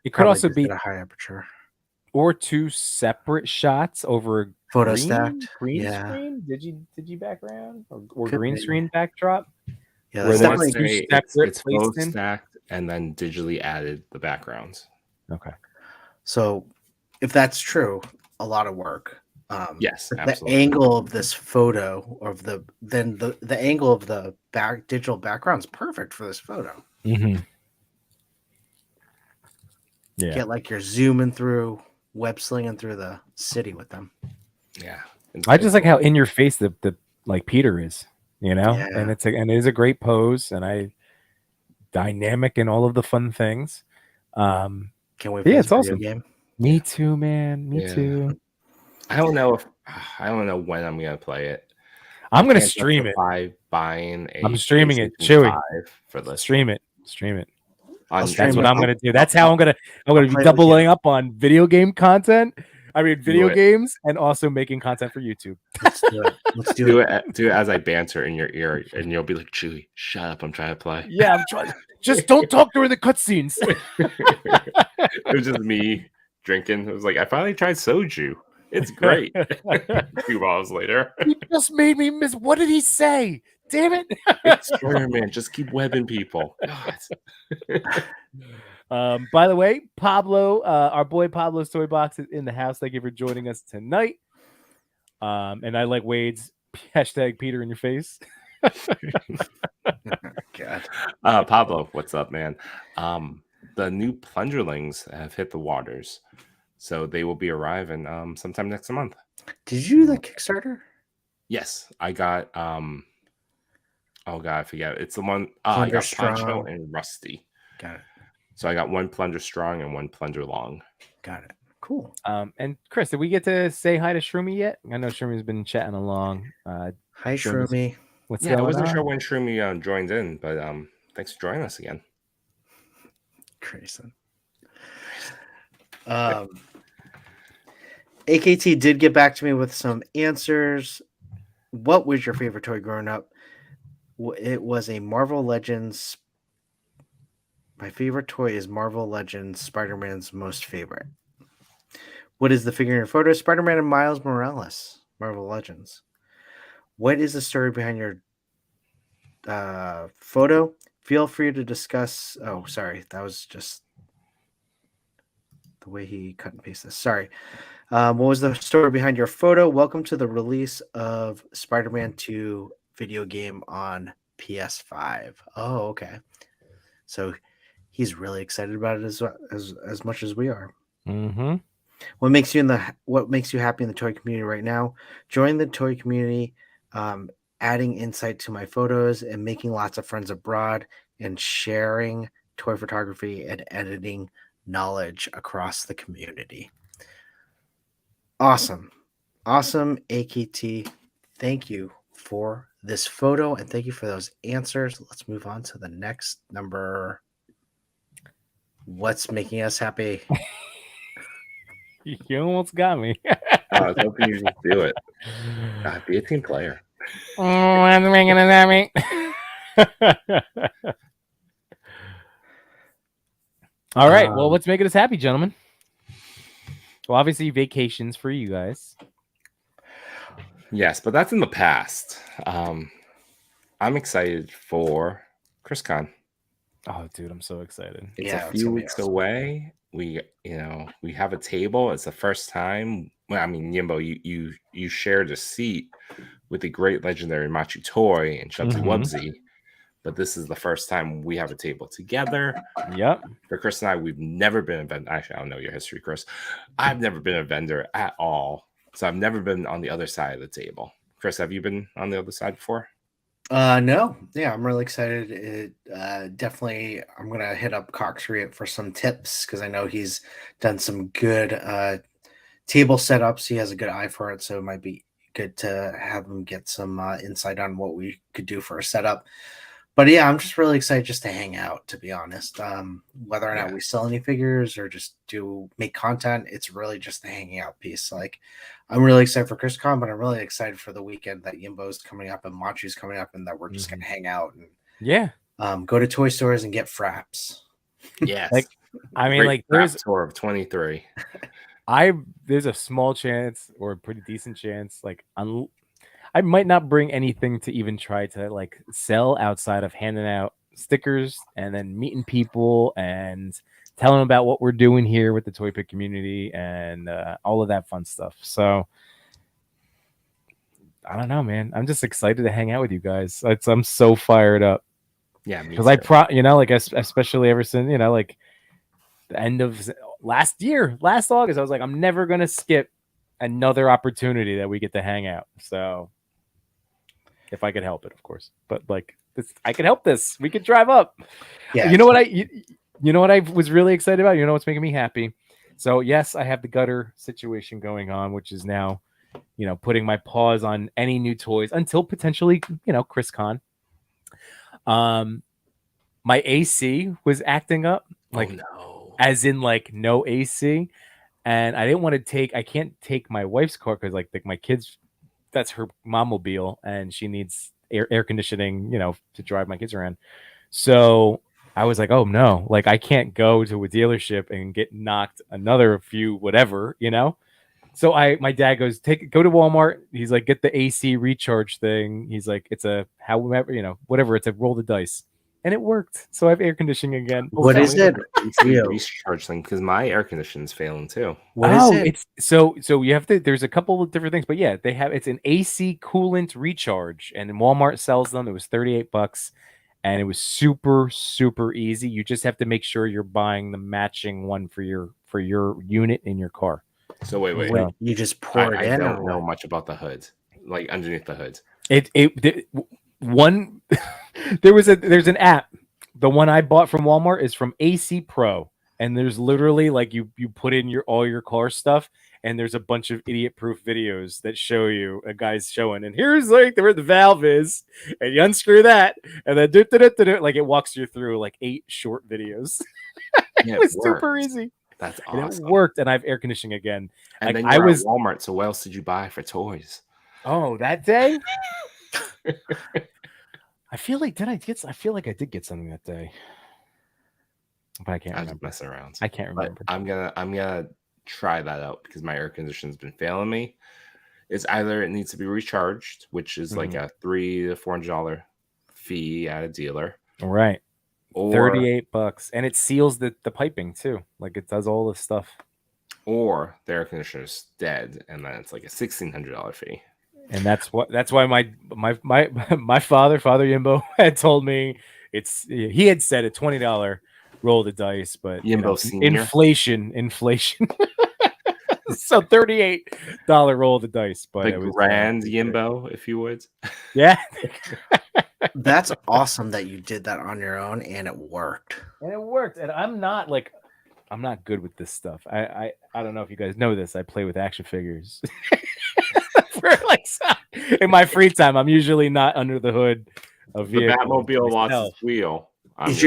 it could also just be at a high aperture or two separate shots over a photo green stacked. screen, digi background or Could green be. screen backdrop. Yeah, where that's there's definitely two separate it's both placed in. stacked and then digitally added the backgrounds. Okay. so. If that's true, a lot of work. Yes, but absolutely. the angle of this photo of the angle of the digital background is perfect for this photo. Mm-hmm. Yeah. Get like you're zooming through, web slinging through the city with them. Yeah. I just like how in your face the like Peter is, Yeah. and it is a great pose and dynamic and all of the fun things. Can't wait for Yeah, this it's awesome. game. Me too, man. Me too. I don't know when I'm gonna play it. I'm gonna stream it. Buying I'm streaming it. Chewy. 5 for this. Stream it. That's what it. I'm gonna do. That's how I'm gonna play be it with doubling you. up on video game content. I mean, video it. games and also making content for YouTube. Let's do it. Let's Do it as I banter in your ear, and you'll be like, "Chewy, shut up! I'm trying to play." Yeah, I'm trying. Just don't talk during the cutscenes. It was just me drinking. It was like I finally tried soju. It's great. 2 bottles later. He just made me miss. What did he say? Damn it! It's Spider-Man. Just keep webbing people. God. By the way, Pablo, our boy Pablo's Toy Box is in the house. Thank you for joining us tonight. And I like Wade's hashtag Peter in your face. God. Pablo, what's up, man? The new Plunderlings have hit the waters, so they will be arriving sometime next month. Did you do the Kickstarter? Yes, I got oh god, I forget. It's the one I got Poncho and Rusty. Got it. So I got 1 Plunger Strong and 1 Plunger Long. Got it. Cool. And Chris, did we get to say hi to Shroomy yet? I know Shroomy been chatting along. Hi, Shroomy. What's I going wasn't on? sure when Shroomy joined in, but thanks for joining us again. Grayson. AKT did get back to me with some answers. What was your favorite toy growing up? It was a Marvel Legends. My favorite toy is Marvel Legends, Spider-Man's most favorite. What is the figure in your photo? Spider-Man and Miles Morales, Marvel Legends. What is the story behind your photo? Feel free to discuss. Oh, sorry. That was just the way he cut and paste this. Sorry. What was the story behind your photo? Welcome to the release of Spider-Man 2 video game on PS5. Oh, okay. So he's really excited about it as much as we are. Mm-hmm. What makes you happy in the toy community right now? Join the toy community, adding insight to my photos and making lots of friends abroad and sharing toy photography and editing knowledge across the community. Awesome. AKT. Thank you for this photo and thank you for those answers. Let's move on to the next number. What's making us happy? You almost got me. I was hoping you just do it. Be a team player. Oh, what's making us happy? All right. Well, what's making us happy, gentlemen? Well, obviously vacations for you guys. Yes, but that's in the past. I'm excited for ChrisCon. Oh, dude, I'm so excited. It's a few weeks away. We have a table. It's the first time. Well, I mean, Yimbo, you shared a seat with the great legendary Machu Toy and Shubsy Wubsy, but this is the first time we have a table together. Yep. For Chris and I, we've never been a vendor. Actually, I don't know your history, Chris. I've never been a vendor at all, so I've never been on the other side of the table. Chris, have you been on the other side before? No. Yeah, I'm really excited. Definitely, I'm gonna hit up Coxree for some tips because I know he's done some good table setups. He has a good eye for it, so it might be good to have him get some insight on what we could do for a setup. But yeah, I'm just really excited just to hang out, to be honest. Whether or not we sell any figures or just make content, it's really just the hanging out piece. Like, I'm really excited for ChrisCon, but I'm really excited for the weekend that Yimbo's coming up and Machu's coming up and that we're just going to hang out and go to toy stores and get fraps. Yes. There's tour of 23. There's a small chance or a pretty decent chance, I might not bring anything to even try to sell outside of handing out stickers and then meeting people and telling them about what we're doing here with the ToyPic community and all of that fun stuff. So I don't know, man. I'm just excited to hang out with you guys. I'm so fired up. Yeah, because especially ever since the end of last August, I was like, I'm never gonna skip another opportunity that we get to hang out. So if I could help it, of course, but I could help this. We could drive up. Yeah. You know what I was really excited about? You know what's making me happy? So yes, I have the gutter situation going on, which is now, putting my pause on any new toys until potentially, ChrisCon. My AC was acting up, as in no AC, and I didn't want to I can't take my wife's car because my kids, that's her mom-mobile and she needs air conditioning, to drive my kids around. So I was like, oh no, I can't go to a dealership and get knocked another few, whatever, So my dad goes, go to Walmart. He's like, get the AC recharge thing. He's like, it's a whatever. It's a roll the dice. And it worked. So I have air conditioning again. What is it? Recharge thing, because my air conditioning's failing too. What is it? It's so you have to. There's a couple of different things, but yeah, it's an AC coolant recharge, and Walmart sells them. It was $38, and it was super super easy. You just have to make sure you're buying the matching one for your unit in your car. So wait. You just pour it in. I don't know much about the hood, underneath the hood. There's an app. The one I bought from Walmart is from AC Pro. and there's literally like you put in all your car stuff, and there's a bunch of idiot-proof videos that show you a guy's showing, and here's like where the valve is, and you unscrew that, and then like it walks you through like 8 short videos. Yeah, It was worked. super easy. That's And awesome. it worked, and I have air conditioning again. And Like, then you're at Walmart, so what else did you buy for toys? Oh, that day? I feel like I did get something that day. But I can't I was remember. messing around. I can't But remember. I'm gonna try that out because my air conditioning's been failing me. It's either it needs to be recharged, which is like a $300 to $400 fee at a dealer. Right. Or $38, and it seals the piping too. Like it does all this stuff. Or the air conditioner's dead, and then it's like a $1,600 fee. And that's why my father Yimbo had told me he had said a $20 roll the dice, but Yimbo Senior. inflation. So $38 roll the dice, but the it was grand Yimbo, if you would. Yeah. That's awesome that you did that on your own and it worked. And it worked. And I'm not good with this stuff. I don't know if you guys know this. I play with action figures. In my free time, I'm usually not under the hood of the vehicles. Batmobile lost its wheel. Is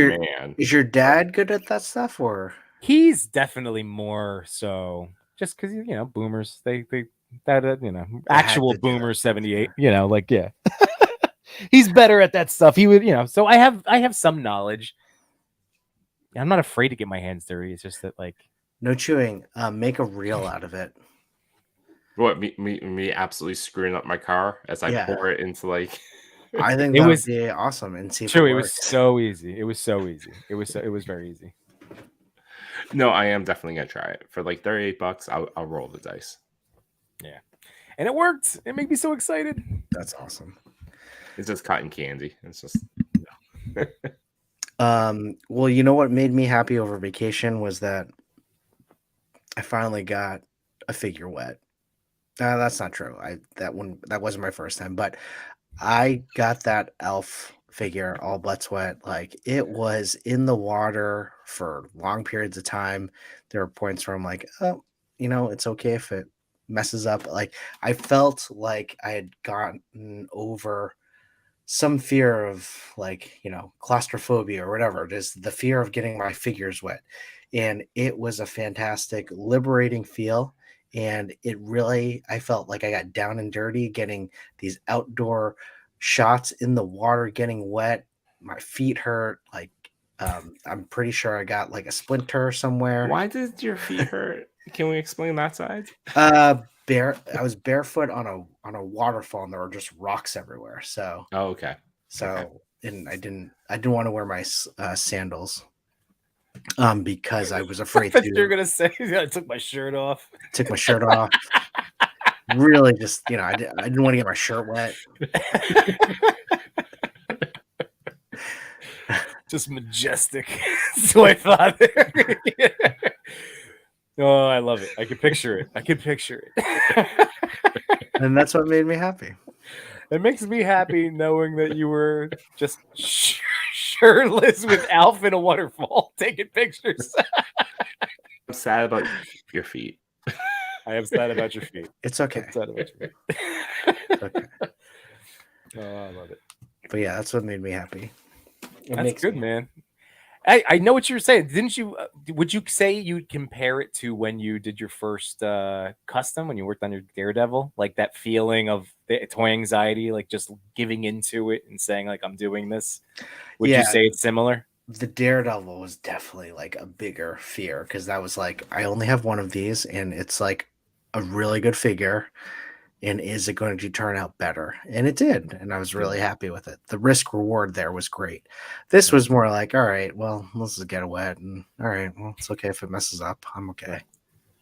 your dad good at that stuff, or he's definitely more so? Just because boomers, they actual boomers 78. He's better at that stuff. He would so I have some knowledge. I'm not afraid to get my hands dirty. It's just that no chewing. Make a reel out of it. What me absolutely screwing up my car as I pour it into I think that would be awesome and see. True, it was so easy. It was very easy. No, I am definitely gonna try it for like $38. I'll roll the dice. Yeah, and it worked. It made me so excited. That's awesome. It's just cotton candy. It's just. Well, you know what made me happy over vacation was that I finally got a figure wet. That's not true. That wasn't my first time, but I got that elf figure all butts wet. Like it was in the water for long periods of time. There were points where I'm like, oh, it's okay if it messes up. Like I felt like I had gotten over some fear of claustrophobia or whatever. Just the fear of getting my figures wet. And it was a fantastic, liberating feel. And it really, I felt like I got down and dirty getting these outdoor shots in the water, getting wet. My feet hurt. I'm pretty sure I got like a splinter somewhere. Why did your feet hurt? Can we explain that side? I was barefoot on a waterfall and there were just rocks everywhere. So okay. And I didn't want to wear my sandals because I was afraid you're gonna say I took my shirt off. Really just I didn't want to get my shirt wet. Just majestic. That's what I thought. Oh, I love it. I can picture it. And that's what made me happy. It makes me happy knowing that you were just shirtless with Alf in a waterfall taking pictures. I'm sad about your feet. I am sad about your feet. It's okay. I'm sad about your feet. Okay. Oh, I love it. But yeah, that's what made me happy. That's good, man. I know what you were saying. Didn't you? Would you say you'd compare it to when you did your first custom, when you worked on your Daredevil? Like that feeling of the toy anxiety, like just giving into it and saying, like, I'm doing this. Would you say it's similar? The Daredevil was definitely like a bigger fear because that was like, I only have one of these and it's like a really good figure. And is it going to turn out better? And it did. And I was really happy with it. The risk reward there was great. This was more like, all right, well, let's just get it wet. And all right, well, it's okay if it messes up. I'm okay.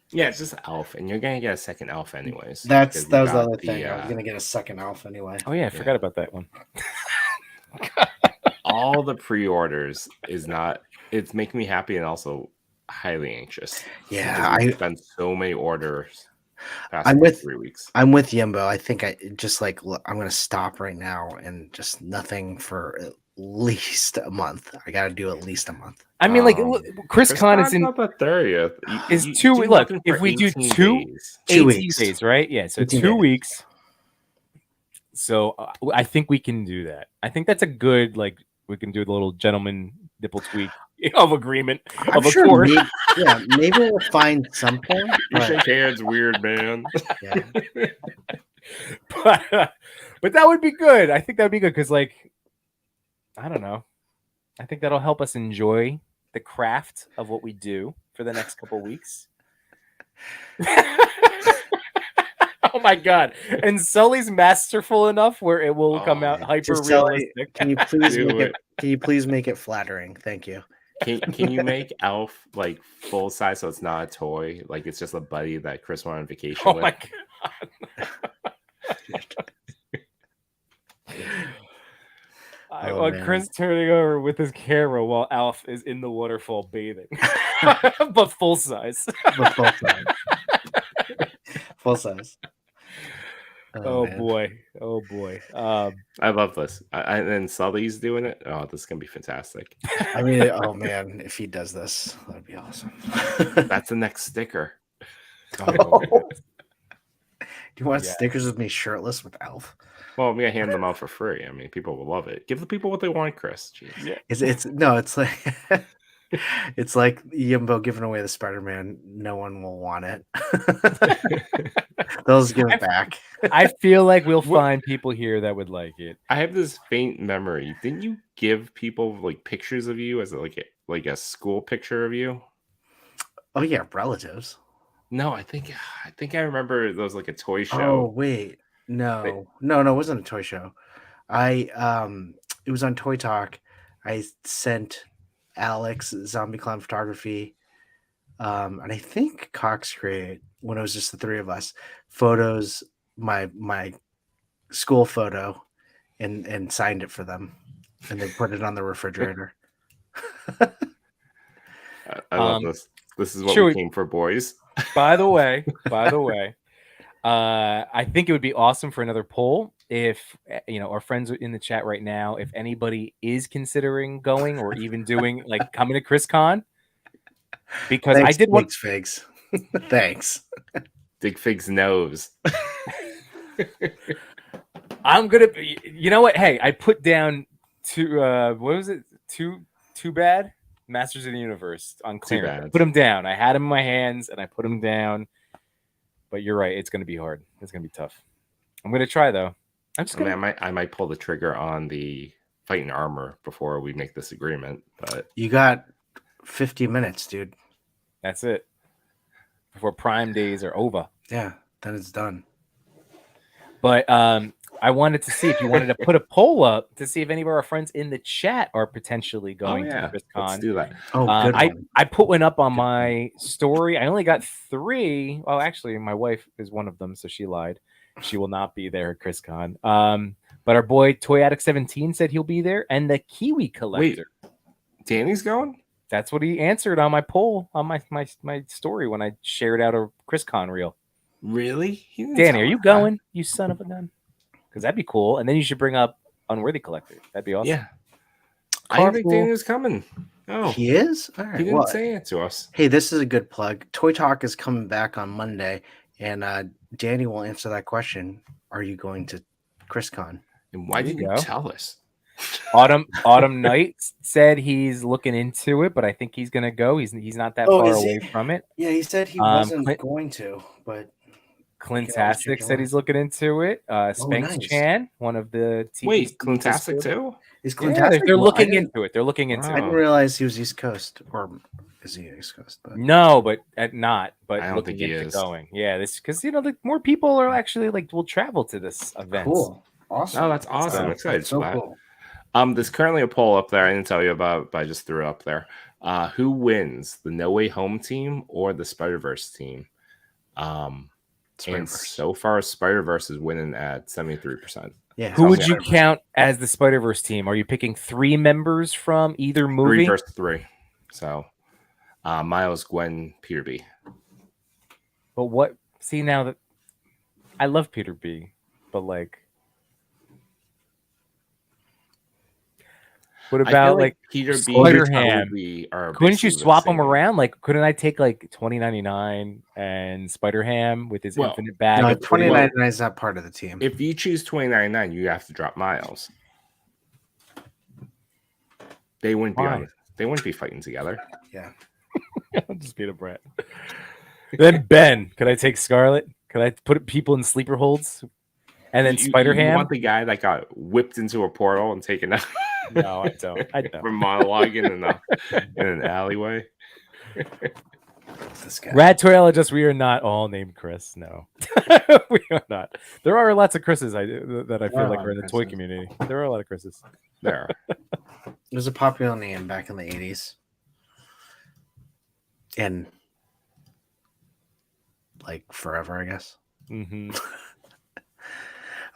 Yeah, it's just Elf. And you're going to get a second Elf anyways. That was the other thing. I was going to get a second Elf anyway. Oh, yeah. I forgot about that one. All the pre-orders it's making me happy and also highly anxious. Yeah. I spent so many orders. I'm with 3 weeks. I'm with Yimbo. I think I just I'm going to stop right now and just nothing for at least a month. I got to do at least a month. I mean, like Chris ChrisCon is Con's in not the 30th. is You 2. do Look, nothing if for we do 18 two days. 2 18 weeks. days, right? Yeah, so 18 2 days. weeks. So I think we can do that. I think that's a good, like, we can do the little gentleman nipple tweak of agreement I'm of sure. accord. Maybe we'll find something. You But, shake hands, weird man. yeah. but that would be good. I think that would be good because, like, I don't know. I think that'll help us enjoy the craft of what we do for the next couple weeks. Oh my god! And Sully's masterful enough where it will come out hyper Just tell me, realistic. can you please Do make it. it? Can you please make it flattering? Thank you. Can you make Elf like full size so it's not a toy? Like it's just a buddy that Chris went on vacation Oh with? my god! I Oh, want man. Chris turning over with his camera while Alf is in the waterfall bathing, but full size. But full size. Full size. Oh man. boy! Oh boy! I love this. And Sully's doing it. Oh, this is gonna be fantastic. I mean, oh man, if he does this, that'd be awesome. That's the next sticker. Oh, Do you want Yeah. stickers with me shirtless with Elf? Well, I'm gonna hand them out for free. I mean, people will love it. Give the people what they want, Chris. Jeez. Yeah. It's like it's like Yimbo giving away the Spider-Man. No one will want it. They'll just give it back. I feel like we'll find people here that would like it. I have this faint memory. Didn't you give people like pictures of you as like a school picture of you? Oh yeah, relatives. No, I think I remember there was like a toy Oh show. wait, no, it wasn't a toy show. It was on Toy Talk. I sent Alex Zombie Clown Photography, and I think Cox Create, when it was just the three of us, photos, my school photo, and signed it for them, and they put it on the refrigerator. I love this. This is what Sure. we came for, boys. By the way, I think it would be awesome for another poll if our friends in the chat right now, if anybody is considering going or even doing like coming to ChrisCon, because Thanks, I did one. Thanks, Figs. Thanks. Dig Fig's nose. I'm gonna be. You know what? Hey, I put down two. What was it? Too bad. Masters of the Universe on clearance. I Bad. put them down. I had them in my hands and I put them down. But you're right. It's going to be hard. It's going to be tough. I'm going to try though. I'm just going to. I might pull the trigger on the fighting armor before we make this agreement. But You got 50 minutes, dude. That's it. Before Prime days are over. Yeah, then it's done. But I wanted to see if you wanted to put a poll up to see if any of our friends in the chat are potentially going to let's ChrisCon. do that. Oh, good one. I put one up on my story. I only got 3. Well, actually, my wife is one of them, so she lied. She will not be there at ChrisCon. But our boy Toy Addict 17 said he'll be there, and the Kiwi Collector. Wait, Danny's going? That's what he answered on my poll on my story when I shared out a ChrisCon reel. Really? He didn't Danny, tell are you us going? You son of a gun. Because that'd be cool. And then you should bring up Unworthy Collector. That'd be that? awesome. Yeah. I didn't think Carpool. Danny was coming. Oh, He is? All right. he didn't Well, say it to us. hey, this is a good plug. Toy Talk is coming back on Monday, and Danny will answer that question. Are you going to ChrisCon? And why There didn't you you go. tell us? Autumn Knight said he's looking into it, but I think he's gonna go. He's not that Oh, far is he? away from it. Yeah, he said he wasn't wasn't going to, but Clintastic check it said out. he's looking into it. Spanx nice. Chan, one of the TV Wait, Discord- Clintastic too? is Yeah, Clintastic? they're Well, looking I didn't- into it. They're looking into Wow. I it. didn't realize he was East Coast, or is he East Coast? But No, but not. But I don't looking think he into is. going. Yeah, this because the more people are actually will travel to this event. cool, awesome. Oh, that's awesome. I'm excited so for that. cool. There's currently a poll up there. I didn't tell you about, but I just threw it up there. Who wins, the No Way Home team or the Spider-Verse team? And Spider-Verse. so far, Spider-Verse is winning at 73%. Yeah, Who would sounds you good. count as the Spider-Verse team? Are you picking 3 members from either 3 movie? versus 3. So, Miles, Gwen, Peter B. But what? See, now that I love Peter B, but What I feel about like like Peter B Spider and Ham? Toby are Couldn't you basically the swap them same. around? Like, couldn't I take like 2099 and Spider Ham with his Well, infinite bag No, of 2099 is not part of the team. If you choose 2099, you have to drop Miles. They wouldn't be Why? They wouldn't be fighting together. Yeah. I'll just being a brat. Then Ben, could I take Scarlet? Could I put people in sleeper holds? And then Spider You Ham? want the guy that got whipped into a portal and taken out? No, I don't. I don't. For monologuing in an alleyway. This guy. Radtoyologist, we are not all named Chris. No, we are not. There are lots of Chris's that I feel like are in the toy community. There are a lot of Chris's. There. It was a popular name back in the 80s. And like forever, I guess. Mm-hmm.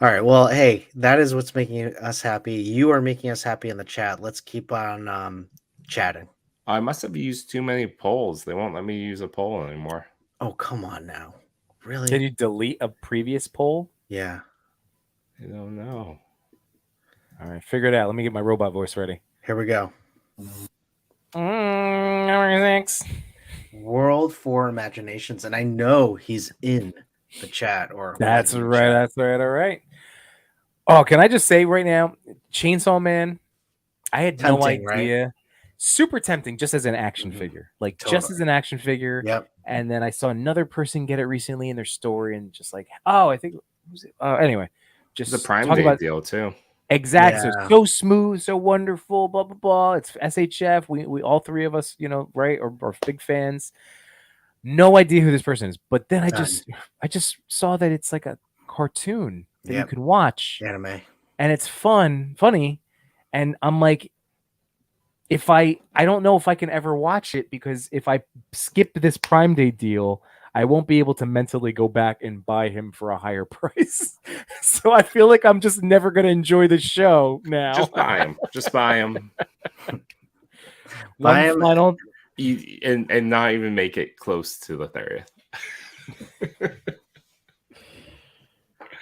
All right. Well, hey, that is what's making us happy. You are making us happy in the chat. Let's keep on chatting. I must have used too many polls. They won't let me use a poll anymore. Oh, come on now. Really? Can you delete a previous poll? Yeah. I don't know. All right, figure it out. Let me get my robot voice ready. Here we go. Number 6. World for Imaginations. And I know he's in the chat. Or That's in the right. chat. That's right. All right. Oh, can I just say right now, Chainsaw Man, I had no Tempting, idea. right? Super tempting just as an action figure. Like just Totally. as an action figure. Yep. And then I saw another person get it recently in their story and just like, oh, I think who's it? Anyway, just It's a Prime talk Day about deal too. exactly. Yeah. So smooth, so wonderful, blah blah blah. It's SHF. We all three of us, right, are big fans. No idea who this person is, but then I just saw that it's like a cartoon that you Yep. can watch, Anime. and it's funny, and I'm like, if I don't know if I can ever watch it because if I skip this Prime Day deal, I won't be able to mentally go back and buy him for a higher price. So I feel like I'm just never going to enjoy the show now. Just buy him. Just buy him. Buy him. Final. And not even make it close to the 30th.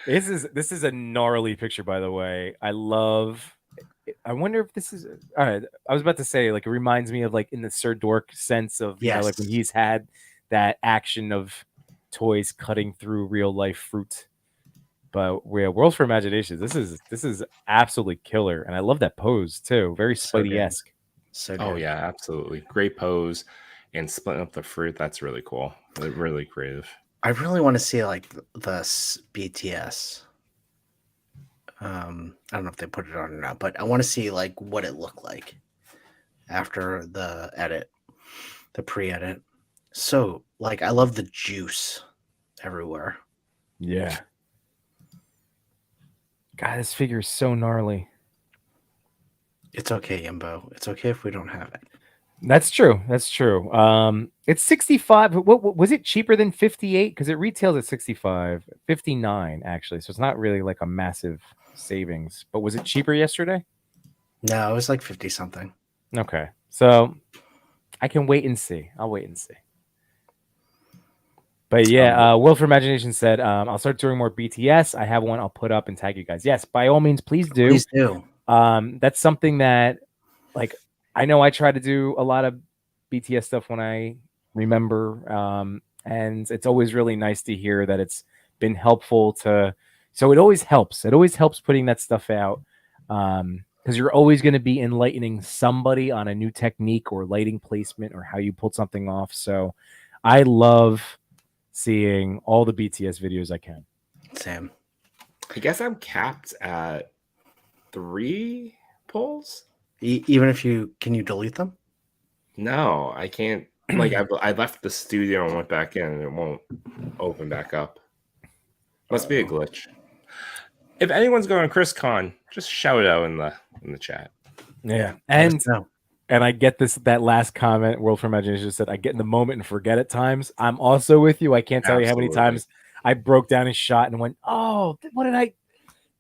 This is a gnarly picture, by the way. I wonder if this is all right. I was about to say, like, it reminds me of like in the Sir Dork sense of like when he's had that action of toys cutting through real life fruit. But yeah, World for Imaginations. This is absolutely killer, and I love that pose too. Very Spidey-esque. So Oh yeah, absolutely. Great pose and splitting up the fruit. That's really cool. Really creative. I really want to see like the BTS. I don't know if they put it on or not, but I want to see like what it looked like after the edit, the pre-edit. So like, I love the juice everywhere. Yeah. God, this figure is so gnarly. It's okay, Yimbo. It's okay if we don't have it. That's true. That's true. It's 65. What was it cheaper than 58? Because it retails at 65, 59 actually. So it's not really like a massive savings. But was it cheaper yesterday? No, it was like 50 something. Okay, so I can wait and see. I'll wait and see. But yeah, Will for Imagination said, I'll start doing more BTS. I have one I'll put up and tag you guys. Yes, by all means, please do. Please do. That's something that, like, I know I try to do a lot of BTS stuff when I remember, and it's always really nice to hear that it's been helpful to. So it always helps. It always helps putting that stuff out, because you're always going to be enlightening somebody on a new technique or lighting placement or how you pulled something off. So I love seeing all the BTS videos I can. Sam. I guess I'm capped at 3 polls. Even if can you delete them? No, I can't. Like I left the studio and went back in, and it won't open back up. Must be a glitch. If anyone's going to ChrisCon, just shout out in the chat. Yeah, No. and I get that last comment. World for Imagination said, "I get in the moment and forget at times." I'm also with you. I can't tell you how many times I broke down and shot and went, "Oh, what did I?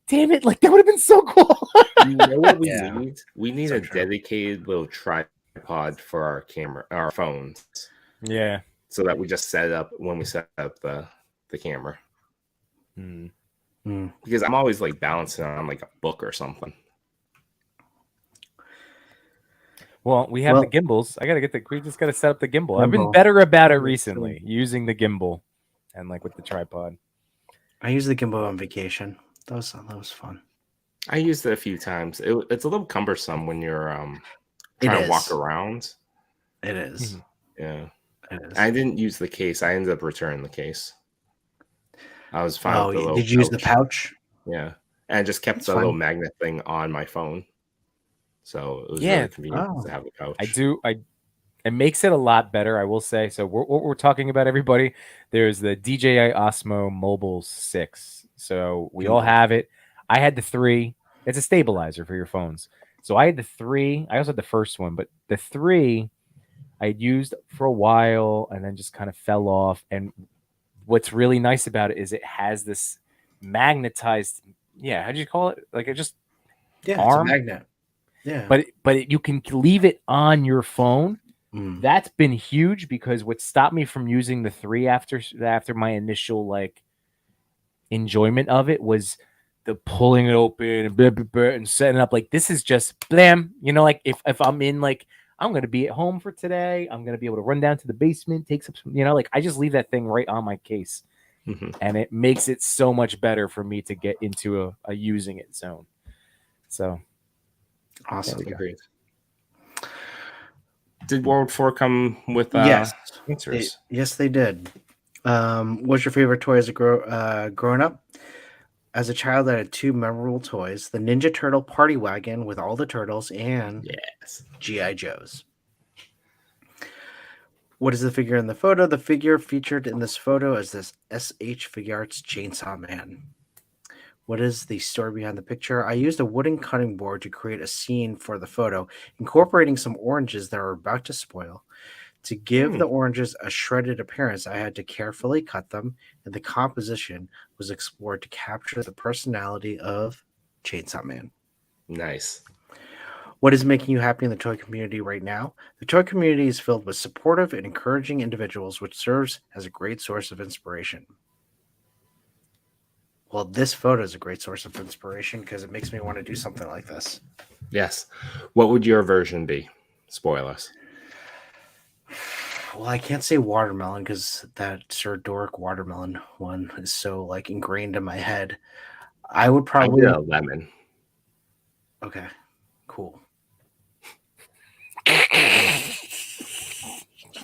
Damn it! Like that would have been so cool." You know what we Yeah. need? We need So a true. dedicated little tripod for our phones. Yeah. So that we just set up when we set up the camera. Mm. Because I'm always like balancing on like a book or something. Well, we have Well- the gimbals. I gotta get the. We just gotta set up the gimbal. I've been Gimbal. better about it Me recently, using the gimbal, and like with the tripod. I used the gimbal on vacation. That was fun. I used it a few times. It's a little cumbersome when you're It trying to is. walk around. It is. Yeah. It is. I didn't use the case. I ended up returning the case. I was fine Oh, with the little did you use the pouch? Yeah. And I just kept That's the little fine. magnet thing on my phone. So it was Yeah. really convenient Oh. to have the pouch. I do. It makes it a lot better, I will say. So what we're talking about, everybody, there's the DJI Osmo Mobile 6. So we all Gimbal. have it. I had the 3. It's a stabilizer for your phones. So I had the 3. I also had the first one, but the 3 I'd used for a while and then just kind of fell off. And what's really nice about it is it has this magnetized, how do you call it? Like it just Yeah, arm? it's a magnet. Yeah. but you can leave it on your phone. Mm. That's been huge because what stopped me from using the 3 after my initial like enjoyment of it was the pulling it open and blah, blah, blah, and setting up. Like this is just blam, like if I'm in like I'm gonna be at home for today, I'm gonna be able to run down to the basement, take some, like I just leave that thing right on my case, and it makes it so much better for me to get into a using it zone. So Awesome. Agreed. Did World 4 come with Yes. answers? Yes, they did. What's your favorite toy as a growing up? As a child, I had 2 memorable toys: the Ninja Turtle Party Wagon with all the turtles and Yes. G.I. Joes. What is the figure in the photo? The figure featured in this photo is this SH Figure Arts Chainsaw Man. What is the story behind the picture? I used a wooden cutting board to create a scene for the photo, incorporating some oranges that were about to spoil. To give the oranges a shredded appearance, I had to carefully cut them, and the composition was explored to capture the personality of Chainsaw Man. Nice. What is making you happy in the toy community right now? The toy community is filled with supportive and encouraging individuals, which serves as a great source of inspiration. Well, this photo is a great source of inspiration because it makes me want to do something like this. Yes. What would your version be? Spoil us. Well, I can't say watermelon because that Sir Doric watermelon one is so like ingrained in my head. I would probably a lemon. Okay, cool.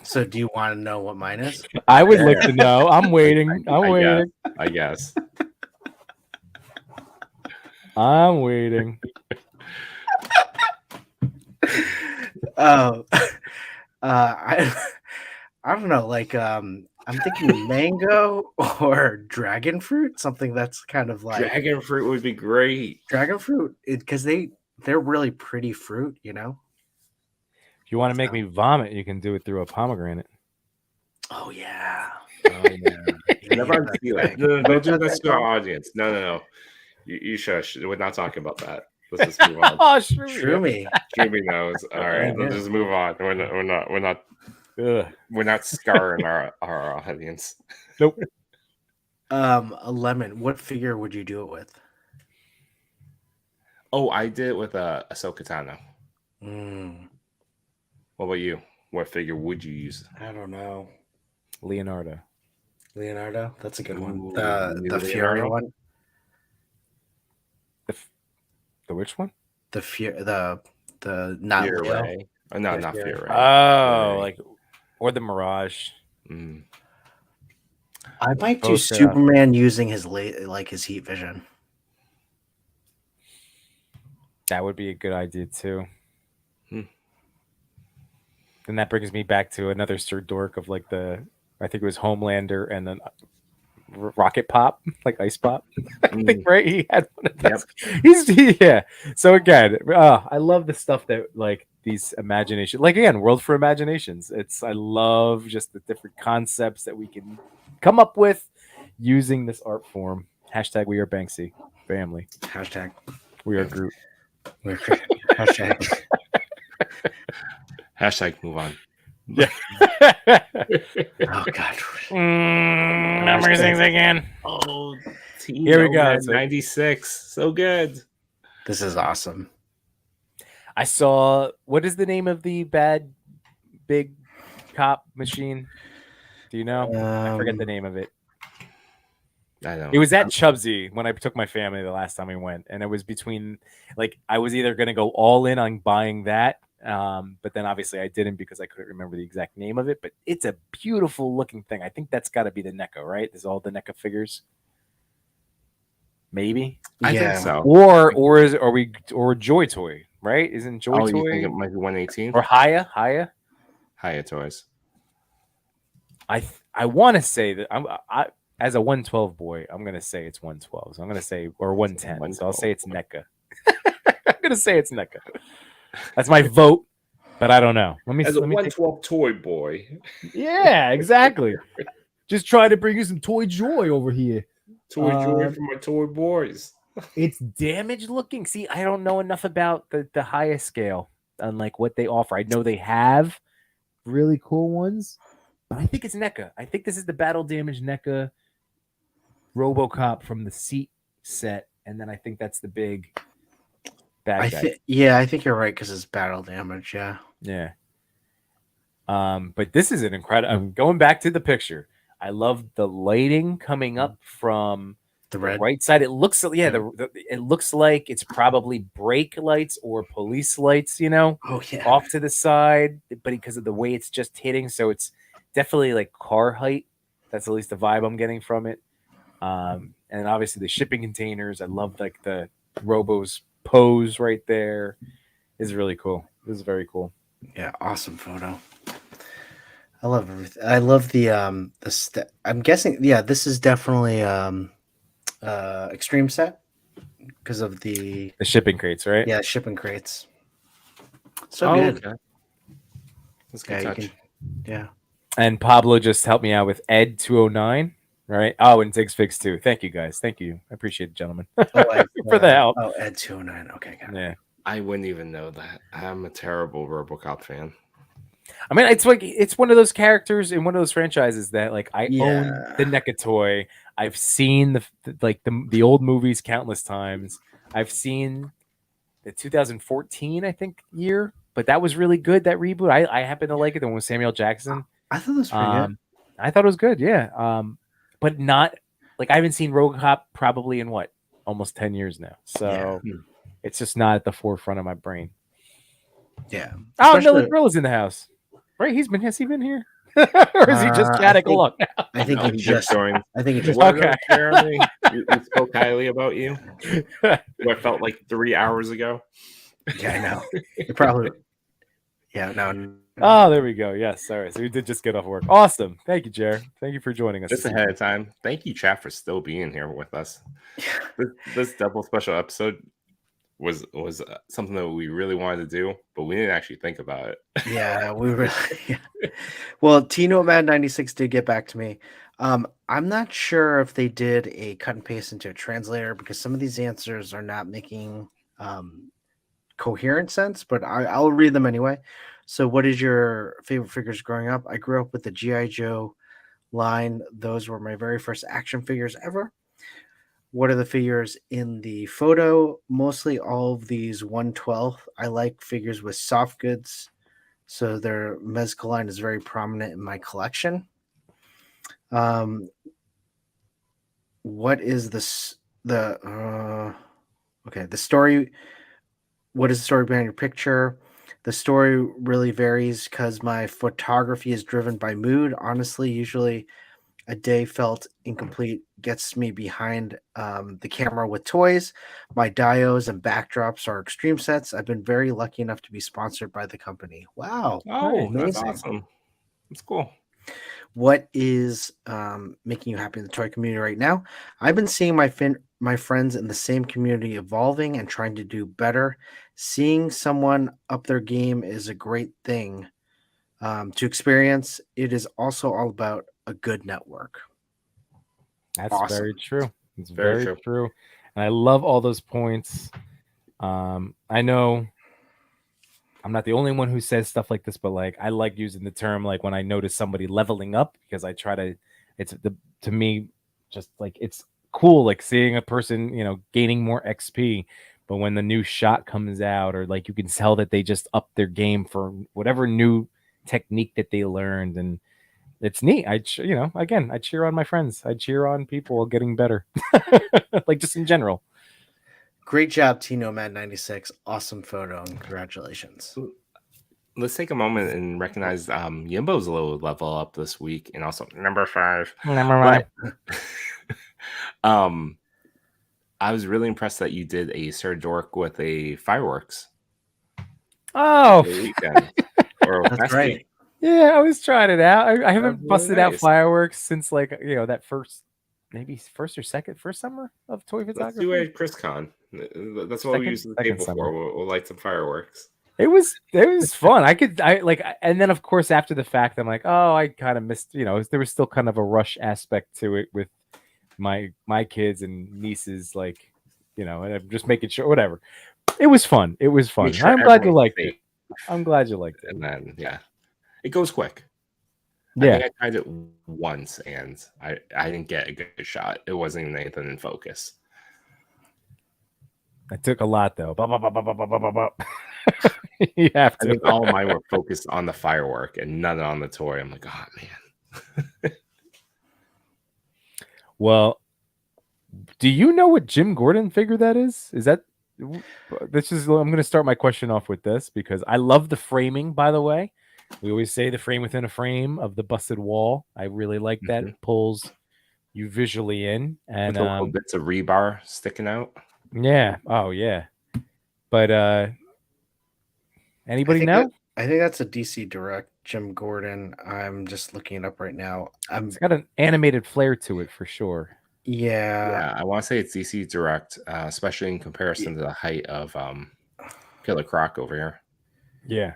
So, do you want to know what mine is? I would like to know. I'm waiting. I'm waiting. I guess. I'm waiting. I don't know. Like, I'm thinking mango or dragon fruit. Something that's kind of like Dragon fruit would be great. dragon fruit, because they're really pretty fruit. If you want to make me vomit, you can do it through a pomegranate. Oh yeah. Never do that. No, don't do that to our audience. No. You shush. We're not talking about that. Let's just move on. Oh, sure. Shroomy. Dreamy knows. All right, let's just move on. We're not scarring our audience. Nope. A lemon. What figure would you do it with? Oh, I did it with a Ahsoka Tano. What about you? What figure would you use? I don't know. Leonardo. That's a good one. Ooh, The Fury Leonardo? one. The which one? The not Fear Leo. Ray. Oh, no, Yeah, not Fear Fear Ray. Ray. Oh, like or the Mirage. Mm. I might do Both, Superman using his his heat vision. That would be a good idea too. Hmm. Then that brings me back to another Sir Dork of like I think it was Homelander and then Rocket Pop, like Ice Pop. I think, right? He had one of those. Yeah. So again, I love the stuff that like these imagination, like again, World for Imaginations. I love just the different concepts that we can come up with using this art form. Hashtag we are Banksy family. Hashtag We are Groot. Hashtag. Hashtag move on. Yeah. Oh God. Number 6 again. Oh, Here we go. 96. So good. This is awesome. I saw, what is the name of the bad big cop machine? Do you know? I forget the name of it. I know. It was at Chubsy when I took my family the last time we went, and it was between, like, I was either going to go all in on buying that, but then obviously I didn't because I couldn't remember the exact name of it. But it's a beautiful looking thing. I think that's got to be the NECA, right? There's all the NECA figures, maybe. I think Yeah. so. Or Joy Toy, right? Isn't Joy Oh, Toy you think it might be 118? or Haya? Hiya Toys. I want to say that I as a 112 boy, I'm gonna say it's 112. So I'm gonna say or 110. So I'll say it's NECA. I'm gonna say it's NECA. That's my vote, but I don't know. Let me As a let me take, 112 toy boy. yeah, exactly. Just try to bring you some toy joy over here. Toy joy for my toy boys. It's damaged looking. See, I don't know enough about the highest scale and like what they offer. I know they have really cool ones, but I think it's NECA. I think this is the battle damage NECA RoboCop from the Seat set, and then I think that's the big bad guy. I think you're right because it's battle damage. Yeah. Yeah. But this is an incredible. I'm going back to the picture. I love the lighting coming up from The red. right side. It looks, it looks like it's probably brake lights or police lights, Oh yeah. off to the side, but because of the way it's just hitting, so it's definitely like car height. That's at least the vibe I'm getting from it. And obviously the shipping containers. I love like the Robo's pose right there. Is really cool. This is very cool. Yeah, awesome photo. I love everything. I love the I'm guessing, yeah, this is definitely extreme set because of the shipping crates, right? Yeah, shipping crates. So good. Okay. That's a good touch. Yeah. And Pablo just helped me out with Ed 209, right? Oh, and Ziggs Figs too. Thank you guys. Thank you. I appreciate it, gentlemen. For the help. Oh, Ed 209. Okay, got it. Yeah. I wouldn't even know that. I'm a terrible RoboCop fan. I mean, it's one of those characters in one of those franchises that like I own the NECA toy. I've seen the old movies countless times. I've seen the 2014, I think, year, but that was really good. That reboot, I happen to like it. The one with Samuel Jackson. I thought it was pretty good. I thought it was good, yeah. But not like I haven't seen RoboCop probably in what almost 10 years now. So it's just not at the forefront of my brain. Yeah. Oh, Miller Grill is in the house. Right, has he been here? Or is he just chatting along now? I think he just joined. I think he just okay. Jeremy, we spoke highly about you. What felt like 3 hours ago. Yeah, I know. It probably. Yeah, no. Oh, there we go. Yes, all right. So we did just get off work. Awesome. Thank you, Jer. Thank you for joining us. Just ahead of time. Thank you, chat, for still being here with us. This double special episode was something that we really wanted to do, but we didn't actually think about it. Yeah, we really. Yeah. Well, Tino Mad 96 did get back to me. I'm not sure if they did a cut and paste into a translator because some of these answers are not making coherent sense, but I'll read them anyway. So, what is your favorite figures growing up? I grew up with the G.I. Joe line. Those were my very first action figures ever. What are the figures in the photo? Mostly all of these 112. I like figures with soft goods, so their Mezco line is very prominent in my collection. What is the story? What is the story behind your picture? The story really varies because my photography is driven by mood. Honestly, usually a day felt incomplete gets me behind the camera with toys. My dios and backdrops are extreme sets. I've been very lucky enough to be sponsored by the company. Wow. Oh, that's awesome. That's cool. What is making you happy in the toy community right now? I've been seeing my friends in the same community evolving and trying to do better. Seeing someone up their game is a great thing to experience. It is also all about a good network. That's awesome. Very true. It's very true. And I love all those points. I know I'm not the only one who says stuff like this, but like I like using the term like when I notice somebody leveling up because I try to. To me, just like it's cool, like seeing a person gaining more XP. But when the new shot comes out, or like you can tell that they just upped their game for whatever new technique that they learned, and it's neat. I cheer on my friends. I cheer on people getting better, like just in general. Great job, T Nomad 96. Awesome photo and congratulations. Let's take a moment and recognize Yimbo's a little level up this week, and also number 5. But, I was really impressed that you did a Sir Dork with a fireworks. Oh, weekend. That's right. Yeah, I was trying it out. I haven't really busted out nice. fireworks since like that first summer of toy Let's photography. do a ChrisCon. That's what we use the table for. We'll light some fireworks. It was fun. And then of course after the fact, I'm like, oh, I kind of missed. There was still kind of a rush aspect to it with my kids and nieces, like, and I'm just making sure. Whatever. It was fun. Sure I'm glad you liked it. I'm glad you liked it. And then it goes quick. Yeah, I think I tried it once and I didn't get a good shot. It wasn't even anything in focus. I took a lot though. You have to. I think all of mine were focused on the firework and none on the toy. I'm like, oh man. Well, do you know what Jim Gordon figure that is? Is that I'm going to start my question off with this because I love the framing, by the way. We always say the frame within a frame of the busted wall. I really like that. It pulls you visually in. And with the little bits of rebar sticking out. Yeah. Oh, yeah. But anybody know? I think that's a DC Direct, Jim Gordon. I'm just looking it up right now. It's got an animated flair to it for sure. Yeah, I want to say it's DC Direct, especially in comparison to the height of Killer Croc over here. Yeah,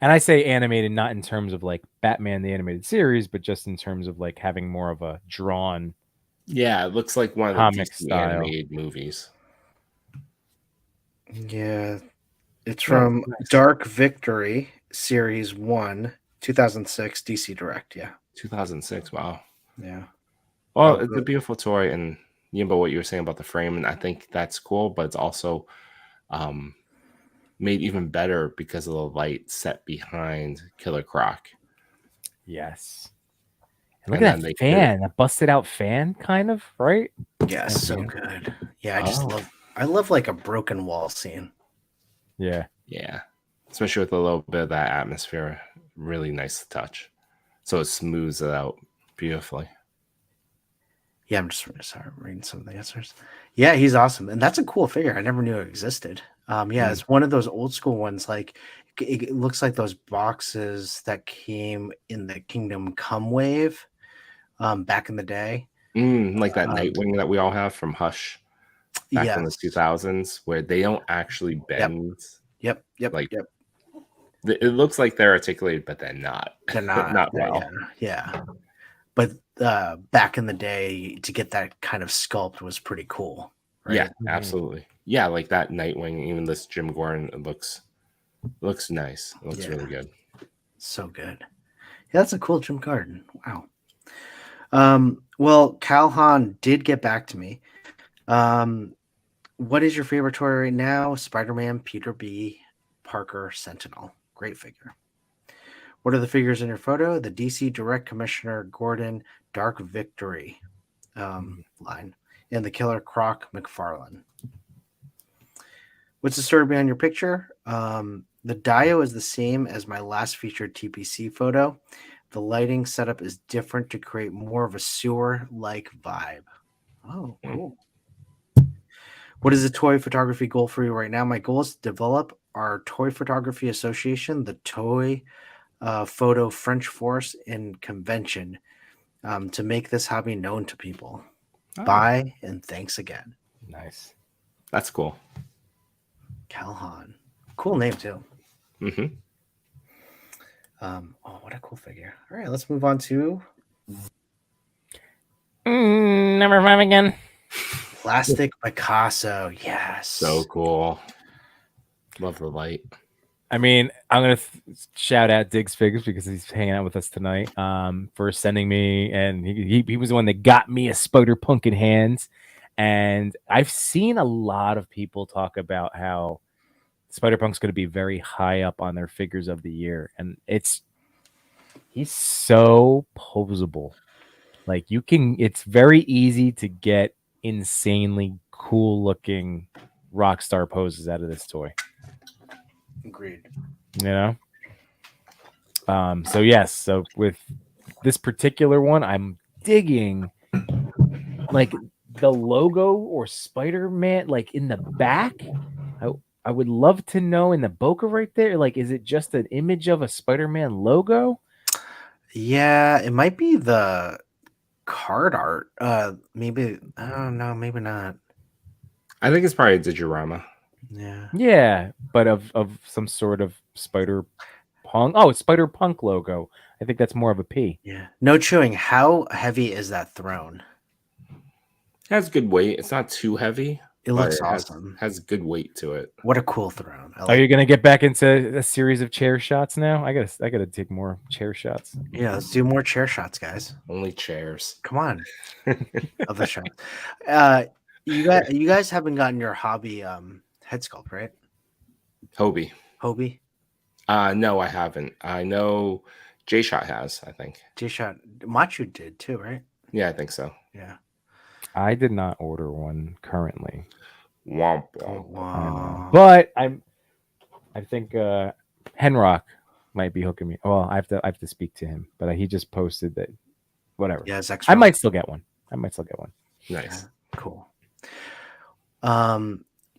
and I say animated not in terms of like Batman the Animated Series, but just in terms of like having more of a drawn. Yeah, it looks like one of the comic DC style animated movies. Yeah, it's from Dark Victory Series 1, 2006, DC Direct. Yeah, 2006. Wow. Yeah. Well, it's a beautiful toy, and Yimbo, what you were saying about the frame, and I think that's cool, but it's also made even better because of the light set behind Killer Croc. Yes. And look at that fan, that busted out fan, kind of, right? Yeah, so good. Yeah, I love like a broken wall scene. Yeah. Yeah. Especially with a little bit of that atmosphere. Really nice to touch. So it smooths it out beautifully. Yeah, I'm just reading some of the answers. Yeah, he's awesome. And that's a cool figure. I never knew it existed. It's one of those old school ones. Like it looks like those boxes that came in the Kingdom Come wave back in the day. Like that Nightwing that we all have from Hush back in the 2000s, where they don't actually bend. Yep. It looks like they're articulated, but they're not. They're not. Not well. Yeah. But back in the day, to get that kind of sculpt was pretty cool. Right? Yeah, absolutely. Yeah, like that Nightwing, even this Jim Gordon, it looks nice. It looks really good. So good. Yeah, that's a cool Jim Gordon. Wow. Well, Calhoun did get back to me. What is your favorite toy right now? Spider-Man, Peter B. Parker, Sentinel. Great figure. What are the figures in your photo? The DC Direct Commissioner Gordon Dark Victory line and the Killer Croc McFarlane. What's the story behind your picture? The Dio is the same as my last featured TPC photo. The lighting setup is different to create more of a sewer-like vibe. Oh, cool. What is the toy photography goal for you right now? My goal is to develop our Toy Photography Association, the Toy Photo French Force and Convention, to make this hobby known to people. Bye and thanks again. Nice. That's cool. Calhoun. Cool name too. Mm-hmm. What a cool figure. All right, let's move on to number 5 again. Plastic Picasso. Yes. So cool. Love the light. I mean, I'm going to shout out Diggs Figs because he's hanging out with us tonight for sending me. And he was the one that got me a Spider Pumpkin hands. And I've seen a lot of people talk about how Spider-Punk's going to be very high up on their figures of the year. And he's so posable. Like it's very easy to get insanely cool looking rock star poses out of this toy. Agreed. You know? So yes, so with this particular one, I'm digging like the logo or Spider-Man like in the back. I would love to know in the bokeh right there, like, is it just an image of a Spider-Man logo? Yeah, it might be the card art. Maybe I don't know. Maybe not. I think it's probably a diorama. Yeah. Yeah, but of some sort of Spider-Punk. Oh, it's Spider-Punk logo. I think that's more of a P. Yeah. No chewing. How heavy is that throne? It has good weight. It's not too heavy. It but looks it awesome. has good weight to it. What a cool throne. I Are like you gonna get back into a series of chair shots now? I gotta take more chair shots. Yeah, let's do more chair shots, guys. Only chairs. Come on. Other shots. You guys haven't gotten your hobby head sculpt, right? Hobie. Hobie? No, I haven't. I know J-Shot has, I think. J-Shot. Machu did too, right? Yeah, I think so. Yeah. I did not order one currently. Womp Oh, womp. wow. But I think Henrock might be hooking me. Well, I have to speak to him, but he just posted that whatever. Yeah, it's I might still get one. Nice. Yeah, cool.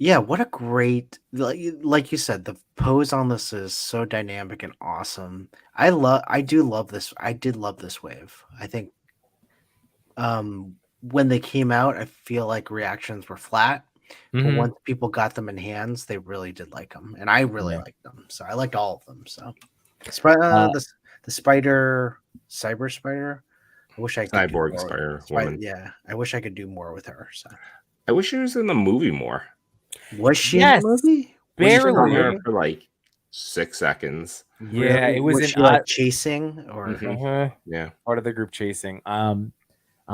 Yeah, what a great, like you said, the pose on this is so dynamic and awesome. I did love this wave. I think when they came out, I feel like reactions were flat. But Mhm. once people got them in hands, they really did like them, and I really Yeah. liked them. So I liked all of them. So the spider, cyber spider. I wish I could do Cyborg more Spider with- Woman. Yeah, I wish I could do more with her. So I wish she was in the movie more. was she Yes, in the movie? I barely. saw her for like 6 seconds. Yeah, it was she an like chasing or Mhm. Yeah. part of the group chasing. I'm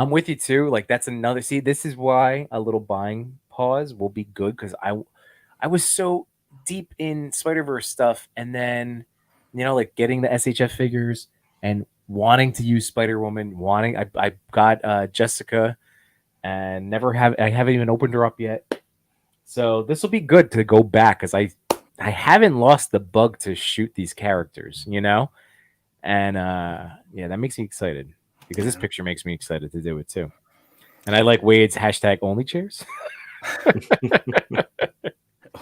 with you too. Like that's another. See, this is why a little buying pause will be good because I was so deep in Spider-Verse stuff, and then like getting the SHF figures and wanting to use Spider-Woman. I got Jessica, and I haven't even opened her up yet. So this will be good to go back because I haven't lost the bug to shoot these characters, and yeah, that makes me excited because this picture makes me excited to do it too. And I like Wade's hashtag only chairs.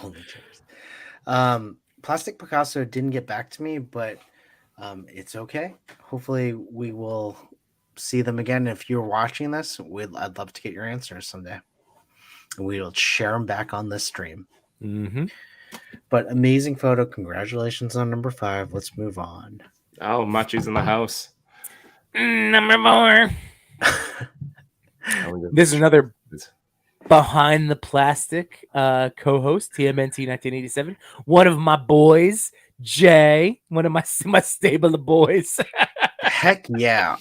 only chairs. Plastic Picasso didn't get back to me, but it's okay. Hopefully, we will see them again. If you're watching this, I'd love to get your answers someday. We'll share them back on this stream. Mm-hmm. But amazing photo. Congratulations on number 5. Let's move on. Oh, Machi's in the house. Number 4. This is another behind the plastic co-host, TMNT 1987. One of my boys, Jay. One of my stable of boys. Heck yeah.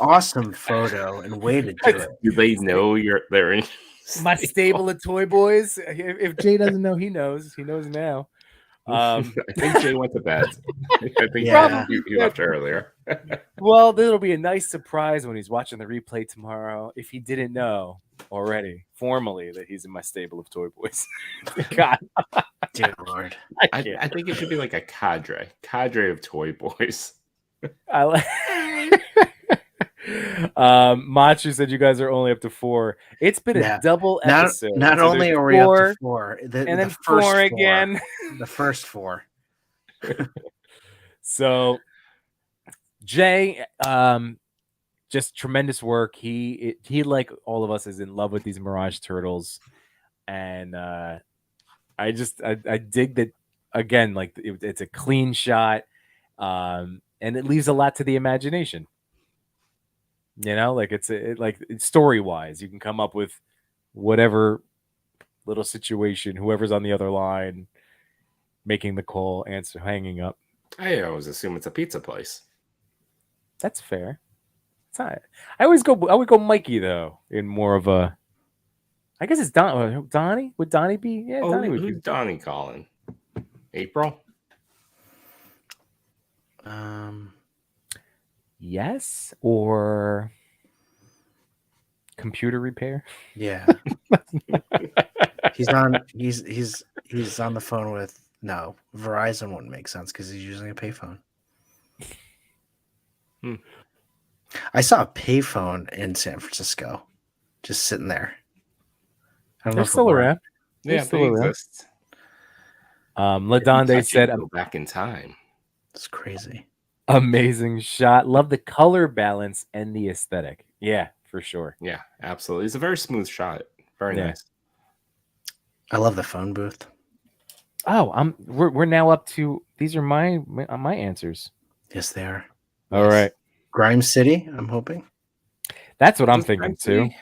Awesome photo and way to do it. Do they know they're in My stable of toy boys. If Jay doesn't know, he knows. He knows now. I think Jay went to bed. I think Yeah. he left earlier. Well, there'll be a nice surprise when he's watching the replay tomorrow. If he didn't know already, formally, that he's in my stable of toy boys. God, Dear Lord. I think it should be like a cadre of toy boys. I like. Machu said you guys are only up to 4. It's been a double episode. Not So only there's are we 4, up to 4, and the then first 4 again. The first 4. So Jay, just tremendous work. He like all of us is in love with these Mirage Turtles, and I dig that again. Like it's a clean shot, and it leaves a lot to the imagination. Like it's story wise, you can come up with whatever little situation, whoever's on the other line, making the call, hanging up. I always assume it's a pizza place. That's fair. It's not. I would go Mikey though, in more of a I guess it's Donnie. Would Donnie be? Yeah, Oh, Donnie would who's be. Donnie calling? April? Yes, or computer repair. Yeah. He's on the phone with Verizon wouldn't make sense because he's using a payphone. I saw a payphone in San Francisco just sitting there. I don't know They're if it still worked. around. Yeah, still they around. exist. Ladonde Touch it, said, go back in time. It's crazy. amazing shot. Love the color balance and the aesthetic. Yeah, for sure. Yeah, absolutely. It's a very smooth shot. Very Yeah. nice. I love the phone booth. Oh, we're now up to these are my answers. Yes, they are. All right. Grime City, I'm hoping. That's what I'm Does thinking Grime too. City-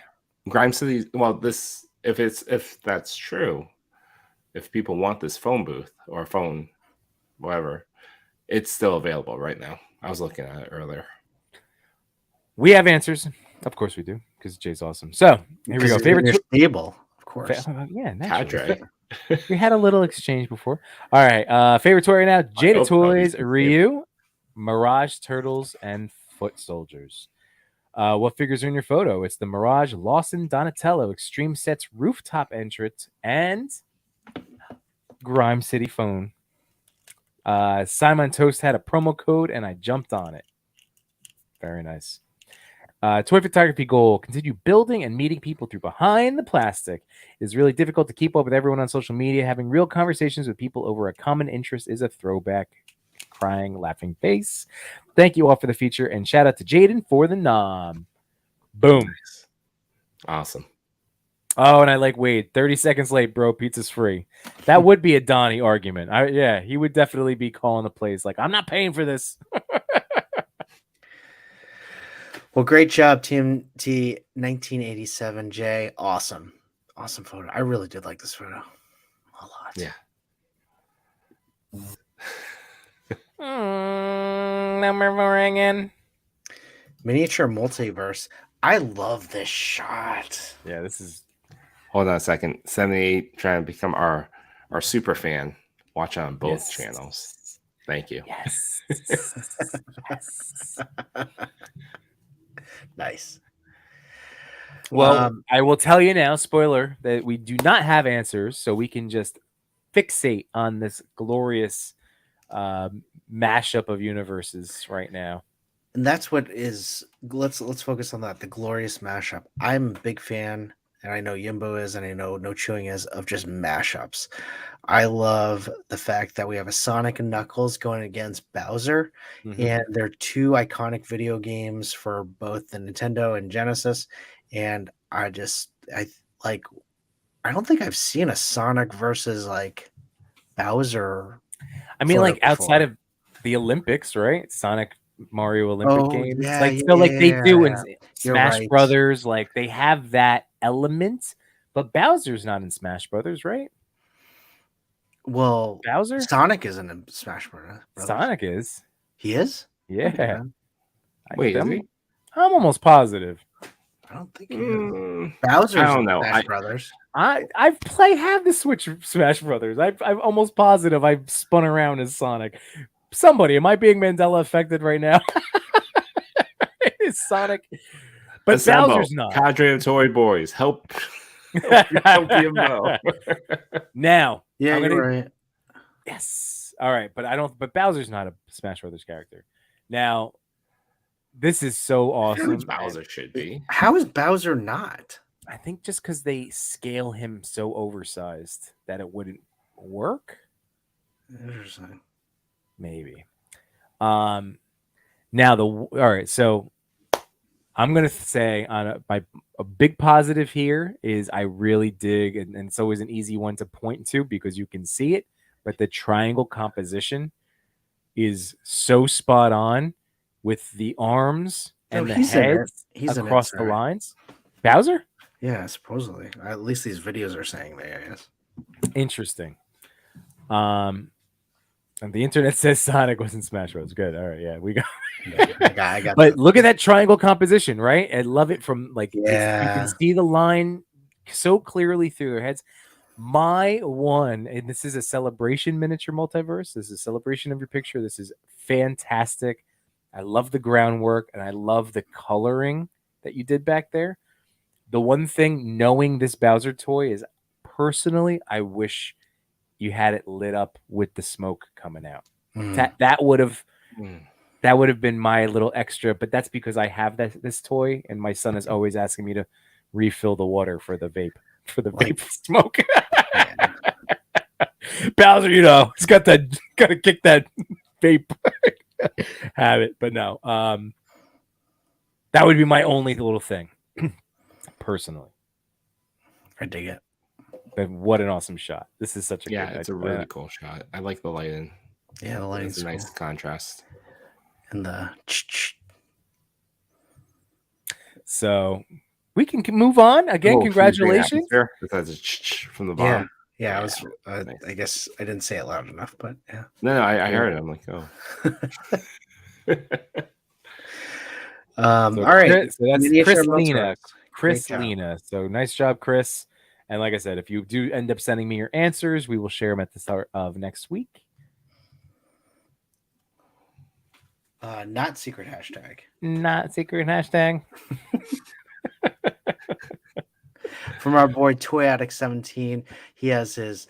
Grime City. Well, this if that's true, if people want this phone booth or phone, whatever, it's still available right now. I was looking at it earlier. We have answers. Of course we do, because Jay's awesome. So here we go. Favorite stable, of course. yeah, naturally. Cadre. We had a little exchange before. All right. Favorite toy right now: Jada hope Toys, so. Ryu, Mirage Turtles, and Foot Soldiers. What figures are in your photo? It's the Mirage Lawson Donatello Extreme Sets Rooftop Entrance and Grime City Phone. Simon Toast had a promo code and I jumped on it. Very nice. Toy photography goal: continue building and meeting people through behind the plastic. It is really difficult to keep up with everyone on social media. Having real conversations with people over a common interest is a throwback. Crying, laughing face. Thank you all for the feature, and shout out to Jaden for the nom. Boom. Nice. Awesome. Oh, and I like Wade. 30 seconds late, bro. Pizza's free. That would be a Donnie argument. Yeah, he would definitely be calling the plays like, I'm not paying for this. Well, great job, TMT 1987, Jay. Awesome photo. I really did like this photo a lot. Yeah. Number ringing. Miniature multiverse. I love this shot. Yeah, this is. Hold on a second. 78 trying to become our super fan. Watch on both channels. Thank you. Yes. Yes. Nice. Well, I will tell you now, spoiler, that we do not have answers, so we can just fixate on this glorious mashup of universes right now. And that's what is. Let's focus on that. The glorious mashup. I'm a big fan, and I know Yimbo is, and I know No Chewing is, of just mashups. I love the fact that we have a Sonic and Knuckles going against Bowser, and they're two iconic video games for both the Nintendo and Genesis. And I don't think I've seen a Sonic versus like Bowser. I mean, like outside before. of the Olympics, right? Sonic Mario Olympic games, yeah, like yeah, so, like they do in You're Smash right. Brothers, like they have that element. But Bowser's not in Smash Brothers, right? Well, Bowser? Sonic isn't in Smash Brothers. Sonic is. He is? Yeah. Wait, is he? I'm almost positive. I don't think he is. Bowser's I don't in know. Smash Brothers. I have the Switch Smash Brothers. I'm almost positive I've spun around as Sonic. Somebody, am I being Mandela affected right now? Is Sonic, but Assemble. Bowser's not. Cadre of Toy Boys, help Yimbo. Now, Yeah, I'm you're gonna- right. Yes. All right, but I don't. But Bowser's not a Smash Brothers character. Now, this is so awesome. Bowser should be. How is Bowser not? I think just because they scale him so oversized that it wouldn't work. Interesting. Maybe. Now all right. So I'm gonna say on a big positive here is I really dig, and it's always an easy one to point to because you can see it, but the triangle composition is so spot on with the arms and the he's in it. heads He's in it, across the sorry. lines. Bowser? Yeah, supposedly. At least these videos are saying that, I guess. Interesting. And the internet says Sonic was in Smash Bros. Good. All right. Yeah, we got. I got But look at that triangle composition, right? I love it from like you Yeah. can see the line so clearly through their heads. My one, and this is a celebration miniature multiverse. This is a celebration of your picture. This is fantastic. I love the groundwork and I love the coloring that you did back there. The one thing, knowing this Bowser toy, is personally, I wish you had it lit up with the smoke coming out. That would have been my little extra, but that's because I have this toy and my son is always asking me to refill the water for the vape smoke. Bowser, he's got to kick that vape habit, but no. That would be my only little thing, personally. I dig it. But what an awesome shot! This is such a good. It's a really cool shot. I like the lighting. Yeah, the lighting's It's a nice cool. contrast. And the so we can move on again. Congratulations! Besides a from the bottom. Yeah, I was. I guess I didn't say it loud enough, but yeah. No, I heard it. I'm like, oh. All right. So that's Miniature Chris Lena. multiverse. Chris Great job. Lena. So nice job, Chris. And like I said, if you do end up sending me your answers, we will share them at the start of next week. Not secret hashtag. Not secret hashtag. From our boy Toy Addict 17, he has his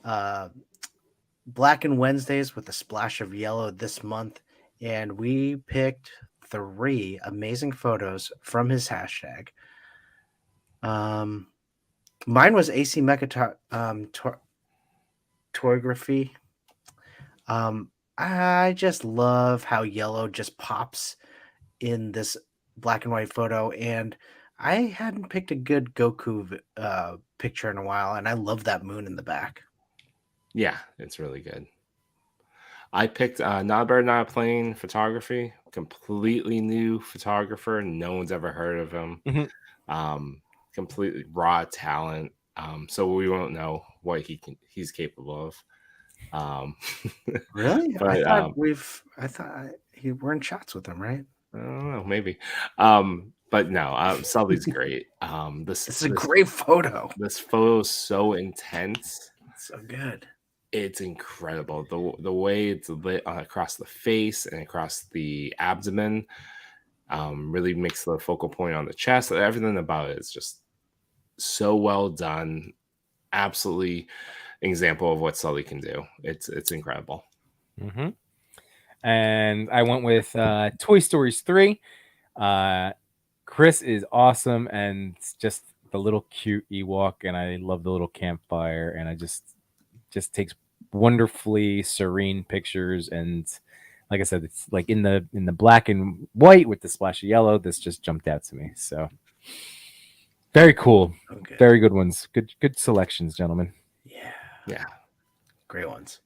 Black and Wednesdays with a splash of yellow this month, and we picked 3 amazing photos from his hashtag. Mine was AC Mecha Toygraphy. I just love how yellow just pops in this black and white photo, and I hadn't picked a good Goku picture in a while, and I love that moon in the back. Yeah, it's really good. I picked Not a Bird, Not a Plane photography. Completely new photographer. No one's ever heard of him. Completely raw talent. So we won't know what he's capable of. Really? But, I thought we're in shots with him, right? I don't know, maybe. But no, Sully's great. This is a great photo. This photo is so intense. It's so good. It's incredible. The way it's lit across the face and across the abdomen really makes the focal point on the chest. Everything about it is just so well done. Absolutely example of what Sully can do. It's incredible. Mm-hmm. And I went with Toy Stories 3. Chris is awesome, and just the little cute Ewok, and I love the little campfire, and I just takes wonderfully serene pictures. And like I said, it's like in the black and white with the splash of yellow. This just jumped out to me. So very cool. Okay. Very good ones. Good selections, gentlemen. Yeah. Great ones.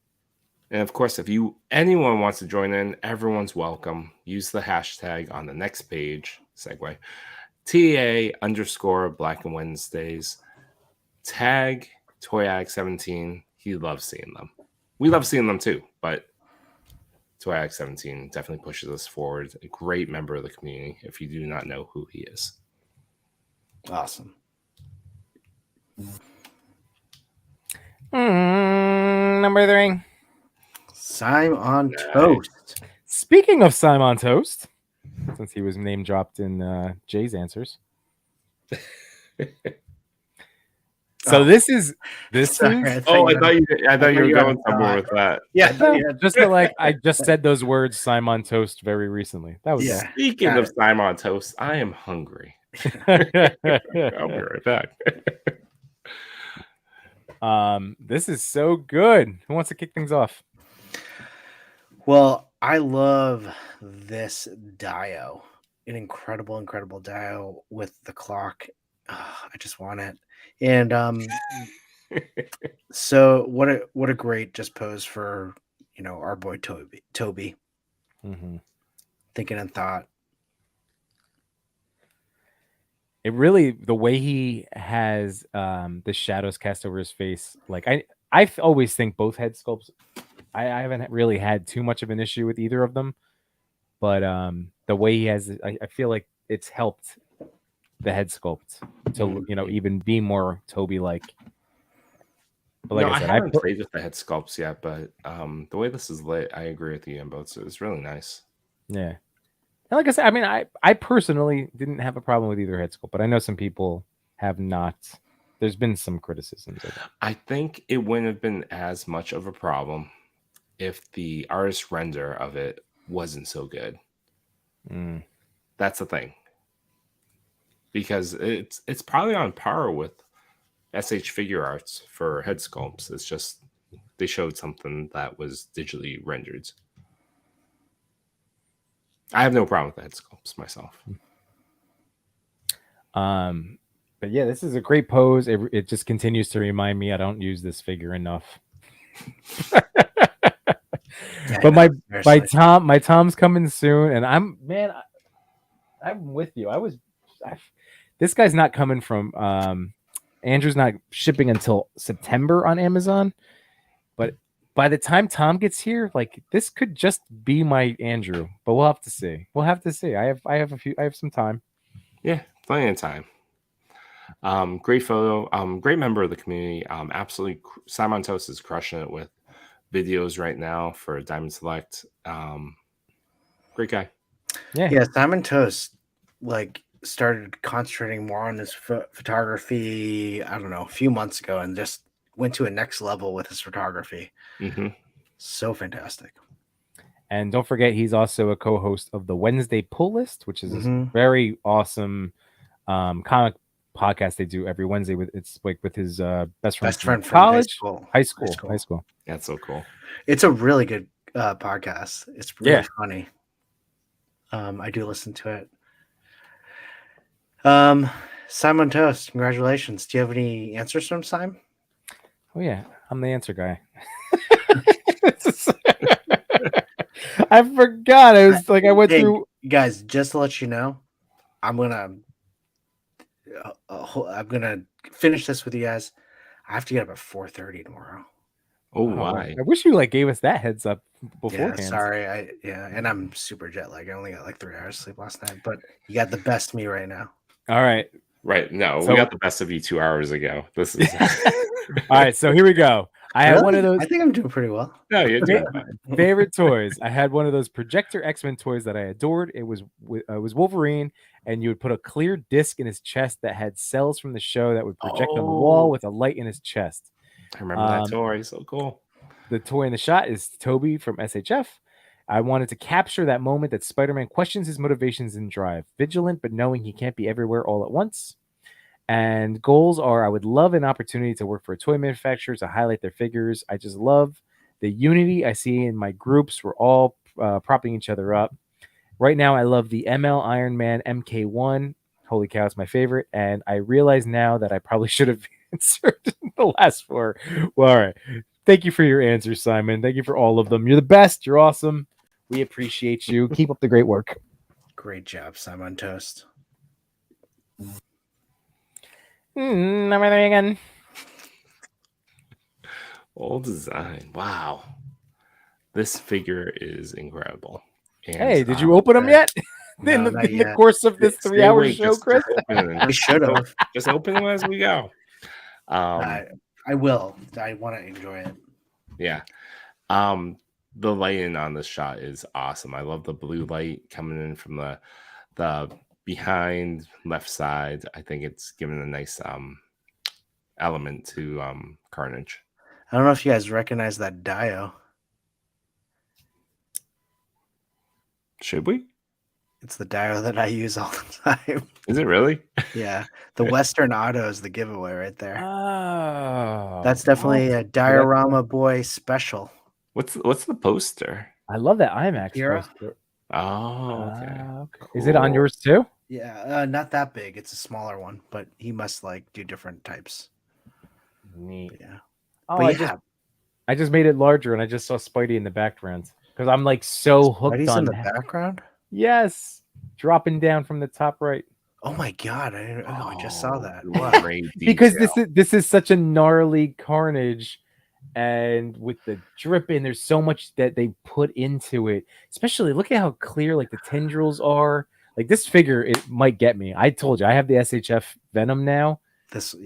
And of course, if anyone wants to join in, everyone's welcome. Use the hashtag on the next page. Segue. TA_Black and Wednesdays. Tag ToyAg17. He loves seeing them. We love seeing them too, but ToyAg17 definitely pushes us forward. A great member of the community if you do not know who he is. Awesome. Number 3. Simon Toast. Speaking of Simon Toast, since he was name dropped in Jay's answers. So this is. I thought you were going somewhere with that. Yeah, just I just said those words, Simon Toast, very recently. That was Speaking of Simon Toast, I am hungry. I'll be right back. This is so good. Who wants to kick things off? Well, I love this dio. An incredible dio with the clock. I just want it. And so what a great just pose for our boy Toby. Mm-hmm. Thinking and thought. It really, the way he has the shadows cast over his face, like I always think both head sculpts, I haven't really had too much of an issue with either of them, but the way he has, I feel like it's helped the head sculpt to even be more Toby like. But No, like I I said, haven't played with the head sculpts yet, but the way this is lit, I agree with you, Ambo. It's really nice. yeah. And like I said, I mean, I personally didn't have a problem with either head sculpt, but I know some people have not. There's been some criticisms of it. I think it wouldn't have been as much of a problem if the artist render of it wasn't so good. That's the thing. Because it's probably on par with SH Figure Arts for head sculpts. It's just they showed something that was digitally rendered. I have no problem with the head sculpts myself. But yeah, this is a great pose. It just continues to remind me I don't use this figure enough. But my Tom's coming soon, and I'm with you. This guy's not coming from Andrew's not shipping until September on Amazon, but by the time Tom gets here, like this could just be my Andrew, but we'll have to see. I have some time. Yeah, plenty of time. Great photo. Great member of the community. Absolutely, Simon Toast is crushing it with videos right now for Diamond Select. Great guy. Yeah, Simon Toast started concentrating more on his photography, I don't know, a few months ago, and just went to a next level with his photography. So fantastic. And don't forget, he's also a co-host of the Wednesday Pull List, which is a very awesome comic podcast they do every Wednesday with his best friend from college, high school. That's so cool. It's a really good podcast. It's really funny. I do listen to it. Simon Toast, congratulations. Do you have any answers from Simon? Oh yeah, I'm the answer guy. I forgot. I was like, I went through. Guys, just to let you know, I'm gonna finish this with you guys. I have to get up at 4:30 tomorrow. Oh, why? I wish you gave us that heads up beforehand. Yeah, sorry. And I'm super jet lagged. I only got 3 hours sleep last night, but you got the best of me right now. All right. Right. No, we got the best of you 2 hours ago. This is all right. So here we go. I had one of those. I think I'm doing pretty well. No, you're doing fine. Favorite toys. I had one of those projector X-Men toys that I adored. It was Wolverine, and you would put a clear disc in his chest that had cells from the show that would project on the wall with a light in his chest. I remember that toy. So cool. The toy in the shot is Toby from SHF. I wanted to capture that moment that Spider-Man questions his motivations and drive, vigilant but knowing he can't be everywhere all at once. And goals are, I would love an opportunity to work for a toy manufacturer to highlight their figures. I just love the unity I see in my groups. We're all propping each other up. Right now, I love the ML Iron Man MK1. Holy cow, it's my favorite. And I realize now that I probably should have answered the last 4. Well, all right. Thank you for your answers, Simon. Thank you for all of them. You're the best. You're awesome. We appreciate you. Keep up the great work. Great job, Simon Toast. Number 3 again. Old design. Wow. This figure is incredible. And, hey, did you open them yet? No, in the course of this 3-hour show, Chris? We should have. Just open them as we go. I will. I want to enjoy it. Yeah. The lighting on this shot is awesome. I love the blue light coming in from the behind left side. I think it's given a nice element to Carnage. I don't know if you guys recognize that Dio. Should we? It's the Dio that I use all the time. Is it really? Yeah. The Western Auto is the giveaway right there. Oh. That's definitely a Diorama Boy special. What's the poster? I love that IMAX poster. Oh, okay. Cool. Is it on yours too? Yeah, not that big. It's a smaller one, but he must do different types. Neat. Yeah. Oh, I just made it larger, and I just saw Spidey in the background because I'm so hooked Spidey's on in the background. Yes, dropping down from the top right. Oh my god! I just saw that. Wow. Because this is such a gnarly Carnage, and with the dripping, there's so much that they put into it. Especially look at how clear the tendrils are. like this figure, it might get me. I told you I have the SHF Venom now.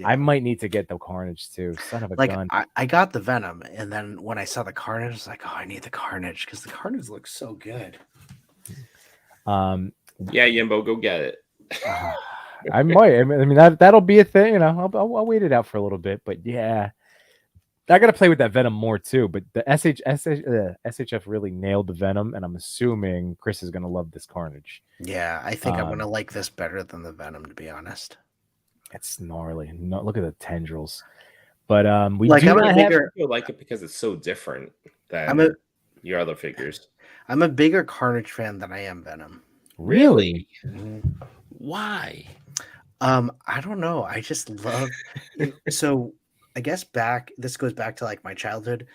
I might need to get the Carnage too. Son of a gun. I got the Venom, and then when I saw the Carnage, I was like, oh, I need the Carnage because the Carnage looks so good. Yeah, Yimbo, go get it. I might. I mean that'll be a thing. You know, I'll wait it out for a little bit. But yeah, I got to play with that Venom more too. But the SHF really nailed the Venom, and I'm assuming Chris is gonna love this Carnage. Yeah, I think I'm gonna like this better than the Venom, to be honest. It's gnarly. No, look at the tendrils. But we like, do I'm not a have. bigger, I like it because it's so different than your other figures. I'm a bigger Carnage fan than I am Venom. Really? Why? I don't know. I just love. So I guess this goes back to like my childhood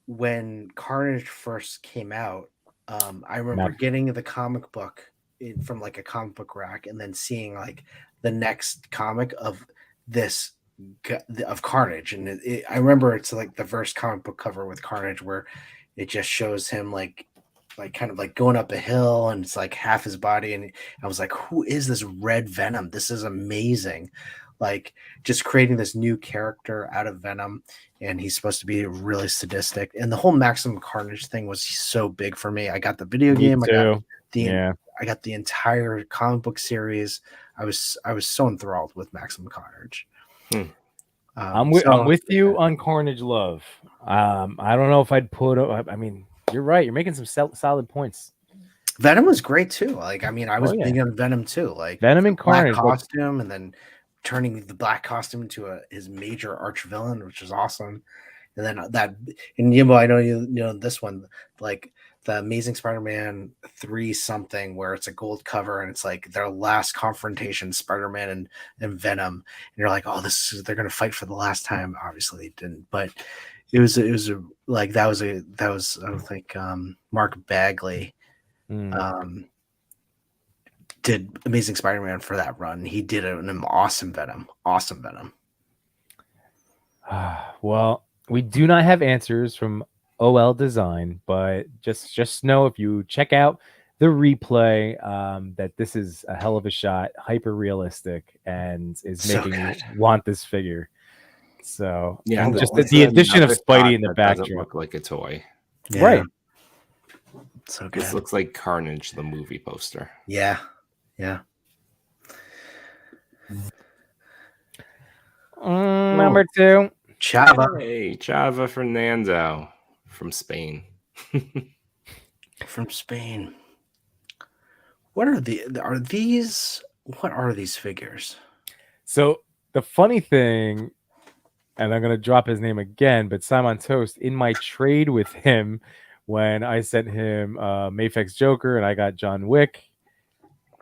when Carnage first came out. I remember getting the comic book from like a comic book rack and then seeing like the next comic of this of Carnage, and I remember it's like the first comic book cover with Carnage where it just shows him like kind of like going up a hill and it's like half his body, and I was like, who is this Red Venom? This is amazing. Like just creating this new character out of Venom, and he's supposed to be really sadistic, and the whole Maximum Carnage thing was so big for me. I got the video game, I got the entire comic book series. I was so enthralled with Maximum Carnage. I'm with you on Carnage Love. I don't know if I'd put. I mean, you're right. You're making some solid points. Venom was great too. Like, I mean, I was big on Venom too. Like Venom and Carnage costume, and then turning the black costume into his major arch villain, which is awesome. And then in Yimbo, I know you know this one, like the Amazing Spider-Man 3 something, where it's a gold cover and it's like their last confrontation, Spider-Man and Venom, and you're like, oh, they're gonna fight for the last time. Obviously, they didn't, but it was like that was I don't think Mark Bagley did Amazing Spider-Man for that run. He did an awesome Venom. Well, we do not have answers from OL Design, but just know if you check out the replay that this is a hell of a shot, hyper realistic, and is making you want this figure. So yeah, just the addition of Spidey in the backdrop look like a toy, right? So good. This looks like Carnage, the movie poster. Yeah. Number 2, Chava. Hey, Chava Fernando from Spain. From Spain. What are these figures? So the funny thing, and I'm gonna drop his name again, but Simon Toast, in my trade with him, when I sent him Mafex Joker and I got John Wick,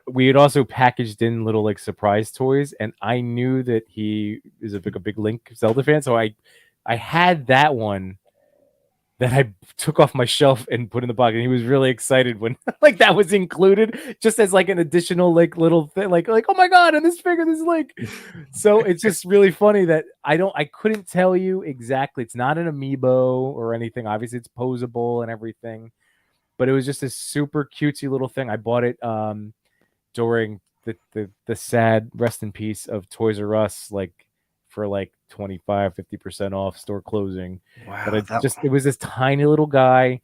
we had also packaged in little like surprise toys, and I knew that he is a big Link Zelda fan, so I had that one that I took off my shelf and put in the pocket. And he was really excited when like that was included, just as like an additional like little thing, like oh my god, and this figure, this Link. So it's just really funny that I couldn't tell you exactly. It's not an amiibo or anything. Obviously, it's posable and everything, but it was just a super cutesy little thing. I bought it during the sad rest in peace of Toys R Us, like for like 25-50% off store closing. Wow. But it was this tiny little guy.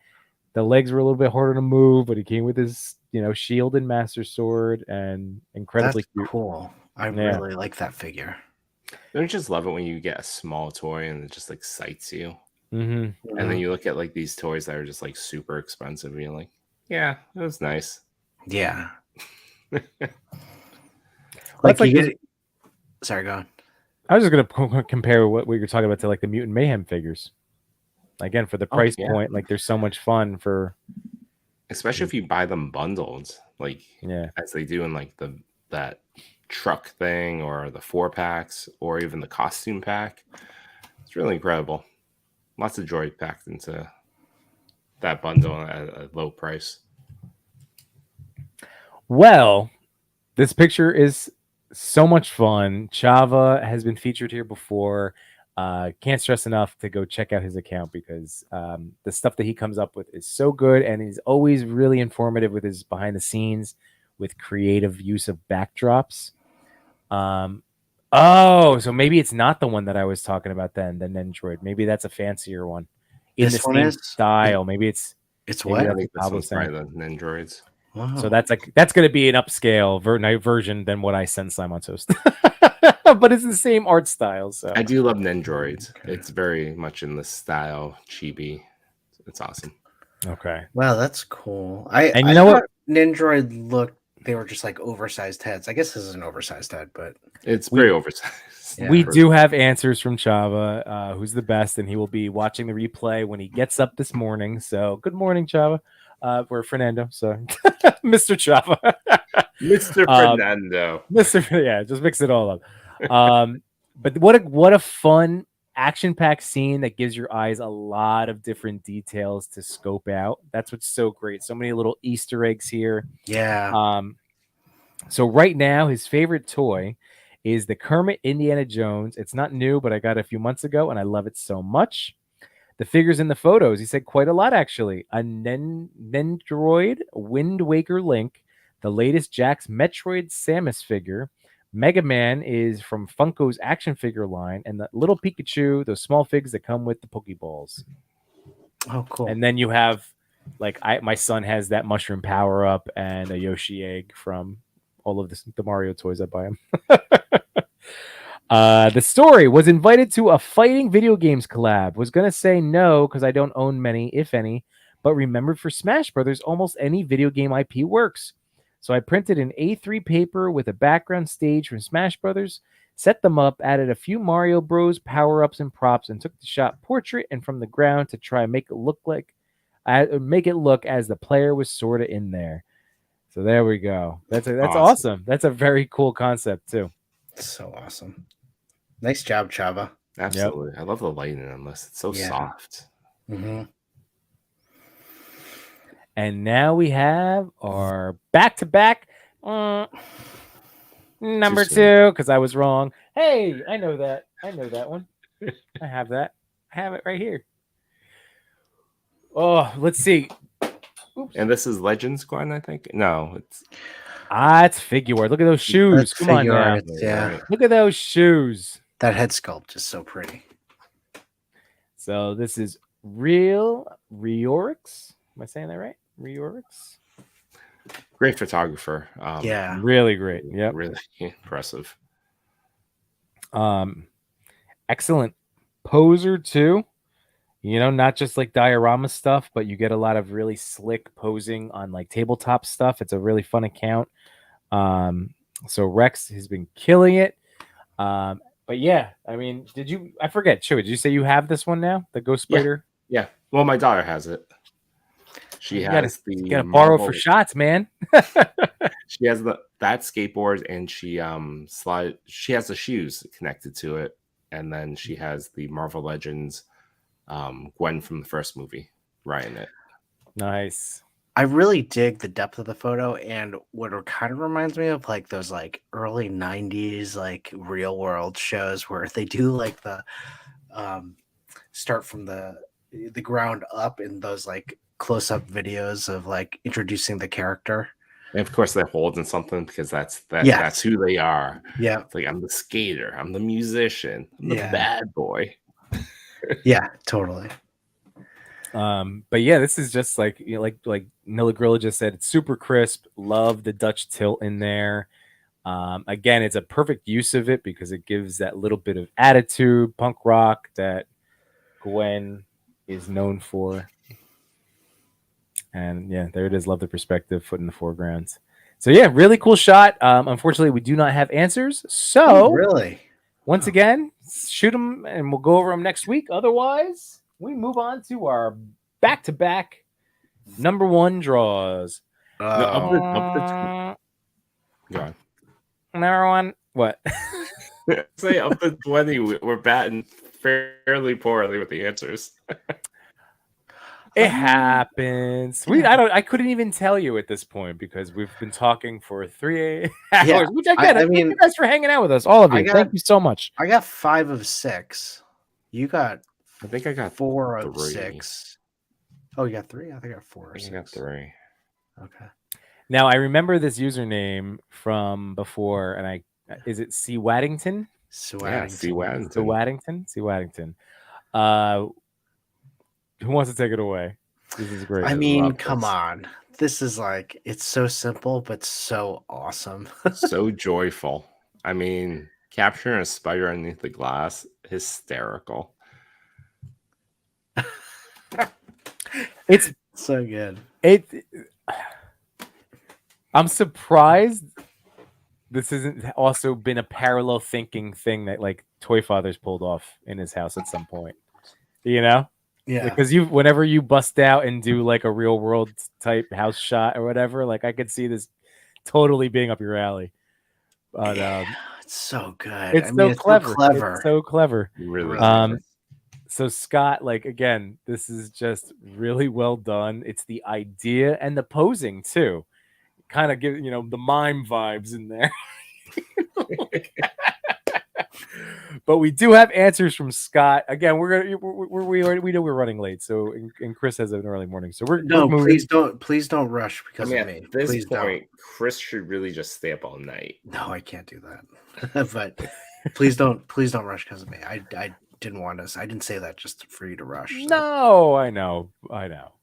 The legs were a little bit harder to move, but he came with his shield and master sword, and incredibly cute. Cool. I really like that figure. Don't you just love it when you get a small toy and it just like excites you? Mm-hmm. And then you look at like these toys that are just like super expensive and you're like, yeah, it was nice. Yeah. Sorry, go on. I was just gonna compare what we were talking about to like the Mutant Mayhem figures. Again, for the price point, like there's so much fun for, especially if you buy them bundled, like as they do in like that truck thing or the 4-packs or even the costume pack. It's really incredible. Lots of joy packed into that bundle at a low price. Well, this picture is so much fun. Chava has been featured here before. Can't stress enough to go check out his account because the stuff that he comes up with is so good, and he's always really informative with his behind the scenes with creative use of backdrops. Oh, so maybe it's not the one that I was talking about then, the Nendroid. Maybe that's a fancier one in This the one same is? style. Maybe it's It's maybe what? I that's think what this Pablo's one's probably saying. the Nendroids. Wow. So that's going to be an upscale version than what I sent Simon Toast. But it's the same art style. So I do love Nendroids. It's very much in the style chibi. It's awesome. okay. Wow, that's cool. And I you know what? thought Nendroid looked, they were just like oversized heads. I guess this is an oversized head, but It's very oversized. Yeah. We do have answers from Chava, who's the best, and he will be watching the replay when he gets up this morning. So good morning, Chava. We're Fernando, so Mr. Chava. Mr. Fernando. Mr. Yeah, just mix it all up. But what a fun action-packed scene that gives your eyes a lot of different details to scope out. That's what's so great. So many little Easter eggs here. yeah. So right now, his favorite toy is the Kermit Indiana Jones. It's not new, but I got it a few months ago, and I love it so much. The figures in the photos, he said quite a lot, actually. A Nendroid Wind Waker Link, the latest Jax Metroid Samus figure. Mega Man is from Funko's action figure line, and the little Pikachu, those small figs that come with the Pokeballs. Oh, cool. And then you have, like, my son has that mushroom power up and a Yoshi egg from all of the Mario toys I buy him. The story was invited to a fighting video games collab. Was going to say no because I don't own many, if any, but remembered for Smash Brothers, almost any video game IP works. So I printed an A3 paper with a background stage from Smash Brothers, set them up, added a few Mario Bros. Power-ups and props, and took the shot portrait and from the ground to try and make it look as the player was sort of in there. So there we go. That's awesome. That's a very cool concept too. So awesome. Nice job, Chava. Absolutely. Yep. I love the lighting on this. It's so soft. Mm-hmm. And now we have our back-to-back number 2, because I was wrong. Hey, I know that. I know that one. I have that. I have it right here. Oh, let's see. Oops. And this is Legends Gwen, I think. No, it's figure art. Look at those shoes. That's Come on now. Yeah. Look at those shoes. That head sculpt is so pretty. So this is Reorix. Am I saying that right? Reorix. Great photographer. Yeah. Really great. Yep. Really impressive. Excellent poser too. You know, not just like diorama stuff, but you get a lot of really slick posing on like tabletop stuff. It's a really fun account. So Rex has been killing it. But yeah, I mean, I forget, Chewy, did you say you have this one now? The Ghost Spider? Yeah. Well, my daughter has it. She has you gotta borrow for shots, man. She has that skateboard, and she has the shoes connected to it, and then she has the Marvel Legends Gwen from the first movie riding it. Nice. I really dig the depth of the photo, and what it kind of reminds me of like those like early 90s like real world shows where they do like the start from the ground up in those like close-up videos of like introducing the character. And of course they're holding something because that's who they are. Yeah. It's like, I'm the skater, I'm the musician, I'm the bad boy. Yeah, totally. But yeah, this is just like, you know, like Nilla Gorilla just said, it's super crisp. Love the Dutch tilt in there. Again, it's a perfect use of it because it gives that little bit of attitude, punk rock that Gwen is known for. And yeah, there it is. Love the perspective, foot in the foreground. So yeah, really cool shot. Unfortunately, we do not have answers. So really, once again, shoot them and we'll go over them next week. Otherwise, we move on to our back-to-back number 1 draws. Go on. Number 1. What? Say up to 20, we're batting fairly poorly with the answers. It happens. I couldn't even tell you at this point because we've been talking for 3 hours, which I get. I mean, thank you guys for hanging out with us, all of you. Thank you so much. I got 5 of 6. You got, I think I got 4 of 6. Oh, you got 3? I think I got 4 or 6. I got 3. Okay. Now I remember this username from before, and is it C Waddington? Yeah, see Sweatington. C Waddington? C Waddington. Uh, who wants to take it away? This is great. I I mean, love come this. on. This is like, it's so simple, but so awesome. So joyful. I mean, capturing a spider underneath the glass, hysterical. It's So good. it. I'm surprised this hasn't also been a parallel thinking thing that like Toy Father's pulled off in his house at some point. You know, Yeah. because whenever you bust out and do like a real world type house shot or whatever, like I could see this totally being up your alley. But Yeah, it's so good. it's I so mean, it's clever. so clever. It's so clever. Really. Really. So Scott, like again, this is just really well done. It's the idea and the posing too. Kind of give the mime vibes in there. But we do have answers from Scott. Again, we know we're running late, so and Chris has an early morning, so we're No, moving. please don't rush I because mean, of me. at this Please point, Chris should really just stay up all night. don't. No, I can't do that. But please don't rush because of me. I didn't want us. I didn't say that just for you to rush. So. No, I know.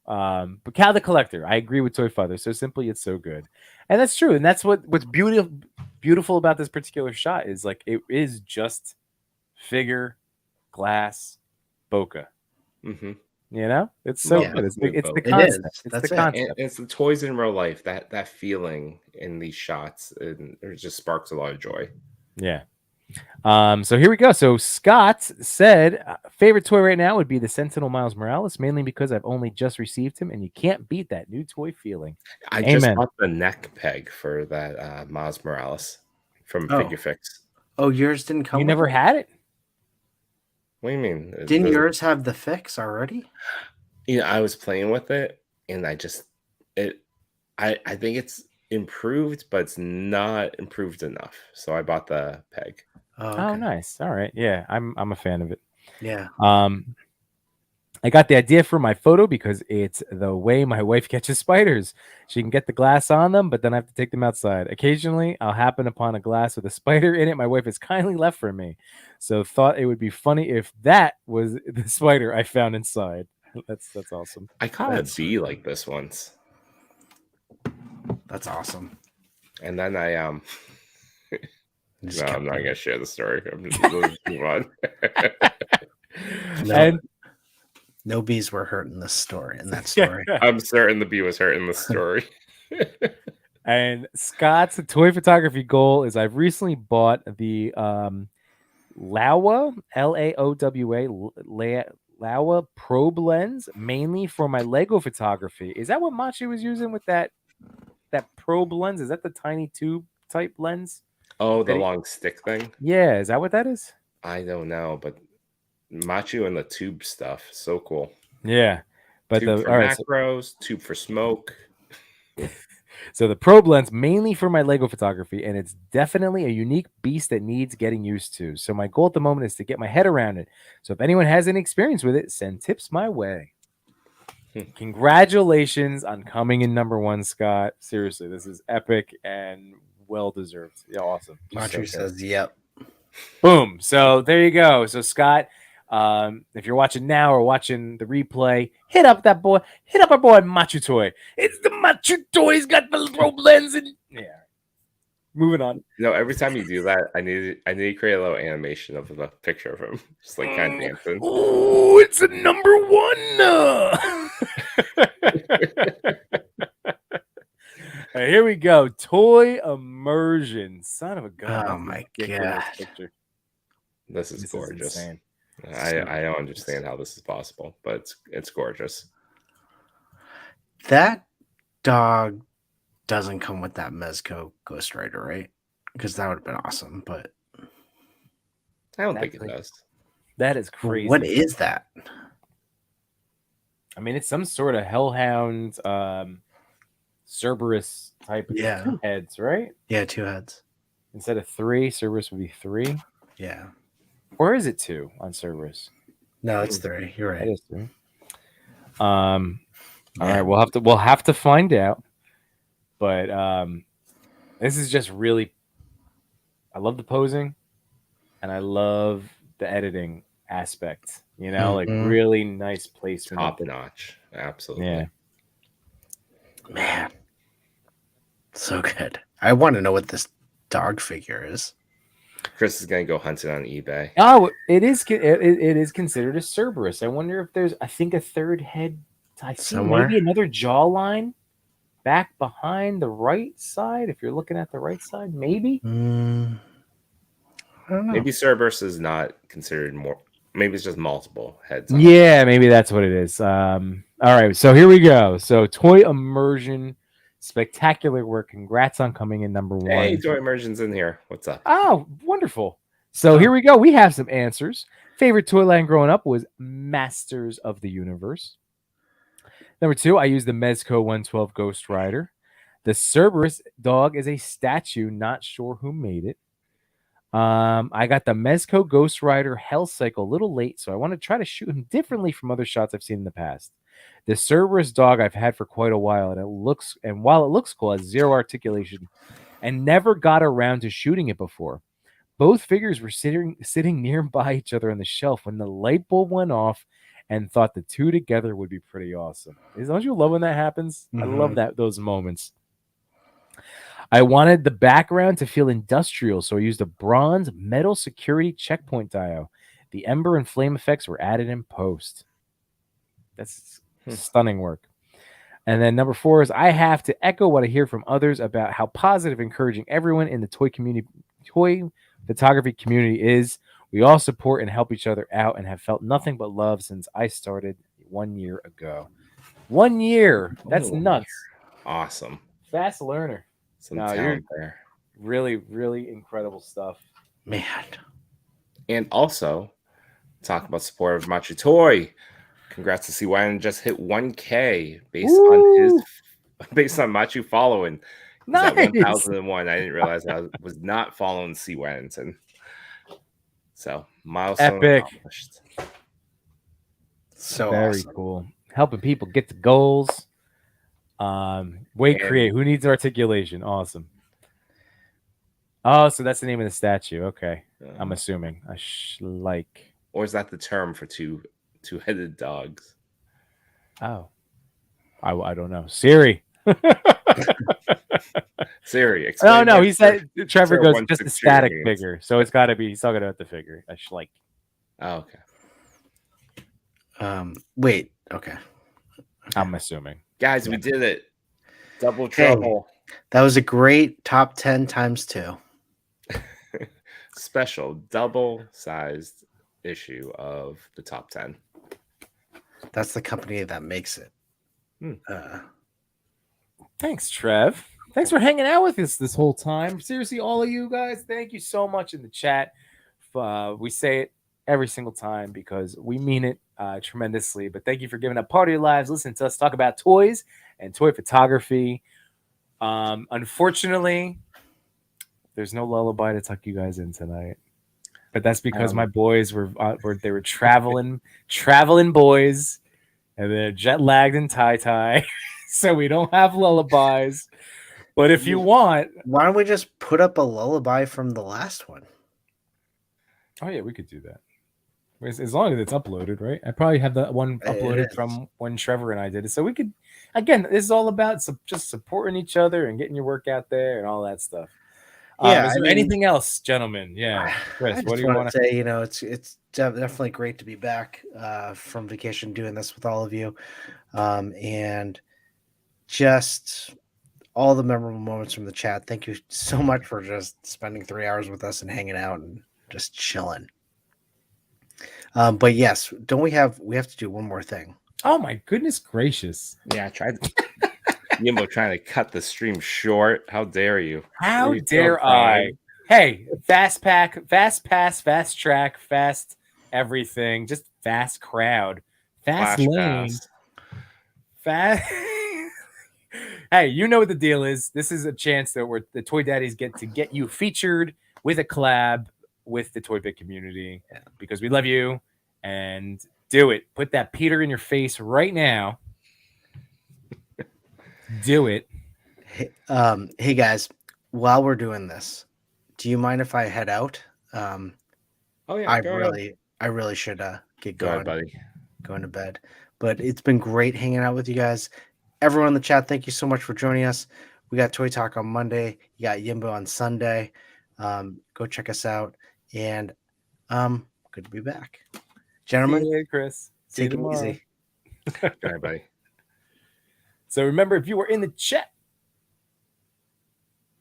But Cal the Collector, I agree with Toy Father. So simply, it's so good, and that's true, and that's what's beautiful about this particular shot is like it is just figure, glass, bokeh. Mm-hmm. You know, it's so Yeah. good. It's the It concept. is. It's That's the it. concept. And it's the toys in real life that feeling in these shots, and it just sparks a lot of joy. Yeah. So here we go. So Scott said, favorite toy right now would be the Sentinel Miles Morales, mainly because I've only just received him, and you can't beat that new toy feeling. I just Amen. bought the neck peg for that Miles Morales from Oh. Figure Fix. Oh, yours didn't come. You with never it? had it? What do you mean? Didn't yours have the fix already? I was playing with it, and I think it's improved, but it's not improved enough. So I bought the peg. Oh, Oh, okay. nice. All right. Yeah, I'm a fan of it. Yeah. I got the idea for my photo because it's the way my wife catches spiders. She can get the glass on them, but then I have to take them outside. Occasionally, I'll happen upon a glass with a spider in it my wife has kindly left for me. So thought it would be funny if that was the spider I found inside. That's awesome. I caught a bee like this once, That's awesome. and then I Just No, kept I'm not going. gonna share the story. I'm just gonna move on. No, And no bees were hurt in this story. In that story. I'm certain the bee was hurt in the story. And Scott's toy photography goal is I've recently bought the Laowa Laowa Laowa probe lens mainly for my Lego photography. Is that what Machi was using with that probe lens? Is that the tiny tube type lens? Oh, the long stick thing? Yeah, is that what that is? I don't know, but Machu and the tube stuff, so cool. Yeah, but Tube for all right, macros, tube for smoke. so the probe lens mainly for my Lego photography, and it's definitely a unique beast that needs getting used to. So my goal at the moment is to get my head around it. So if anyone has any experience with it, send tips my way. Congratulations on coming in #1, Scott. Seriously, this is epic and well deserved. Yeah, awesome. Just so Marjorie good. says, "Yep." Boom. So there you go. So Scott, if you're watching now or watching the replay, hit up our boy Machu Toy. It's the Machu Toy. He's got the probe lens and yeah. Moving on. Every time you do that, I need to create a little animation of the picture of him, just like kind of dancing. Oh, it's a #1. Hey, here we go. Toy immersion. Son of a gun. Oh That's a my ridiculous God. picture. This is gorgeous. insane. I don't understand how this is possible, but it's gorgeous. That dog doesn't come with that Mezco Ghost Rider, right? Because that would have been awesome. But I don't That's think it like- does. That is crazy. what is that? I mean, it's some sort of hellhound, Cerberus type of Yeah. 2 heads, right? Yeah, 2 heads. Instead of 3, Cerberus would be 3. Yeah. Or is it 2 on Cerberus? No, it's 3. You're That right. is 3. All right, we'll have to find out. But this is just really, I love the posing and I love the editing aspect, like Mhm. really nice placement. Top notch. Absolutely. Yeah. Man, so good. I want to know what this dog figure is. Chris is going to go hunting on eBay. Oh, it is considered a Cerberus. I wonder if there's, I think, a third head. I see Somewhere? maybe another jawline back behind the right side. If you're looking at the right side, maybe. I don't know. Maybe Cerberus is not considered more. Maybe it's just multiple heads. On Yeah, maybe that's what it is. All right, so here we go. So Toy Immersion, spectacular work. Congrats on coming in number one. Hey, Toy Immersion's in here. What's up? Oh, wonderful. So here we go. We have some answers. Favorite toy line growing up was Masters of the Universe. Number 2, I used the Mezco 112 Ghost Rider. The Cerberus dog is a statue. Not sure who made it. I got the Mezco Ghost Rider Hell Cycle a little late, so I want to try to shoot him differently from other shots I've seen in the past. The Cerberus dog I've had for quite a while, and while it looks cool, it has zero articulation, and never got around to shooting it before. Both figures were sitting nearby each other on the shelf when the light bulb went off, and thought the two together would be pretty awesome. Don't you love when that happens? I love those moments. I wanted the background to feel industrial, so I used a bronze metal security checkpoint dial. The ember and flame effects were added in post. That's stunning work. And then number 4 is I have to echo what I hear from others about how positive, encouraging everyone in the toy photography community is. We all support and help each other out and have felt nothing but love since I started 1 year ago. 1 year. That's nuts. Awesome. Fast learner. Some talent there. Really, really incredible stuff. Man. And also, talk about support of Machu Toy. Congrats to CYN just hit 1K based on Machu following. Nice. At 1001. I didn't realize I was not following CYNs, and so milestone accomplished. So very awesome. Cool. Helping people get to goals. Create. Who needs articulation? Awesome. Oh, so that's the name of the statue. Okay, I'm assuming a like. Or is that the term for two-headed dogs? Oh, I don't know. Siri. Siri. Oh no, he said Trevor goes just a static figure, so it's got to be. He's talking about the figure. A like. Oh, okay. Wait. Okay. I'm assuming. Guys, we did it. Double trouble. Hey, that was a great top 10 times 2. Special double-sized issue of the top 10. That's the company that makes it. Thanks, Trev. Thanks for hanging out with us this whole time. Seriously, all of you guys, thank you so much in the chat. We say it every single time because we mean it tremendously. But thank you for giving up part of your lives, listening to us talk about toys and toy photography. Unfortunately, there's no lullaby to tuck you guys in tonight. But that's because my boys were traveling boys, and they're jet lagged and tie. So we don't have lullabies. But if you want, why don't we just put up a lullaby from the last one? Oh yeah, we could do that. As long as it's uploaded, right? I probably have that one uploaded from when Trevor and I did it. So we could, again, this is all about just supporting each other and getting your work out there and all that stuff. Yeah. Is there anything else, gentlemen? Yeah, Chris, what do you want to say? It's definitely great to be back from vacation doing this with all of you, and just all the memorable moments from the chat. Thank you so much for just spending 3 hours with us and hanging out and just chilling. But yes, we have to do one more thing. Oh my goodness gracious. Yeah, I tried Yimbo trying to cut the stream short. How dare you? How dare I? Hey, fast pass, fast track, fast everything, just fast crowd, fast lane, fast. Hey, you know what the deal is. This is a chance that the Toy Daddies get to get you featured with a collab with the ToyPic community because we love you, and do it. Put that Peter in your face right now. Do it. Hey guys, while we're doing this, do you mind if I head out? Oh yeah, I really should get go ahead, going, buddy. going to bed. But it's been great hanging out with you guys. Everyone in the chat, thank you so much for joining us. We got Toy Talk on Monday. You got Yimbo on Sunday. Go check us out. And good to be back. See Gentlemen, you, Chris. See you take it tomorrow. easy. Go ahead, buddy. So remember, if you were in the chat,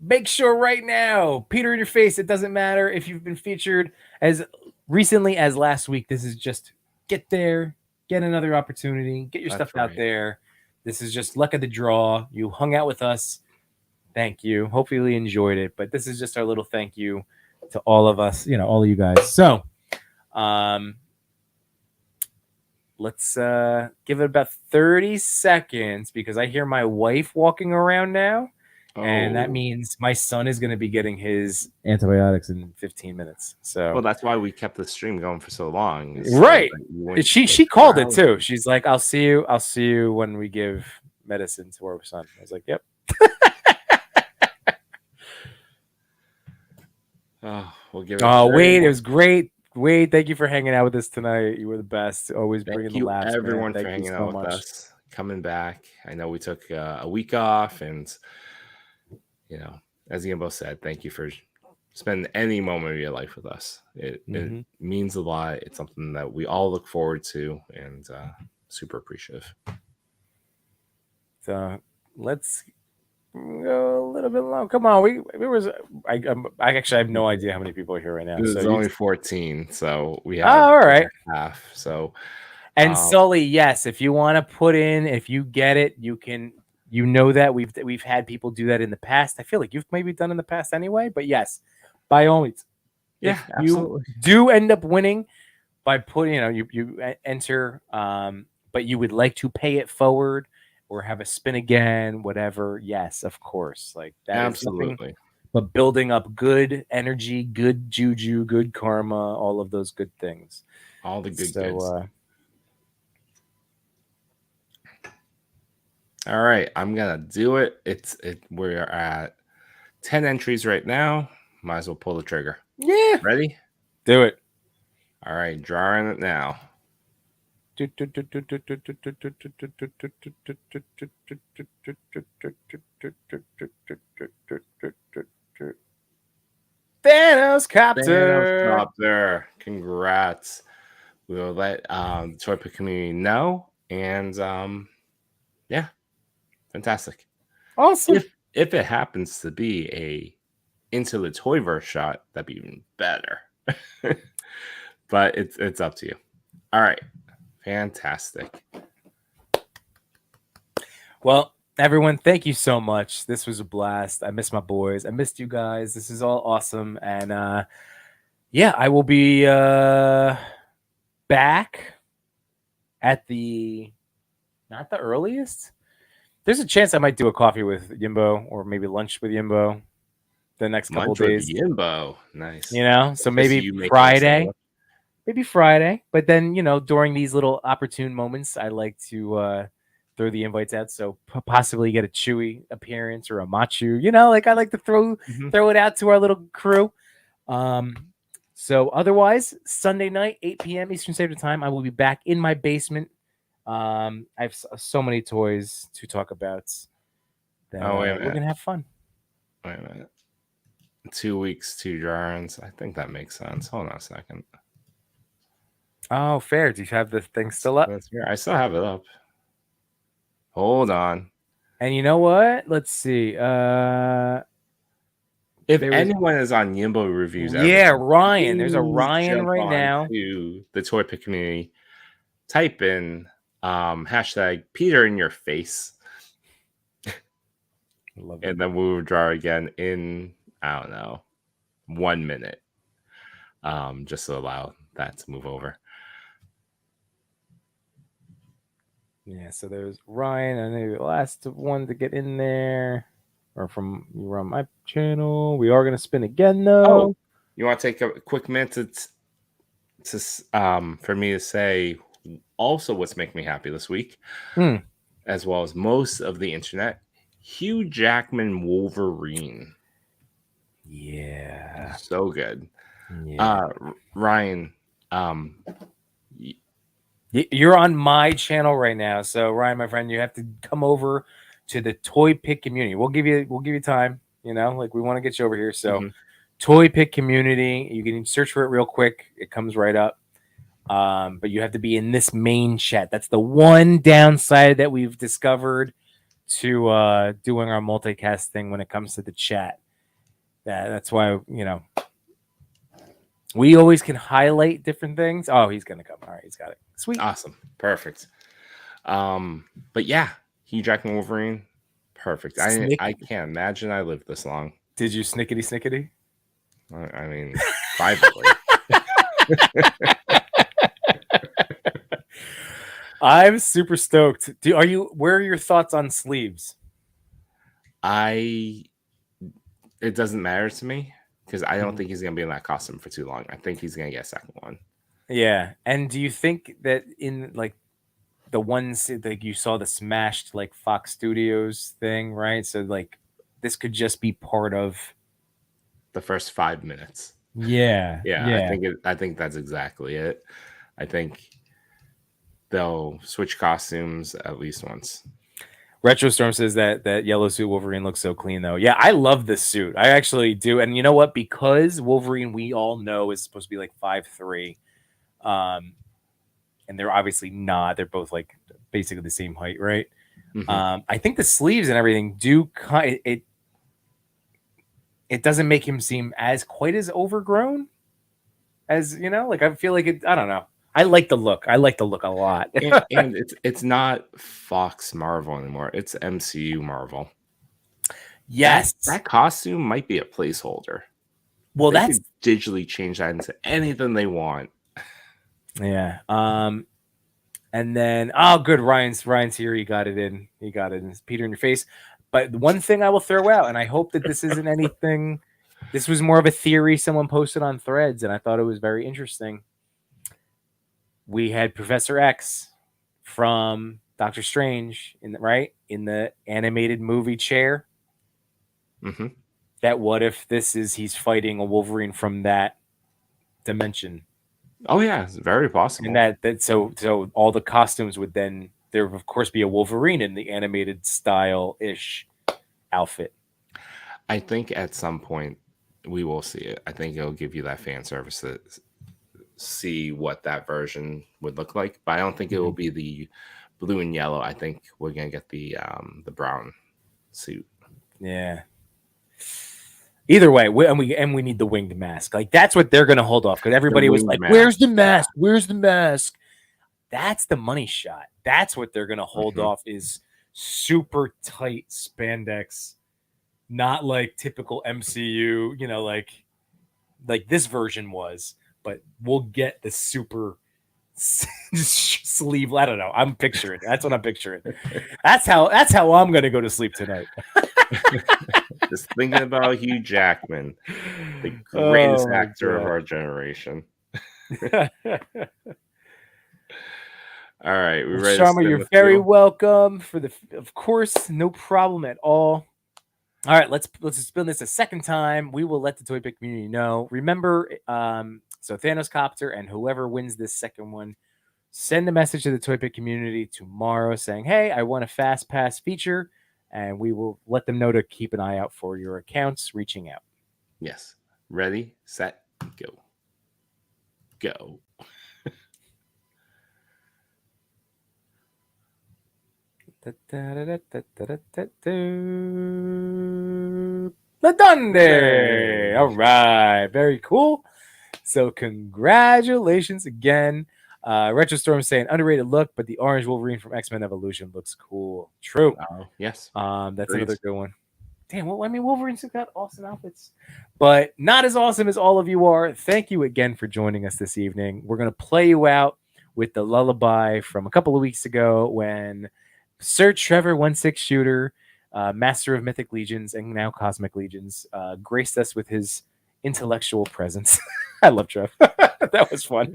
make sure right now, Peter in your face. It doesn't matter if you've been featured as recently as last week. This is just get there, get another opportunity, get your That's stuff out right. there. This is just luck of the draw. You hung out with us. Thank you. Hopefully you enjoyed it. But this is just our little thank you to all of us, all of you guys. So let's give it about 30 seconds because I hear my wife walking around now. And that Oh. means my son is going to be getting his antibiotics in 15 minutes. So Well, that's why we kept the stream going for so long. right. So that you wouldn't She get called it crowded. too. She's like, I'll see you when we give medicine to our son. I was like, yep. Oh, we'll give it. Oh, 30 Wade, it more. was great. Wade, thank you for hanging out with us tonight. You were the best. Always bringing Thank the you, laughs, everyone, man. for Thank you hanging so out with much. us, coming back. I know we took a week off, and as Yimbo said, thank you for spending any moment of your life with us. It means a lot. It's something that we all look forward to, and super appreciative. So let's go a little bit long. Come on, I actually have no idea how many people are here right now. There's So only 14, so we have all right. half. So and Sully, yes, if you want to put in, if you get it, you can. You know that we've had people do that in the past. I feel like you've maybe done in the past anyway, but yes, by all means, yeah, if you do end up winning by putting, you enter, but you would like to pay it forward or have a spin again, whatever. Yes, of course, like that. absolutely. Is nothing but building up good energy, good juju, good karma, all of those good things. All the good goods. All right, I'm gonna do it. We're at 10 entries right now. Might as well pull the trigger. Yeah. Ready? Do it. All right, drawing it now. Thanos Copter. Thanos Copter. Congrats. We will let the ToyPic community know. And yeah, fantastic. Awesome. If it happens to be a Into the Toyverse shot, that'd be even better. But it's up to you. All right. Fantastic. Well, everyone, thank you so much. This was a blast. I miss my boys. I missed you guys. This is all awesome. And yeah, I will be back at not the earliest. There's a chance I might do a coffee with Yimbo or maybe lunch with Yimbo the next couple Lunch days. with Yimbo. Nice. So maybe Friday. Maybe Friday. But then, during these little opportune moments, I like to throw the invites out. So possibly get a Chewy appearance or a Machu. I like to throw it out to our little crew. So otherwise, Sunday night, 8 p.m. Eastern Standard Time, I will be back in my basement. I have so many toys to talk about. That, we're going to have fun. Wait a minute. 2 weeks, 2 drawings. I think that makes sense. Hold on a second. Oh, fair. Do you have the thing still up? I still have it up. Hold on. And you know what? Let's see. If anyone is on Yimbo reviews, Ryan. There's a Ryan right now. To the ToyPic community, type in hashtag Peter in your face. And then we will draw again in, I don't know, 1 minute. Just to allow that to move over. Yeah, so there's Ryan, and maybe the last one to get in there, or from you on my channel. We are gonna spin again, though. Oh, you want to take a quick minute for me to say also what's making me happy this week, as well as most of the internet. Hugh Jackman Wolverine. Yeah. So good. Yeah. Ryan, You're on my channel right now, so Ryan, my friend, you have to come over to the ToyPic Community. We'll give you time. You know, like we want to get you over here. So, ToyPic Community. You can search for it real quick. It comes right up. But you have to be in this main chat. That's the one downside that we've discovered to doing our multicast thing when it comes to the chat. That's why we always can highlight different things. Oh, he's gonna come. All right, he's got it. Sweet. Awesome. Perfect. But yeah, Hugh Jackman Wolverine. Perfect. I can't imagine I lived this long. Did you snickety? I mean, privately. I'm super stoked. Where are your thoughts on sleeves? It doesn't matter to me because I don't think he's gonna be in that costume for too long. I think he's gonna get a second one. Yeah. And do you think that in like the ones like you saw the smashed like Fox Studios thing, right? So like this could just be part of the first 5 minutes. Yeah. I think that's exactly it. I think they'll switch costumes at least once. Retrostorm says that yellow suit Wolverine looks so clean though. Yeah, I love this suit. I actually do. And you know what? Because Wolverine, we all know, is supposed to be like 5'3". And they're obviously not. They're both like basically the same height, right? I think the sleeves and everything do it doesn't make him seem quite as overgrown as, like I feel like it. I don't know. I like the look. I like the look a lot. and it's not Fox Marvel anymore. It's MCU Marvel. Yes. That costume might be a placeholder. Well, they that's could digitally change that into anything they want. Yeah. And then good. Ryan's here. He got it in. It's Peter in your face. But the one thing I will throw out, and I hope that this isn't anything. This was more of a theory someone posted on Threads, and I thought it was very interesting. We had Professor X from Doctor Strange in the animated movie chair. That what if he's fighting a Wolverine from that dimension? Oh yeah, it's very possible. And so all the costumes would then there would of course be a Wolverine in the animated style-ish outfit. I think at some point we will see it. I think it'll give you that fan service to see what that version would look like. But I don't think it will be the blue and yellow. I think we're gonna get the brown suit. Yeah. Either way, we need the winged mask. Like that's what they're gonna hold off because everybody was like, "Where's the mask? Where's the mask?" That's the money shot. That's what they're gonna hold off is super tight spandex, not like typical MCU. Like this version was, but we'll get the super sleeve. I don't know. I'm picturing. That's what I'm picturing. That's how I'm gonna go to sleep tonight. Just thinking about Hugh Jackman, the greatest actor of our generation. All right, we ready? Sharma, you're very welcome. Of course, no problem at all. All right, let's spin this a second time. We will let the ToyPic community know. Remember, so Thanos Copter and whoever wins this second one, send a message to the ToyPic community tomorrow saying, "Hey, I want a Fast Pass feature." And we will let them know to keep an eye out for your accounts reaching out. Yes. Ready, set, go. Go. Ladonde! All right. Very cool. So congratulations again. Retrostorm saying underrated look, but the orange Wolverine from X-Men Evolution looks cool. True. Yes. That's another good one. Damn, well, I mean, Wolverine's got awesome outfits, but not as awesome as all of you are. Thank you again for joining us this evening. We're going to play you out with the lullaby from a couple of weeks ago when Sir Trevor 1/6 Shooter, Master of Mythic Legions and now Cosmic Legions, graced us with his intellectual presence. I love Trev. That was fun.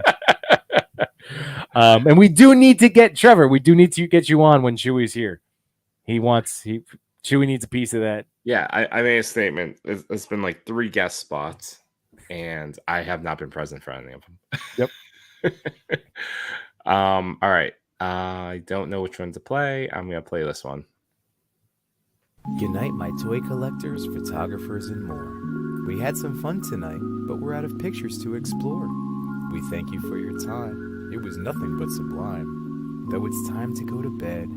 And we do need to get Trevor. We do need to get you on when Chewie's here. Chewy needs a piece of that. Yeah, I made a statement. It's been like 3 guest spots, and I have not been present for any of them. Yep. All right. I don't know which one to play. I'm gonna play this one. Good night, my toy collectors, photographers, and more. We had some fun tonight, but we're out of pictures to explore. We thank you for your time. It was nothing but sublime. Though it's time to go to bed,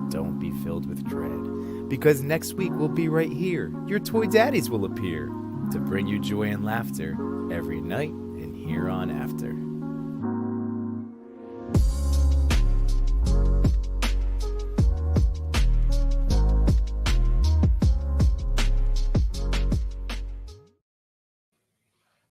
don't be filled with dread, because next week we'll be right here. Your toy daddies will appear to bring you joy and laughter every night and here on after.